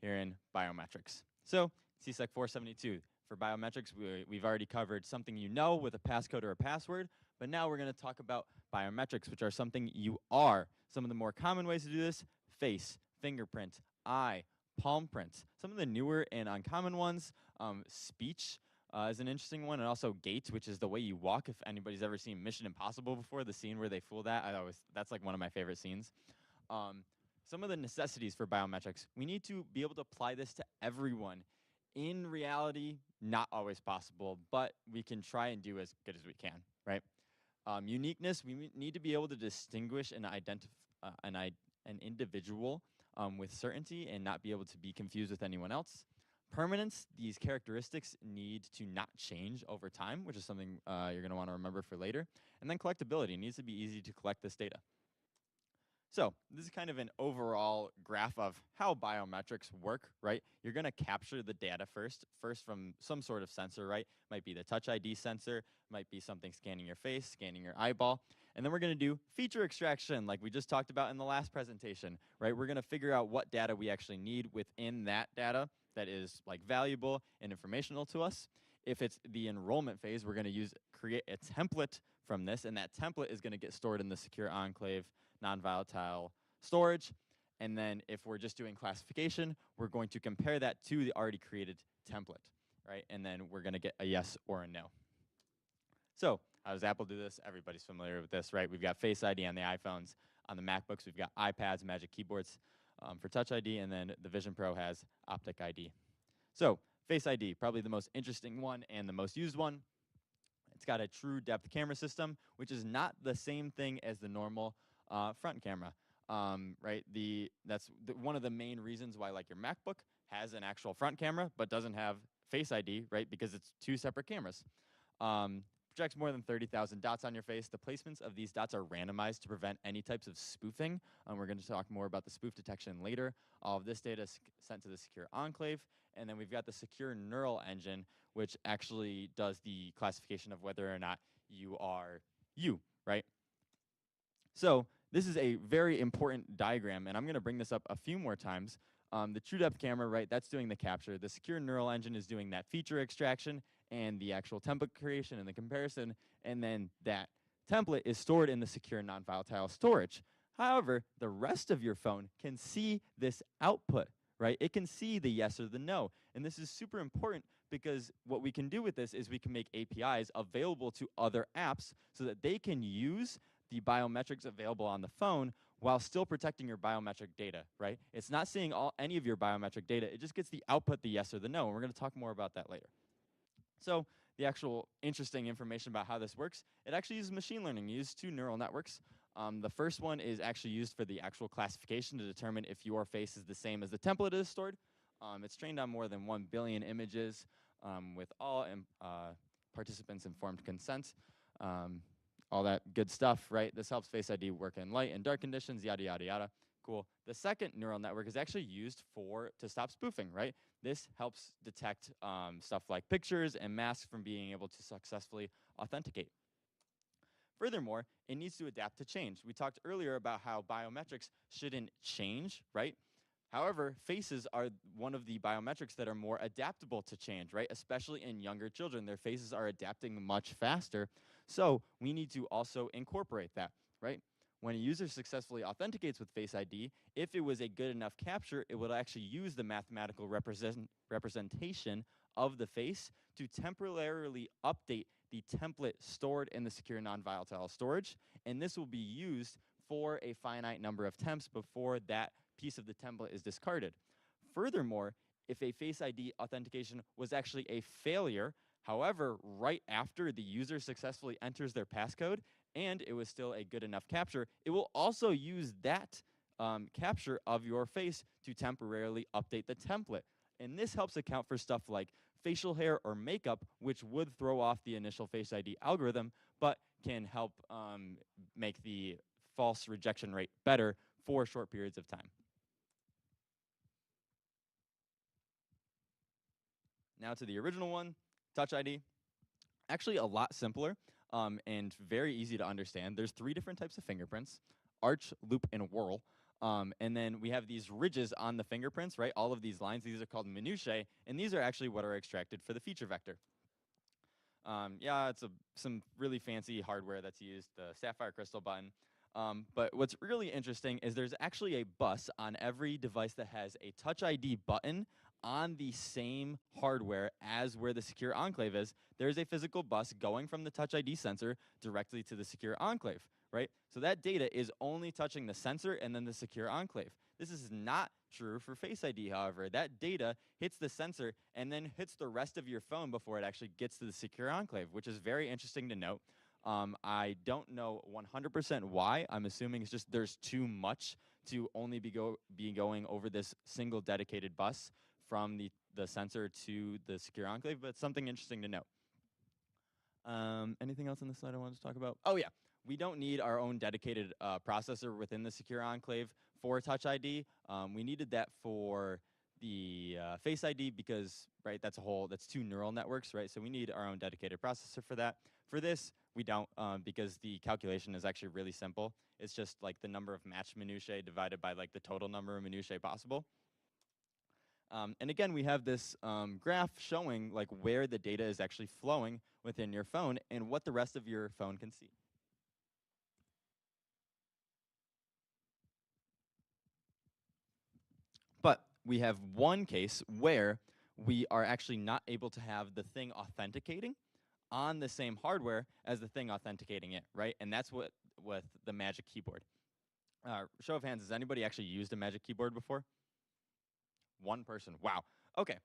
Here in biometrics. So CSEC 472. For biometrics, we've already covered something you know with a passcode or a password, but now we're going to talk about biometrics, which are something you are. Some of the more common ways to do this: face, fingerprint, eye, palm print. Some of the newer and uncommon ones, speech is an interesting one, and also gait, which is the way you walk. If anybody's ever seen Mission Impossible before, the scene where they fool that, that's like one of my favorite scenes. Some of the necessities for biometrics: we need to be able to apply this to everyone. In reality, not always possible, but we can try and do as good as we can, right? Uniqueness: we need to be able to distinguish and identify an individual with certainty and not be able to be confused with anyone else. Permanence: these characteristics need to not change over time, which is something you're going to want to remember for later. And then collectability: it needs to be easy to collect this data. So this is kind of an overall graph of how biometrics work, right? You're going to capture the data first from some sort of sensor, right? Might be the Touch ID sensor, might be something scanning your face, scanning your eyeball. And then we're going to do feature extraction like we just talked about in the last presentation, right? We're going to figure out what data we actually need within that data that is like valuable and informational to us. If it's the enrollment phase, we're going to create a template from this, and that template is going to get stored in the secure enclave non-volatile storage. And then if we're just doing classification, we're going to compare that to the already created template, right? And then we're going to get a yes or a no. So how does Apple do this? Everybody's familiar with this, right? We've got Face ID on the iPhones. On the MacBooks, we've got iPads, Magic Keyboards for Touch ID, and then the Vision Pro has Optic ID. So Face ID, probably the most interesting one and the most used one. It's got a true depth camera system, which is not the same thing as the normal front camera, right? That's one of the main reasons why like your MacBook has an actual front camera but doesn't have Face ID, right? Because it's two separate cameras. Projects more than 30,000 dots on your face. The placements of these dots are randomized to prevent any types of spoofing. We're going to talk more about the spoof detection later. All of this data is sent to the secure enclave. And then we've got the secure neural engine, which actually does the classification of whether or not you are you, right? So this is a very important diagram, and I'm going to bring this up a few more times. The true depth camera, right, that's doing the capture. The secure neural engine is doing that feature extraction and the actual template creation and the comparison, and then that template is stored in the secure non-volatile storage. However, the rest of your phone can see this output, right? It can see the yes or the no, and this is super important because what we can do with this is we can make APIs available to other apps so that they can use the biometrics available on the phone while still protecting your biometric data, right? It's not seeing any of your biometric data. It just gets the output, the yes or the no, and we're going to talk more about that later. So the actual interesting information about how this works, it actually uses machine learning. It uses two neural networks. The first one is actually used for the actual classification to determine if your face is the same as the template is stored. It's trained on more than 1 billion images with all participants' informed consent. All that good stuff, right? This helps Face ID work in light and dark conditions, yada, yada, yada. Cool. The second neural network is actually used to stop spoofing, right? This helps detect stuff like pictures and masks from being able to successfully authenticate. Furthermore, it needs to adapt to change. We talked earlier about how biometrics shouldn't change, right? However, faces are one of the biometrics that are more adaptable to change, right? Especially in younger children. Their faces are adapting much faster. So we need to also incorporate that, right? When a user successfully authenticates with Face ID, if it was a good enough capture, it would actually use the mathematical representation of the face to temporarily update the template stored in the secure non-volatile storage. And this will be used for a finite number of temps before that piece of the template is discarded. Furthermore, if a Face ID authentication was actually a failure, however, right after the user successfully enters their passcode and it was still a good enough capture, it will also use that capture of your face to temporarily update the template. And this helps account for stuff like facial hair or makeup, which would throw off the initial Face ID algorithm, but can help make the false rejection rate better for short periods of time. Now to the original one, Touch ID. Actually a lot simpler. and very easy to understand. There's 3 different types of fingerprints: arch, loop, and whorl. And then we have these ridges on the fingerprints, right? All of these lines, these are called minutiae, and these are actually what are extracted for the feature vector. Yeah, it's some really fancy hardware that's used, the sapphire crystal button. But what's really interesting is there's actually a bus on every device that has a Touch ID button on the same hardware as where the secure enclave is. There's a physical bus going from the Touch ID sensor directly to the secure enclave, right? So that data is only touching the sensor and then the secure enclave. This is not true for Face ID, however. That data hits the sensor and then hits the rest of your phone before it actually gets to the secure enclave, which is very interesting to note. I don't know 100% why. I'm assuming it's just there's too much to only be going over this single dedicated bus from the sensor to the secure enclave, but it's something interesting to note. Anything else on this slide I wanted to talk about? Oh, yeah. We don't need our own dedicated processor within the secure enclave for Touch ID. We needed that for the Face ID because, right, that's 2 neural networks, right? So we need our own dedicated processor for that. For this, we don't because the calculation is actually really simple. It's just like the number of matched minutiae divided by like the total number of minutiae possible. And again, we have this graph showing like where the data is actually flowing within your phone and what the rest of your phone can see. But we have one case where we are actually not able to have the thing authenticating on the same hardware as the thing authenticating it, right? And that's what with the Magic Keyboard. Show of hands, has anybody actually used a Magic Keyboard before? One person. Wow. Okay.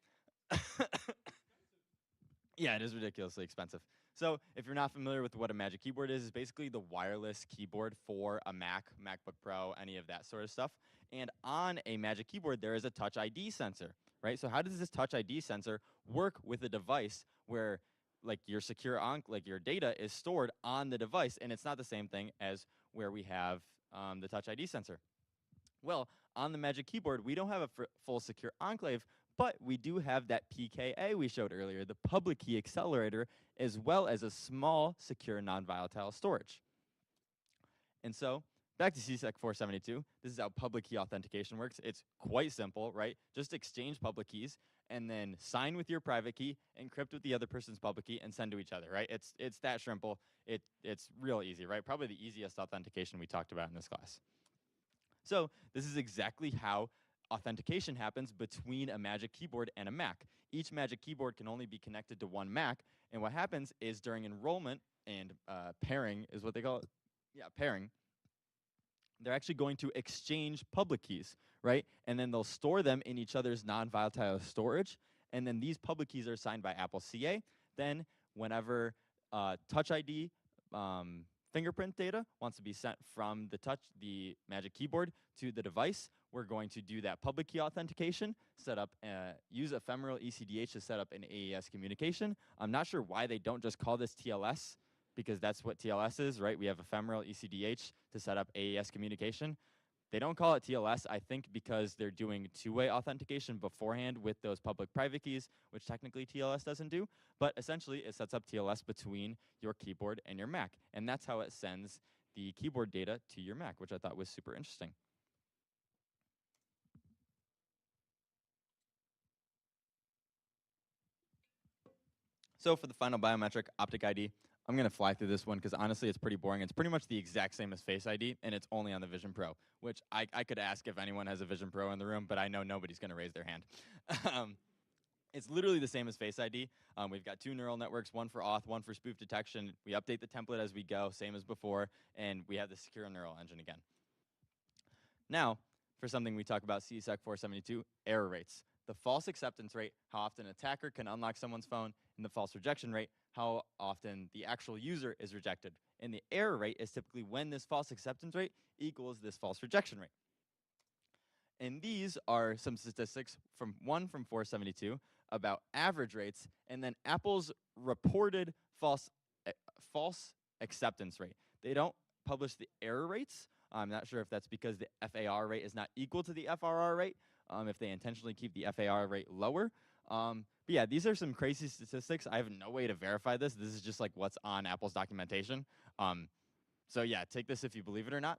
Yeah, it is ridiculously expensive. So if you're not familiar with what a Magic Keyboard is, it's basically the wireless keyboard for a Mac, MacBook Pro, any of that sort of stuff. And on a Magic Keyboard, there is a Touch ID sensor, right? So how does this Touch ID sensor work with a device where like your your data is stored on the device, and it's not the same thing as where we have the Touch ID sensor? Well, on the Magic Keyboard, we don't have a full secure enclave, but we do have that PKA we showed earlier, the public key accelerator, as well as a small secure non-volatile storage. And so back to CSEC 472, this is how public key authentication works. It's quite simple, right? Just exchange public keys and then sign with your private key, encrypt with the other person's public key, and send to each other, right? It's that simple. It's real easy, right? Probably the easiest authentication we talked about in this class. So this is exactly how authentication happens between a Magic Keyboard and a Mac. Each Magic Keyboard can only be connected to one Mac, and what happens is during enrollment and pairing is what they call it. Yeah, pairing. They're actually going to exchange public keys, right? And then they'll store them in each other's non-volatile storage, and then these public keys are signed by Apple CA. Then whenever Touch ID fingerprint data wants to be sent from the Magic Keyboard to the device, we're going to do that public key authentication, use ephemeral ECDH to set up an AES communication. I'm not sure why they don't just call this TLS, because that's what TLS is, right? We have ephemeral ECDH to set up AES communication. They don't call it TLS, I think, because they're doing two-way authentication beforehand with those public-private keys, which technically TLS doesn't do. But essentially, it sets up TLS between your keyboard and your Mac. And that's how it sends the keyboard data to your Mac, which I thought was super interesting. So for the final biometric, Optic ID, I'm going to fly through this one because honestly it's pretty boring. It's pretty much the exact same as Face ID, and it's only on the Vision Pro, which I could ask if anyone has a Vision Pro in the room, but I know nobody's going to raise their hand. It's literally the same as Face ID. We've got 2 neural networks, one for auth, one for spoof detection. We update the template as we go, same as before, and we have the secure neural engine again. Now, for something we talk about, CSEC 472, error rates. The false acceptance rate, how often an attacker can unlock someone's phone, and the false rejection rate, how often the actual user is rejected. And the error rate is typically when this false acceptance rate equals this false rejection rate. And these are some statistics from 472 about average rates, and then Apple's reported false acceptance rate. They don't publish the error rates. I'm not sure if that's because the FAR rate is not equal to the FRR rate, if they intentionally keep the FAR rate lower. But yeah, these are some crazy statistics. I have no way to verify this. This is just like what's on Apple's documentation. So yeah, take this if you believe it or not.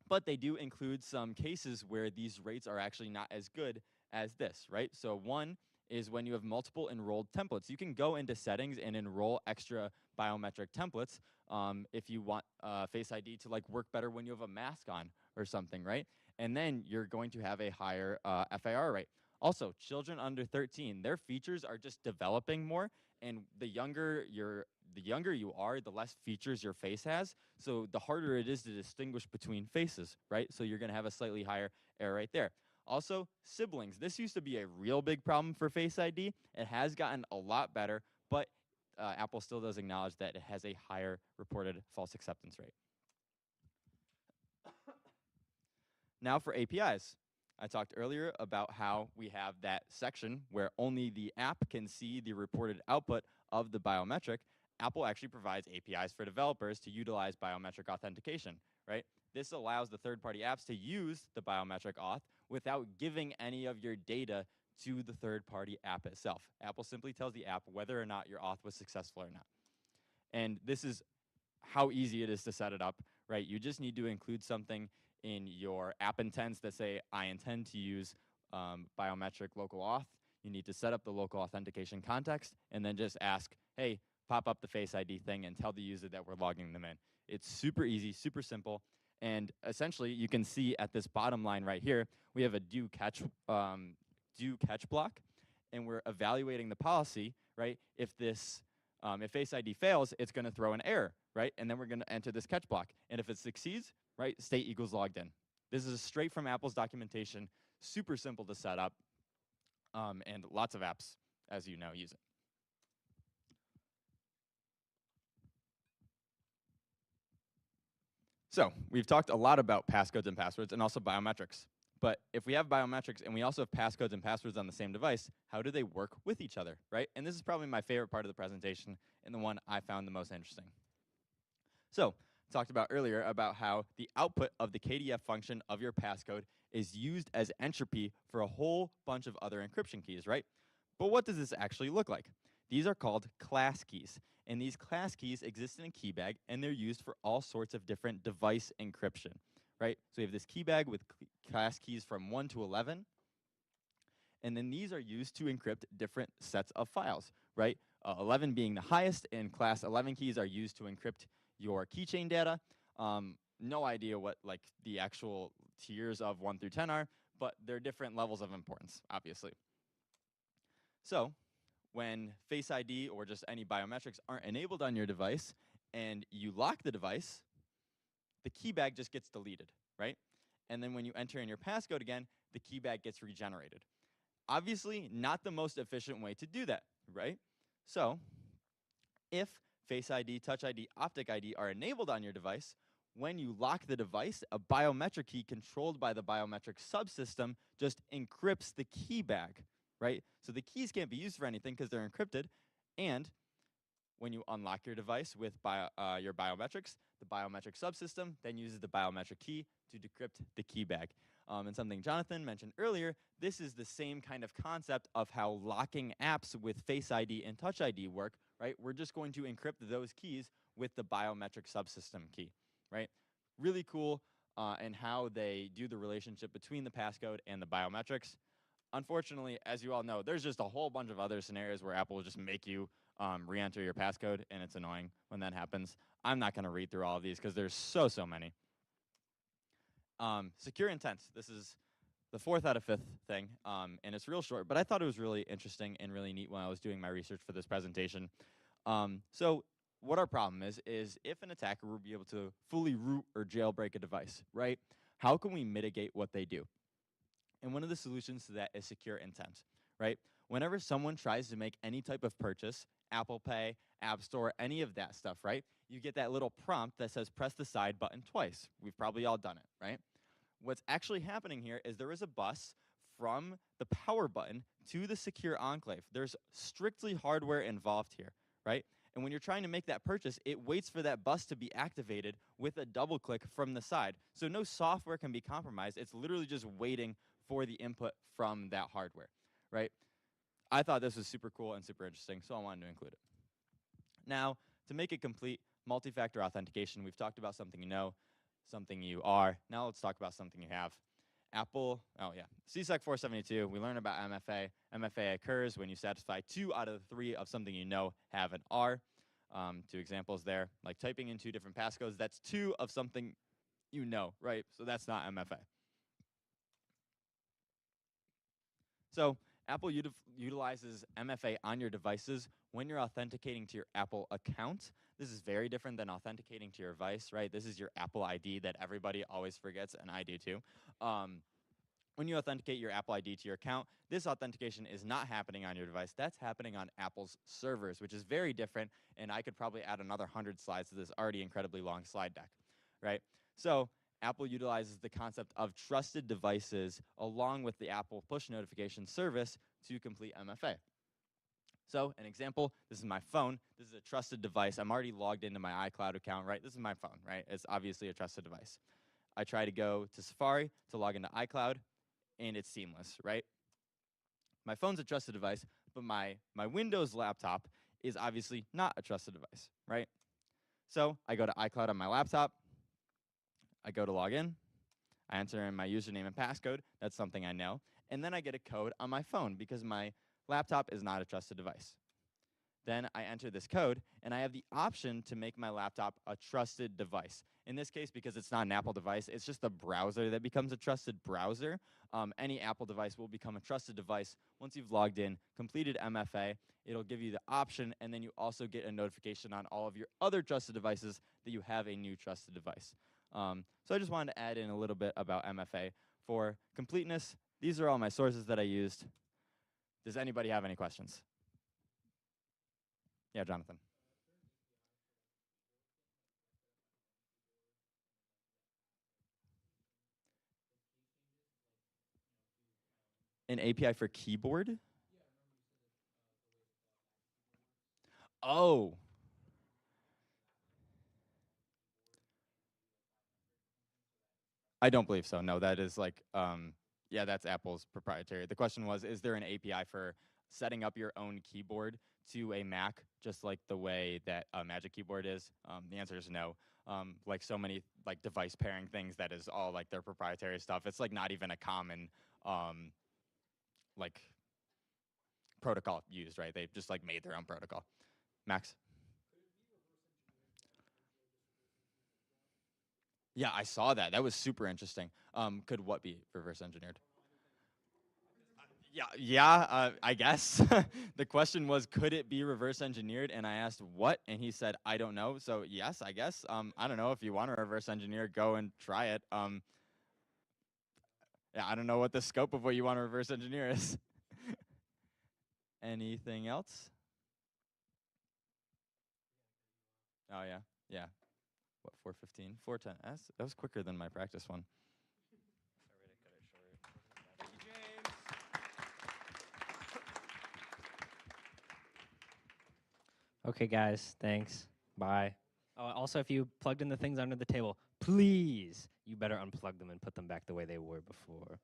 But they do include some cases where these rates are actually not as good as this, right? So one is when you have multiple enrolled templates. You can go into settings and enroll extra biometric templates if you want Face ID to like work better when you have a mask on or something, right? And then you're going to have a higher FAR rate. Also, children under 13, their features are just developing more, and the younger you are, the less features your face has. So the harder it is to distinguish between faces, right? So you're going to have a slightly higher error right there. Also, siblings. This used to be a real big problem for Face ID. It has gotten a lot better, but Apple still does acknowledge that it has a higher reported false acceptance rate. Now for APIs. I talked earlier about how we have that section where only the app can see the reported output of the biometric. Apple actually provides APIs for developers to utilize biometric authentication, right? This allows the third-party apps to use the biometric auth without giving any of your data to the third-party app itself. Apple simply tells the app whether or not your auth was successful or not. And this is how easy it is to set it up, right? You just need to include something in your app intents that say, I intend to use biometric local auth. You need to set up the local authentication context and then just ask, hey, pop up the Face ID thing and tell the user that we're logging them in. It's super easy, super simple. And essentially, you can see at this bottom line right here, we have a do catch block, and we're evaluating the policy, right? If Face ID fails, it's going to throw an error, right? And then we're going to enter this catch block. And if it succeeds, right, state equals logged in. This is straight from Apple's documentation, super simple to set up, and lots of apps, as you know, use it. So we've talked a lot about passcodes and passwords and also biometrics. But if we have biometrics and we also have passcodes and passwords on the same device, how do they work with each other, right? And this is probably my favorite part of the presentation and the one I found the most interesting. So talked about earlier about how the output of the KDF function of your passcode is used as entropy for a whole bunch of other encryption keys, right? But what does this actually look like? These are called class keys, and these class keys exist in a key bag, and they're used for all sorts of different device encryption, right? So we have this key bag with class keys from 1 to 11, and then these are used to encrypt different sets of files, right? 11 being the highest, and class 11 keys are used to encrypt your keychain data. No idea what like the actual tiers of 1 through 10 are, but they're different levels of importance, obviously. So when Face ID or just any biometrics aren't enabled on your device and you lock the device, the key bag just gets deleted, right? And then when you enter in your passcode again, the key bag gets regenerated. Obviously, not the most efficient way to do that, right? So if Face ID, Touch ID, Optic ID are enabled on your device, when you lock the device, a biometric key controlled by the biometric subsystem just encrypts the key bag, right? So the keys can't be used for anything because they're encrypted. And when you unlock your device with your biometrics, the biometric subsystem then uses the biometric key to decrypt the key bag. And something Jonathan mentioned earlier, this is the same kind of concept of how locking apps with Face ID and Touch ID work, right? We're just going to encrypt those keys with the biometric subsystem key, right? Really cool and how they do the relationship between the passcode and the biometrics. Unfortunately, as you all know, there's just a whole bunch of other scenarios where Apple will just make you re-enter your passcode, and it's annoying when that happens. I'm not going to read through all of these because there's so many. Secure intent. This is the 4th out of 5th thing, and it's real short, but I thought it was really interesting and really neat when I was doing my research for this presentation. So what our problem is if an attacker will be able to fully root or jailbreak a device, right? How can we mitigate what they do? And one of the solutions to that is secure intent, right? Whenever someone tries to make any type of purchase, Apple Pay, App Store, any of that stuff, right? You get that little prompt that says press the side button twice. We've probably all done it, right? What's actually happening here is there is a bus from the power button to the secure enclave. There's strictly hardware involved here, right? And when you're trying to make that purchase, it waits for that bus to be activated with a double click from the side. So no software can be compromised. It's literally just waiting for the input from that hardware, right? I thought this was super cool and super interesting, so I wanted to include it. Now, to make it complete, multi-factor authentication, we've talked about something you know, something you are. Now let's talk about something you have. Apple, CSEC 472, we learn about MFA. MFA occurs when you satisfy 2 out of the 3 of something you know, have, and are. 2 examples there, like typing in 2 different passcodes, that's 2 of something you know, right? So that's not MFA. So Apple utilizes MFA on your devices when you're authenticating to your Apple account. This is very different than authenticating to your device, right? This is your Apple ID that everybody always forgets, and I do too. When you authenticate your Apple ID to your account, this authentication is not happening on your device. That's happening on Apple's servers, which is very different, and I could probably add another 100 slides to this already incredibly long slide deck, right? So Apple utilizes the concept of trusted devices along with the Apple push notification service to complete MFA. So an example, this is my phone. This is a trusted device. I'm already logged into my iCloud account, right? This is my phone, right? It's obviously a trusted device. I try to go to Safari to log into iCloud, and it's seamless, right? My phone's a trusted device, but my Windows laptop is obviously not a trusted device, right? So I go to iCloud on my laptop. I go to log in. I enter in my username and passcode. That's something I know. And then I get a code on my phone because my laptop is not a trusted device. Then I enter this code, and I have the option to make my laptop a trusted device. In this case, because it's not an Apple device, it's just the browser that becomes a trusted browser. Any Apple device will become a trusted device once you've logged in, completed MFA. It'll give you the option, and then you also get a notification on all of your other trusted devices that you have a new trusted device. So I just wanted to add in a little bit about MFA. For completeness, these are all my sources that I used. Does anybody have any questions? Yeah, Jonathan. An API for keyboard? Oh. I don't believe so. No, that is like, yeah, that's Apple's proprietary. The question was, is there an API for setting up your own keyboard to a Mac, just like the way that a Magic Keyboard is? The answer is no. Like so many like device pairing things, that is all like their proprietary stuff. It's like not even a common like protocol used, right? They've just like made their own protocol. Max? Yeah, I saw that. That was super interesting. Could what be reverse engineered? I guess. The question was, could it be reverse engineered? And I asked what, and he said, I don't know. So yes, I guess. I don't know, if you want to reverse engineer, go and try it. Yeah, I don't know what the scope of what you want to reverse engineer is. Anything else? Oh yeah, yeah. What, 4:15, 4:10? That was quicker than my practice one. Okay, guys, thanks. Bye. Oh, also, if you plugged in the things under the table, please, you better unplug them and put them back the way they were before.